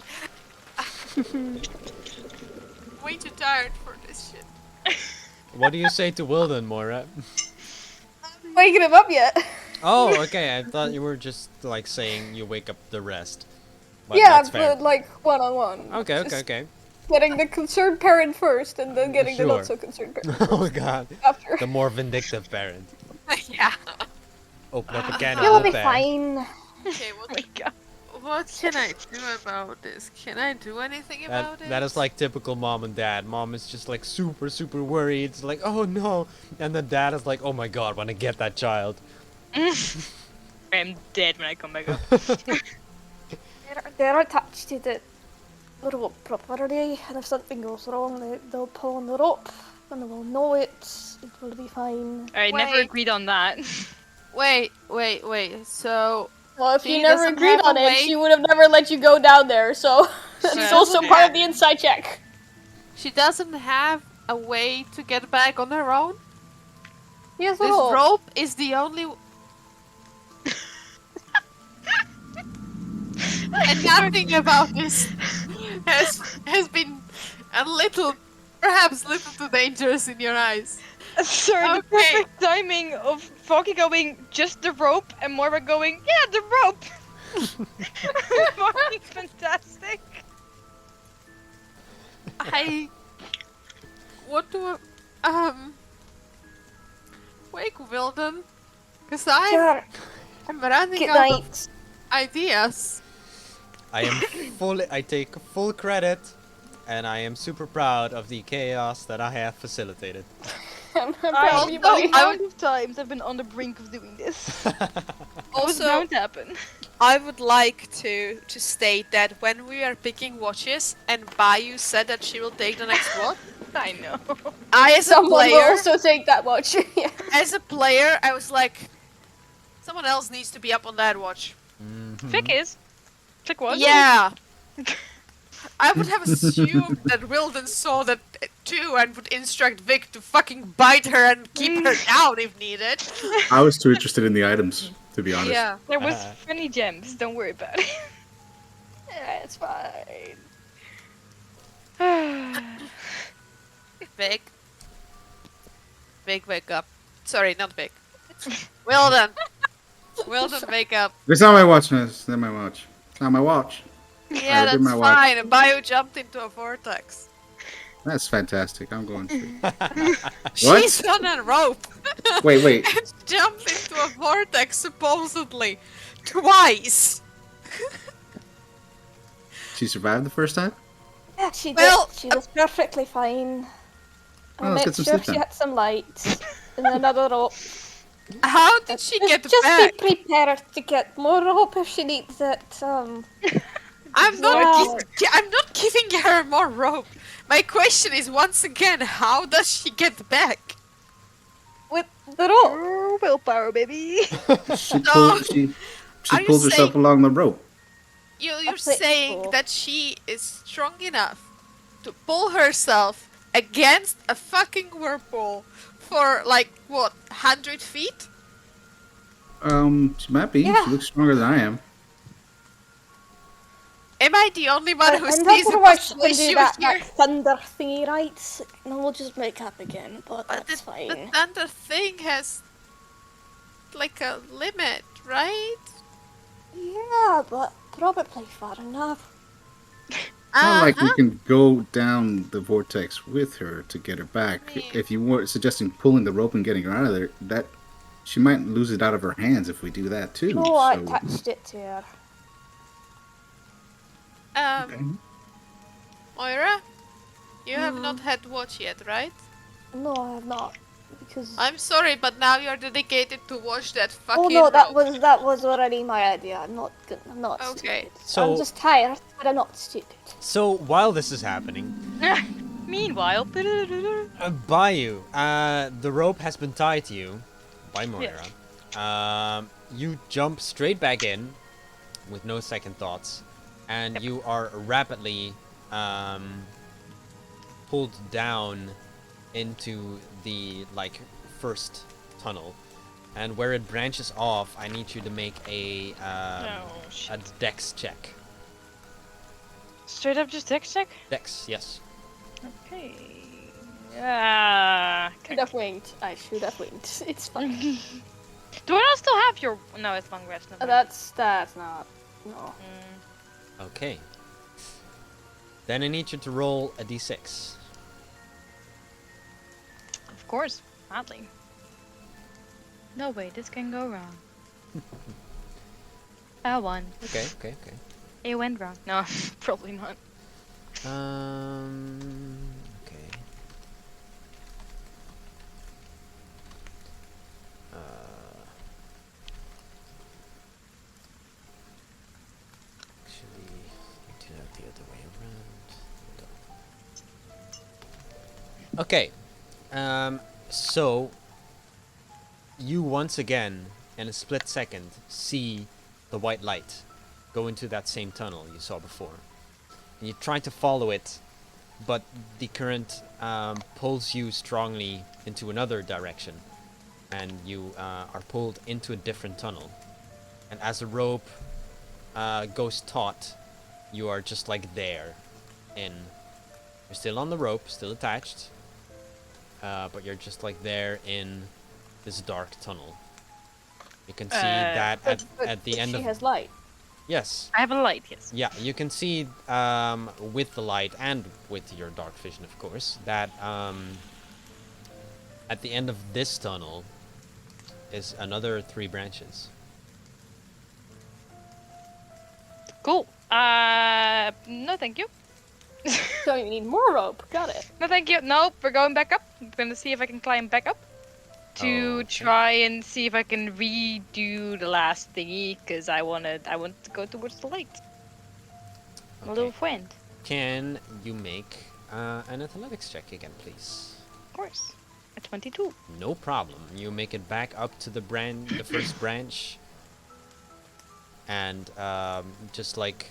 Speaker 4: Way too tired for this shit.
Speaker 1: What do you say to Wilden, Moira?
Speaker 5: Waking him up yet?
Speaker 1: Oh, okay. I thought you were just like saying you wake up the rest. But
Speaker 5: Yeah,
Speaker 1: that's fair.
Speaker 5: but like one-on-one.
Speaker 1: Okay, okay,
Speaker 5: Just
Speaker 1: okay.
Speaker 5: Getting the concerned parent first, and then getting the
Speaker 1: Sure.
Speaker 5: not so concerned parent
Speaker 1: Oh god.
Speaker 5: after.
Speaker 1: The more vindictive parent.
Speaker 4: Yeah.
Speaker 1: Open up a can
Speaker 5: You'll
Speaker 1: of
Speaker 5: be
Speaker 1: whoop
Speaker 5: fine.
Speaker 4: Okay,
Speaker 2: Oh my god.
Speaker 4: what can I do about this? Can I do anything about it?
Speaker 1: That is like typical mom and dad. Mom is just like super worried. It's like, oh no. And then dad is like, oh my god, when I get that child.
Speaker 2: I'm dead when I come back up.
Speaker 5: They're attached to the rope properly, and if something goes wrong, they'll pull on the rope, and they will know it. It will be fine.
Speaker 2: I never
Speaker 4: Wait.
Speaker 2: agreed on that.
Speaker 4: Wait. So
Speaker 5: Well, if
Speaker 4: She
Speaker 5: you never
Speaker 4: doesn't
Speaker 5: agreed
Speaker 4: have
Speaker 5: on
Speaker 4: a
Speaker 5: it,
Speaker 4: way-
Speaker 5: she would have never let you go down there. So it's
Speaker 2: Yeah.
Speaker 5: also part of the inside check.
Speaker 4: she doesn't have a way to get back on her own.
Speaker 5: Yes,
Speaker 4: This
Speaker 5: rope.
Speaker 4: rope is the only. And nothing about this has been a little, perhaps little too dangerous in your eyes.
Speaker 2: Sorry, the
Speaker 4: Okay.
Speaker 2: perfect timing of Foggy going just the rope and Moira going, yeah, the rope. Fucking fantastic.
Speaker 4: I want to wake Wilden, cause
Speaker 5: Sure.
Speaker 4: I'm running
Speaker 5: Good
Speaker 4: out of
Speaker 5: night.
Speaker 4: ideas.
Speaker 1: I take full credit, and I am super proud of the chaos that I have facilitated.
Speaker 5: I'm proud of you,
Speaker 4: also-
Speaker 5: buddy.
Speaker 4: I
Speaker 2: How many times I've been on the brink of doing this? What's
Speaker 4: Also,
Speaker 2: bound to happen?
Speaker 4: I would like to state that when we are picking watches and Bayou said that she will take the next watch,
Speaker 2: I know.
Speaker 4: I as a
Speaker 5: Someone will
Speaker 4: player,
Speaker 5: also take that watch. Yeah.
Speaker 4: I was like, someone else needs to be up on that watch.
Speaker 2: Vic is. Vic was.
Speaker 4: Yeah. I would have assumed that Wilden saw that too and would instruct Vic to fucking bite her and keep her down if needed.
Speaker 3: I was too interested in the items, to be honest.
Speaker 4: Yeah.
Speaker 2: There was funny gems. Don't worry about it.
Speaker 5: Yeah, it's fine.
Speaker 4: Vic. Vic, wake up. Sorry, not Vic. Wilden. Wilden, wake up.
Speaker 3: It's not my watch, no, it's not my watch. It's not my watch.
Speaker 4: Yeah,
Speaker 3: I
Speaker 4: that's
Speaker 3: did my watch.
Speaker 4: fine. Bayou jumped into a vortex.
Speaker 3: That's fantastic. I'm going to.
Speaker 4: She's on a rope.
Speaker 3: Wait.
Speaker 4: And jumped into a vortex, supposedly. Twice.
Speaker 3: She survived the first time?
Speaker 5: Yeah, she
Speaker 4: Well,
Speaker 5: did. She was perfectly fine. I
Speaker 3: Oh, let's
Speaker 5: made
Speaker 3: get some
Speaker 5: sure
Speaker 3: sleep
Speaker 5: she
Speaker 3: then.
Speaker 5: had some lights and another rope.
Speaker 4: How did she get
Speaker 5: Just
Speaker 4: back?
Speaker 5: be prepared to get more rope if she needs it.
Speaker 4: I'm not.
Speaker 5: Wow.
Speaker 4: I'm not giving her more rope. My question is once again, how does she get back?
Speaker 5: with the rope.
Speaker 2: Oh, willpower, baby.
Speaker 3: She
Speaker 4: No.
Speaker 3: pulls, she
Speaker 4: Are you
Speaker 3: pulls herself
Speaker 4: saying-
Speaker 3: along the rope.
Speaker 4: You're
Speaker 5: That's it,
Speaker 4: saying
Speaker 5: cool.
Speaker 4: that she is strong enough to pull herself against a fucking whirlpool for like what, 100 feet?
Speaker 3: She might be.
Speaker 5: Yeah.
Speaker 3: She looks stronger than I am.
Speaker 4: Am I the only one who
Speaker 5: And
Speaker 4: sees the
Speaker 5: Overwatch
Speaker 4: possible
Speaker 5: can do
Speaker 4: issue
Speaker 5: that,
Speaker 4: here?
Speaker 5: that thunder thingy, right? And we'll just make up again, but
Speaker 4: But
Speaker 5: that's
Speaker 4: the
Speaker 5: fine.
Speaker 4: thunder thing has like a limit, right?
Speaker 5: Yeah, but probably far enough.
Speaker 3: It's not like we
Speaker 4: Uh-huh.
Speaker 3: can go down the vortex with her to get her back.
Speaker 4: Yeah.
Speaker 3: If you were suggesting pulling the rope and getting her out of there, that she might lose it out of her hands if we do that too.
Speaker 5: No, I
Speaker 3: so-
Speaker 5: attached it to her.
Speaker 3: Okay.
Speaker 4: Moira, you have not had watch yet, right?
Speaker 5: No, I have not. because
Speaker 4: I'm sorry, but now you're dedicated to watch that fucking
Speaker 5: oh no, that
Speaker 4: rope.
Speaker 5: was already my idea. I'm not good. I'm not
Speaker 4: Okay.
Speaker 5: stupid.
Speaker 1: So-
Speaker 5: I'm just tired, but I'm not stupid.
Speaker 1: So while this is happening,
Speaker 2: Meanwhile,
Speaker 1: Bayou, the rope has been tied to you by Moira. You jump straight back in with no second thoughts, and you are rapidly pulled down into the first tunnel. And where it branches off, I need you to make a
Speaker 2: oh
Speaker 1: a
Speaker 2: shit.
Speaker 1: dex check.
Speaker 2: Straight up just dex check?
Speaker 1: Dex, yes.
Speaker 2: Okay. Ah.
Speaker 5: Should have winged. I should have winged. It's fine.
Speaker 2: Do I not still have your? No, it's long rest. Never mind.
Speaker 5: That's not. No.
Speaker 1: Okay. Then I need you to roll a d6.
Speaker 2: Of course, madly. No way, this can go wrong. I won.
Speaker 1: Okay.
Speaker 2: It went wrong. No, probably not.
Speaker 1: Okay. Actually, you do that the other way around. Okay. So you once again, in a split second, see the white light go into that same tunnel you saw before. And you try to follow it, but the current pulls you strongly into another direction, and you are pulled into a different tunnel. And as the rope goes taut, you are just like there. You're still on the rope, still attached, but you're just like there in this dark tunnel. You can see that at the end
Speaker 5: she
Speaker 1: of
Speaker 5: has light.
Speaker 1: yes.
Speaker 2: I have a light, yes.
Speaker 1: Yeah, you can see with the light and with your dark vision, of course, that at the end of this tunnel is another 3 branches.
Speaker 2: Cool. No thank you.
Speaker 5: So you need more rope. Got it.
Speaker 2: No thank you. Nope, we're going back up. I'm gonna see if I can climb back up. To
Speaker 1: Okay.
Speaker 2: try and see if I can redo the last thingy, because I want to go towards the light. My little
Speaker 1: Okay.
Speaker 2: friend.
Speaker 1: Can you make an athletics check again, please?
Speaker 2: Of course. A 22.
Speaker 1: No problem. You make it back up to the the first branch, and just like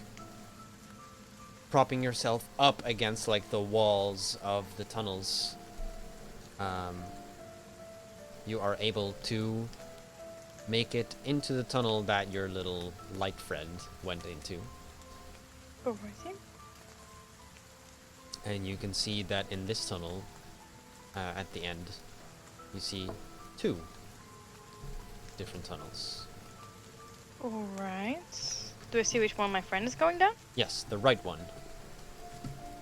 Speaker 1: propping yourself up against like the walls of the tunnels, you are able to make it into the tunnel that your little light friend went into.
Speaker 2: Alrighty.
Speaker 1: And you can see that in this tunnel, at the end, you see 2 different tunnels.
Speaker 2: Alright. Do I see which one my friend is going down?
Speaker 1: Yes, the right one.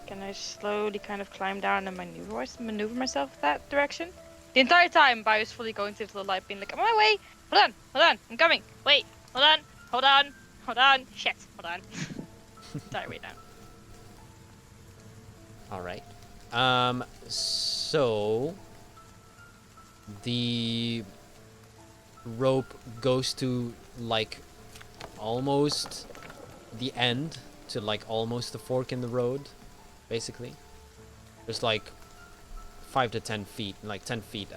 Speaker 2: Can I slowly kind of climb down and maneuver myself that direction? The entire time, I was fully going to the little light, being like, I'm on my way! Hold on, I'm coming! Wait, hold on, shit, hold on. Sorry, wait now.
Speaker 1: Alright. So the rope goes to like almost the end, to like almost the fork in the road, basically. There's like 5 to 10 feet, like 10 feet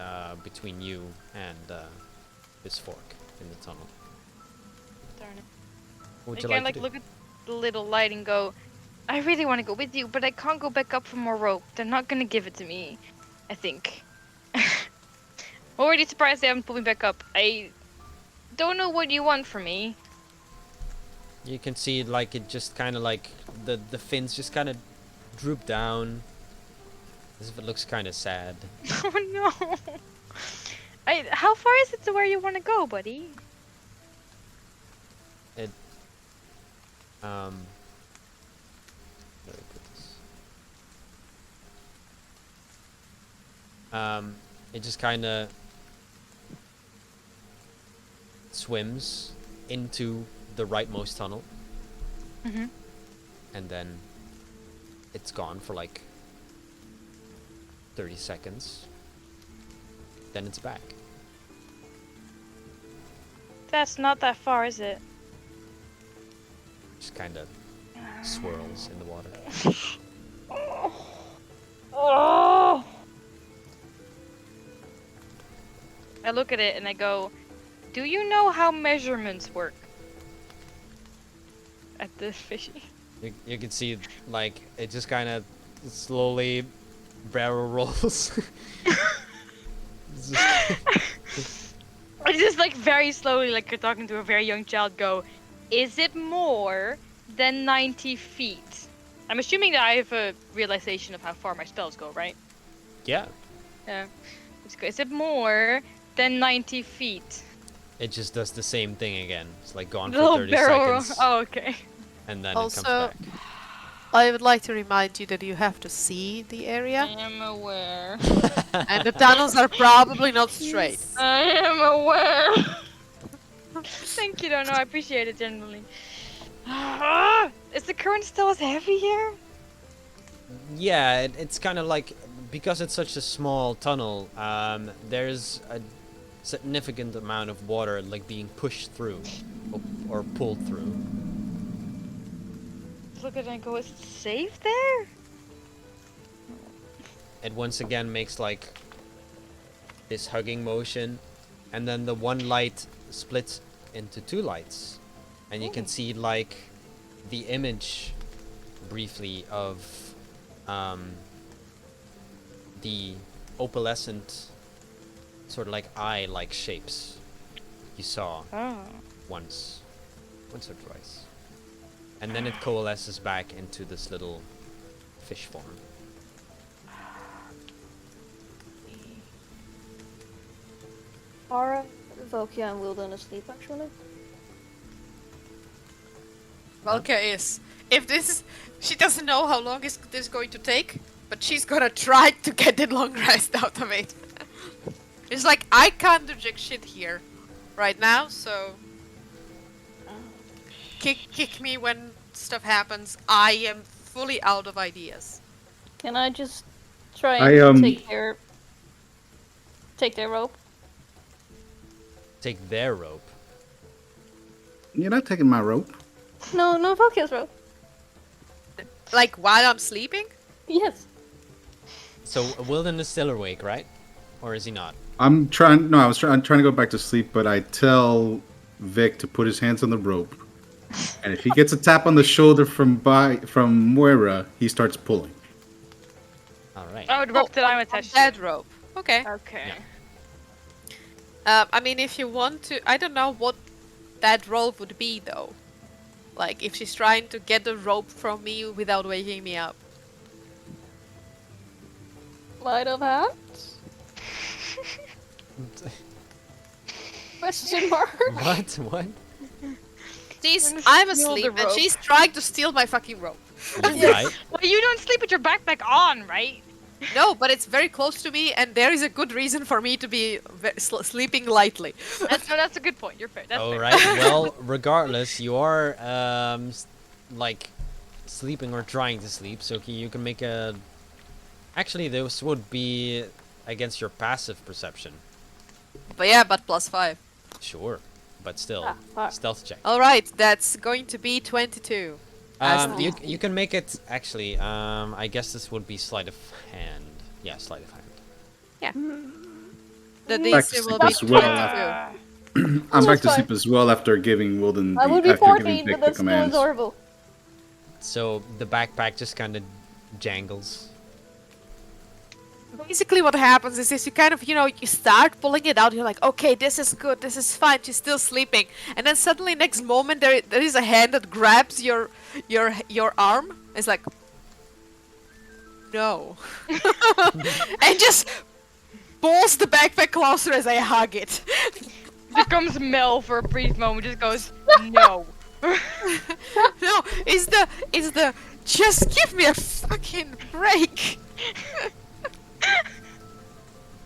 Speaker 1: between you and this fork in the tunnel.
Speaker 2: Darn it.
Speaker 1: What would
Speaker 2: I
Speaker 1: you
Speaker 2: can
Speaker 1: like to do?
Speaker 2: look at the little light and go, I really want to go with you, but I can't go back up for more rope. They're not gonna give it to me, I think. Already surprised they haven't pulled me back up. I don't know what you want from me.
Speaker 1: You can see like it just kind of like the fins just kind of droop down, as if it looks kind of sad.
Speaker 2: Oh no. How far is it to where you want to go, buddy?
Speaker 1: It where do I put this? It just kind of swims into the rightmost tunnel,
Speaker 2: Mhm.
Speaker 1: and then it's gone for like 30 seconds. then it's back.
Speaker 2: That's not that far, is it?
Speaker 1: Just kind of swirls in the water.
Speaker 2: Oh! I look at it and I go, do you know how measurements work? At the fishy.
Speaker 1: You can see, like, it just kind of slowly barrel rolls. It's just-
Speaker 2: I just like very slowly, like you're talking to a very young child, go, is it more than 90 feet? I'm assuming that I have a realization of how far my spells go, right?
Speaker 1: yeah,
Speaker 2: Yeah. Is it more than 90 feet?
Speaker 1: it just does the same thing again. It's like gone
Speaker 2: Little
Speaker 1: for 30
Speaker 2: barrel roll.
Speaker 1: seconds,
Speaker 2: Oh, okay.
Speaker 1: and then
Speaker 4: Also,
Speaker 1: it comes back.
Speaker 4: I would like to remind you that you have to see the
Speaker 2: I
Speaker 4: area,
Speaker 2: am aware.
Speaker 4: and the tunnels are probably not straight.
Speaker 2: I am aware. Thank you, don't know. I appreciate it generally. Is the current still as heavy here?
Speaker 1: Yeah, it's kind of like, because it's such a small tunnel, there's a significant amount of water like being pushed through or pulled through.
Speaker 2: Look at it and go, is it safe there?
Speaker 1: It once again makes like this hugging motion, and then the one light splits into two lights, and you can see like the image briefly of the opalescent sort of like eye-like shapes you saw
Speaker 2: Oh.
Speaker 1: once or twice, and then it coalesces back into this little fish form.
Speaker 5: Are Velkia and Wilden asleep actually?
Speaker 4: Valka is. If this is, she doesn't know how long is this going to take, but she's gonna try to get the long rest out of it. It's like I can't do jack shit here, right now. So kick me when stuff happens. I am fully out of ideas.
Speaker 5: Can I just try
Speaker 3: I,
Speaker 5: and take their rope?
Speaker 1: Take their rope.
Speaker 6: You're not taking my rope.
Speaker 5: No, Velkia's rope.
Speaker 4: Like while I'm sleeping.
Speaker 5: Yes.
Speaker 1: So Wilden is still awake, right? Or is he not?
Speaker 6: I'm trying. No, I'm trying to go back to sleep, but I tell Vic to put his hands on the rope, and if he gets a tap on the shoulder from Moira, he starts pulling.
Speaker 1: All right.
Speaker 2: Oh, the rope that I'm attached to.
Speaker 4: That rope. Okay.
Speaker 2: Okay.
Speaker 4: I mean, if you want to, I don't know what that rope would be though. Like if she's trying to get the rope from me without waking me up.
Speaker 5: Light of hands? Question mark?
Speaker 1: What? What?
Speaker 4: I'm
Speaker 2: steal the
Speaker 4: asleep and
Speaker 2: rope.
Speaker 4: she's trying to steal my fucking rope.
Speaker 1: Right.
Speaker 2: Well, you don't sleep with your backpack on, right?
Speaker 4: No, but it's very close to me, and there is a good reason for me to be sleeping lightly.
Speaker 2: That's a good point. You're fair. That's
Speaker 1: All
Speaker 2: fair.
Speaker 1: right. Well, regardless, you are like sleeping or trying to sleep, so you can make a. Actually, this would be against your passive perception.
Speaker 4: But yeah, but +5.
Speaker 1: Sure, but still,
Speaker 5: Ah, fuck.
Speaker 1: stealth check.
Speaker 4: All right, that's going to be 22.
Speaker 1: You can make it actually. I guess this would be sleight of hand. Yeah, sleight of hand.
Speaker 4: The
Speaker 6: Back to
Speaker 4: DC will
Speaker 6: sleep
Speaker 4: be
Speaker 6: as well
Speaker 4: 22.
Speaker 6: I'm back to
Speaker 5: fine.
Speaker 6: sleep as well after giving Wilden
Speaker 5: I would be
Speaker 6: after
Speaker 5: 14,
Speaker 6: giving Vic
Speaker 5: but
Speaker 6: the
Speaker 5: that's still
Speaker 6: commands.
Speaker 5: adorable.
Speaker 1: So the backpack just kind of jangles.
Speaker 4: Basically, what happens is you kind of, you start pulling it out. You're like, okay, this is good, this is fine. She's still sleeping, and then suddenly, next moment, there is a hand that grabs your arm. It's like, no, and just pulls the backpack closer as I hug it.
Speaker 2: Becomes Mel for a brief moment. Just goes no.
Speaker 4: No, is the just give me a fucking break.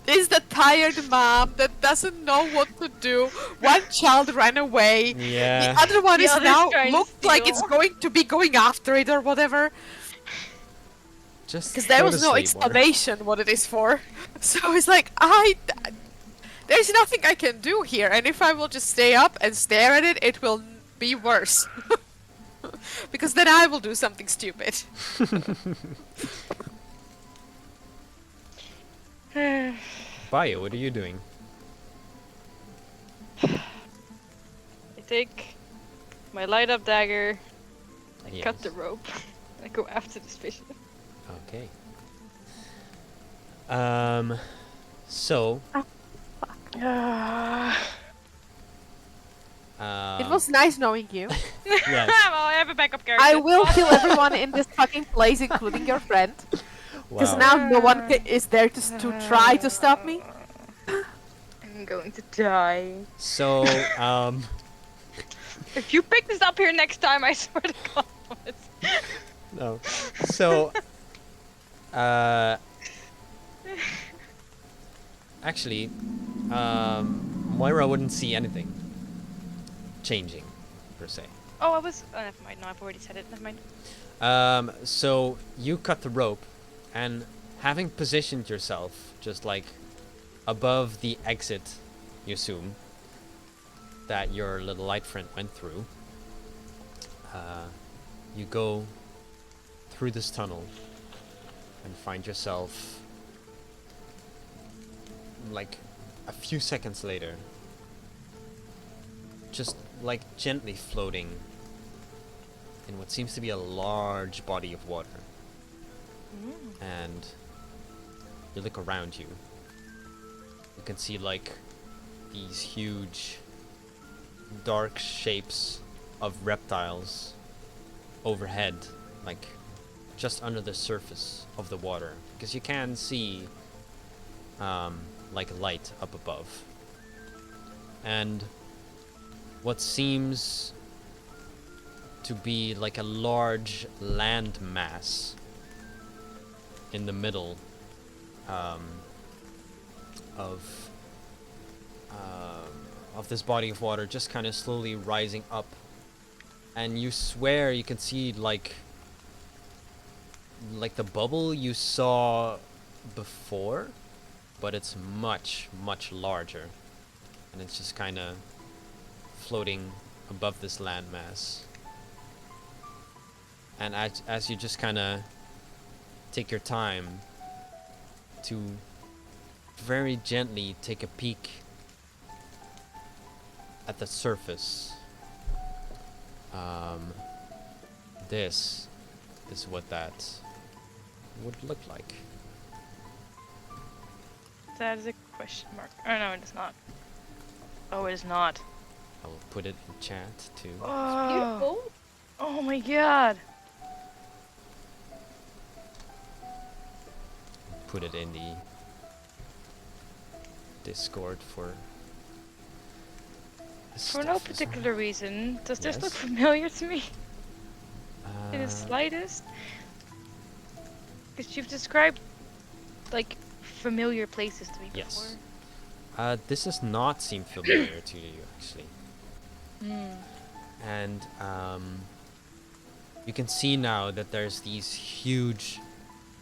Speaker 4: Is the tired mom that doesn't know what to do. One child ran away.
Speaker 1: Yeah.
Speaker 4: The other one
Speaker 2: The
Speaker 4: is
Speaker 2: other's
Speaker 4: now
Speaker 2: trying to
Speaker 4: looked like
Speaker 2: steal.
Speaker 4: it's going to be going after it or whatever.
Speaker 1: Just
Speaker 4: Because there
Speaker 1: go
Speaker 4: was
Speaker 1: to
Speaker 4: no
Speaker 1: sleep, Water.
Speaker 4: explanation what it is for. So it's like, there's nothing I can do here, and if I will just stay up and stare at it, it will be worse. Because then I will do something stupid.
Speaker 1: Bio, what are you doing?
Speaker 2: I take my light up dagger, I cut
Speaker 1: Yes.
Speaker 2: the rope, and I go after this fish.
Speaker 1: Okay. So.
Speaker 2: Ah.
Speaker 4: It was nice knowing you.
Speaker 1: Yes.
Speaker 2: Well, I have a backup character.
Speaker 4: I will kill everyone in this fucking place, including your friend. Because
Speaker 1: Wow.
Speaker 4: now no one is there to try to stop me.
Speaker 2: I'm going to die.
Speaker 1: So,
Speaker 2: If you pick this up here next time, I swear to God.
Speaker 1: no. So, actually, Moira wouldn't see anything changing, per se.
Speaker 2: Oh, I was. Oh, never mind. No, I've already said it. Never mind.
Speaker 1: So you cut the rope, and having positioned yourself just like above the exit, you assume, that your little light friend went through, you go through this tunnel and find yourself like a few seconds later just like gently floating in what seems to be a large body of water. And you look around you. You can see like these huge dark shapes of reptiles overhead, like just under the surface of the water, because you can see like light up above. And what seems to be like a large land mass in the middle of this body of water, just kind of slowly rising up, and you swear you can see like the bubble you saw before, but it's much larger, and it's just kind of floating above this landmass. And as you just kind of take your time to very gently take a peek at the surface, this is what that would look like.
Speaker 2: That is a question mark. Oh no, it is not. Oh, it is not.
Speaker 1: I will put it in chat too.
Speaker 2: Oh,
Speaker 5: Beautiful.
Speaker 2: oh my God.
Speaker 1: Put it in the Discord for
Speaker 2: For no
Speaker 1: stuff as well.
Speaker 2: particular reason, does this look
Speaker 1: Yes.
Speaker 2: familiar to me in the
Speaker 1: Uh,
Speaker 2: slightest? Because you've described like familiar places to me
Speaker 1: Yes.
Speaker 2: before.
Speaker 1: This does not seem familiar to you, actually.
Speaker 2: Hmm.
Speaker 1: And you can see now that there's these huge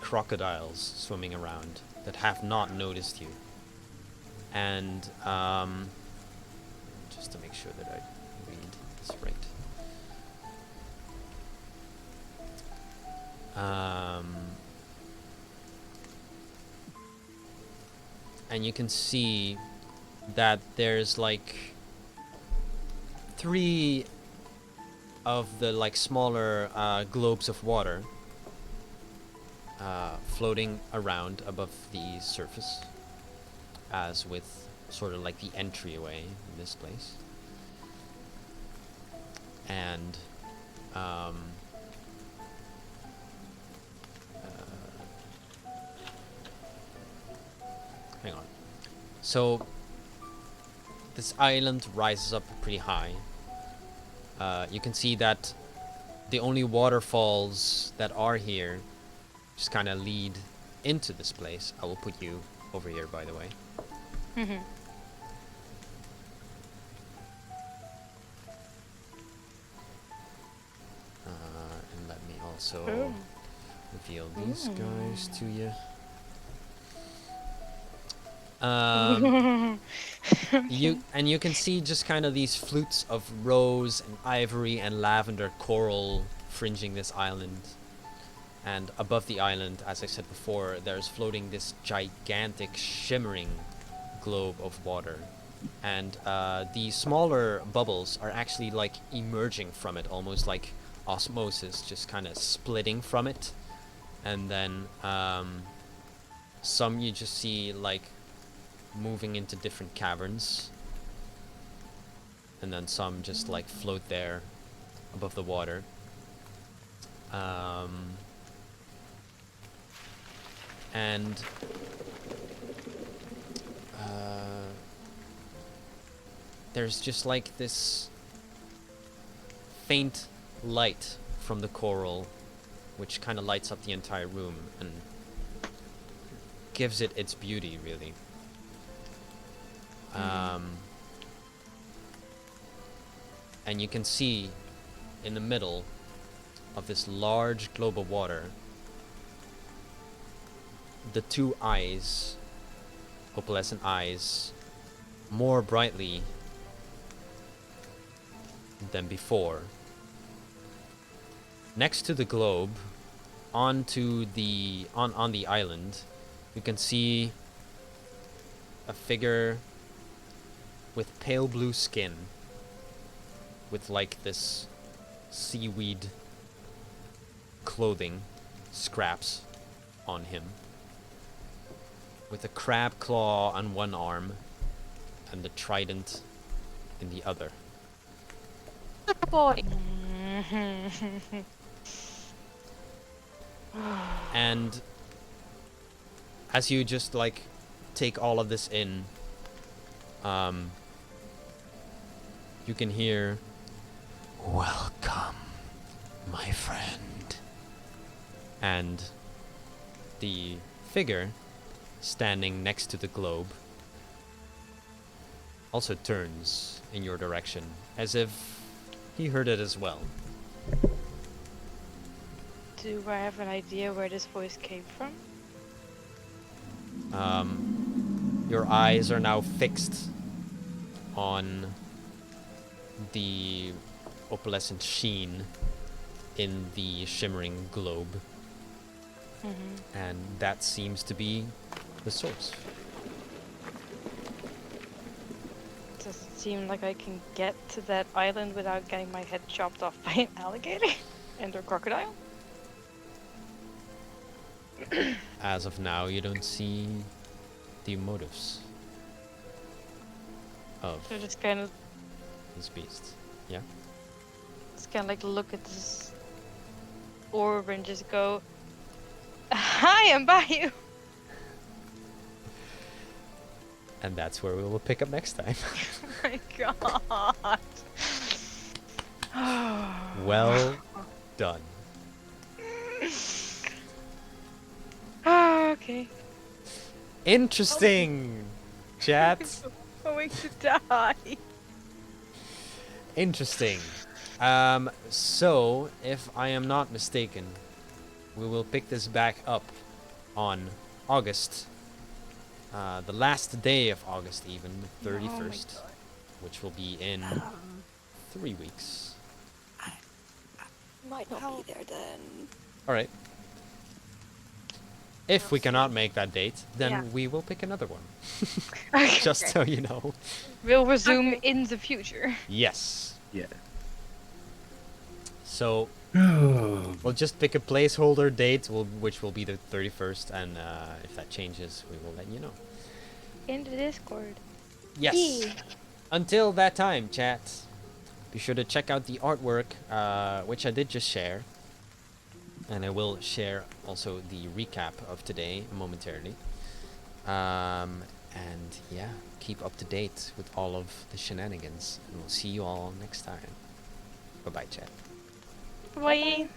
Speaker 1: crocodiles swimming around that have not noticed you. And just to make sure that I read this right. And you can see that there's like 3 of the like smaller globes of water floating around above the surface, as with sort of like the entryway in this place. And hang on. So this island rises up pretty high. You can see that the only waterfalls that are here just kind of lead into this place. I will put you over here, by the way.
Speaker 2: Mhm.
Speaker 1: And let me also
Speaker 2: Oh.
Speaker 1: reveal these guys to you. You can see just kind of these flutes of rose and ivory and lavender coral fringing this island. And above the island, as I said before, there's floating this gigantic shimmering globe of water. And the smaller bubbles are actually like emerging from it, almost like osmosis, just kind of splitting from it. And then some you just see like moving into different caverns. And then some just like float there above the water. And there's just like this faint light from the coral, which kind of lights up the entire room and gives it its beauty, really. And you can see in the middle of this large globe of water the two eyes, opalescent eyes, more brightly than before. Next to the globe, on the island, you can see a figure with pale blue skin, with like this seaweed clothing scraps on him, with a crab claw on one arm and the trident in the other.
Speaker 4: Boy.
Speaker 1: And as you just like take all of this in, you can hear, "Welcome, my friend." And the figure standing next to the globe also turns in your direction, as if he heard it as well.
Speaker 2: Do I have an idea where this voice came from?
Speaker 1: Your eyes are now fixed on the opalescent sheen in the shimmering globe. And that seems to be the source.
Speaker 2: Does it seem like I can get to that island without getting my head chopped off by an alligator and a crocodile?
Speaker 1: As of now, you don't see the motives of
Speaker 2: So just kind of,
Speaker 1: this beast. Yeah?
Speaker 2: like look at this orb and just go, "Hi, I'm Bayou."
Speaker 1: And that's where we will pick up next time.
Speaker 2: Oh my god.
Speaker 1: Well done.
Speaker 2: Okay.
Speaker 1: Interesting, chat.
Speaker 2: Going to die.
Speaker 1: Interesting. So, if I am not mistaken, we will pick this back up on August. The last day of August, even, the 31st, which will be in 3 weeks.
Speaker 5: Might not be there then.
Speaker 1: Alright. If we cannot make that date, then
Speaker 2: Yeah.
Speaker 1: we will pick another one.
Speaker 2: Okay.
Speaker 1: Just so you know.
Speaker 2: We'll resume in the future.
Speaker 1: Yes.
Speaker 3: Yeah.
Speaker 1: So, we'll just pick a placeholder date, which will be the 31st, and if that changes, we will let you know.
Speaker 2: In the Discord.
Speaker 1: Yes.
Speaker 2: Yay.
Speaker 1: Until that time, chat, be sure to check out the artwork, which I did just share. And I will share also the recap of today momentarily. And yeah, keep up to date with all of the shenanigans. And we'll see you all next time. Bye-bye, chat.
Speaker 2: Bye.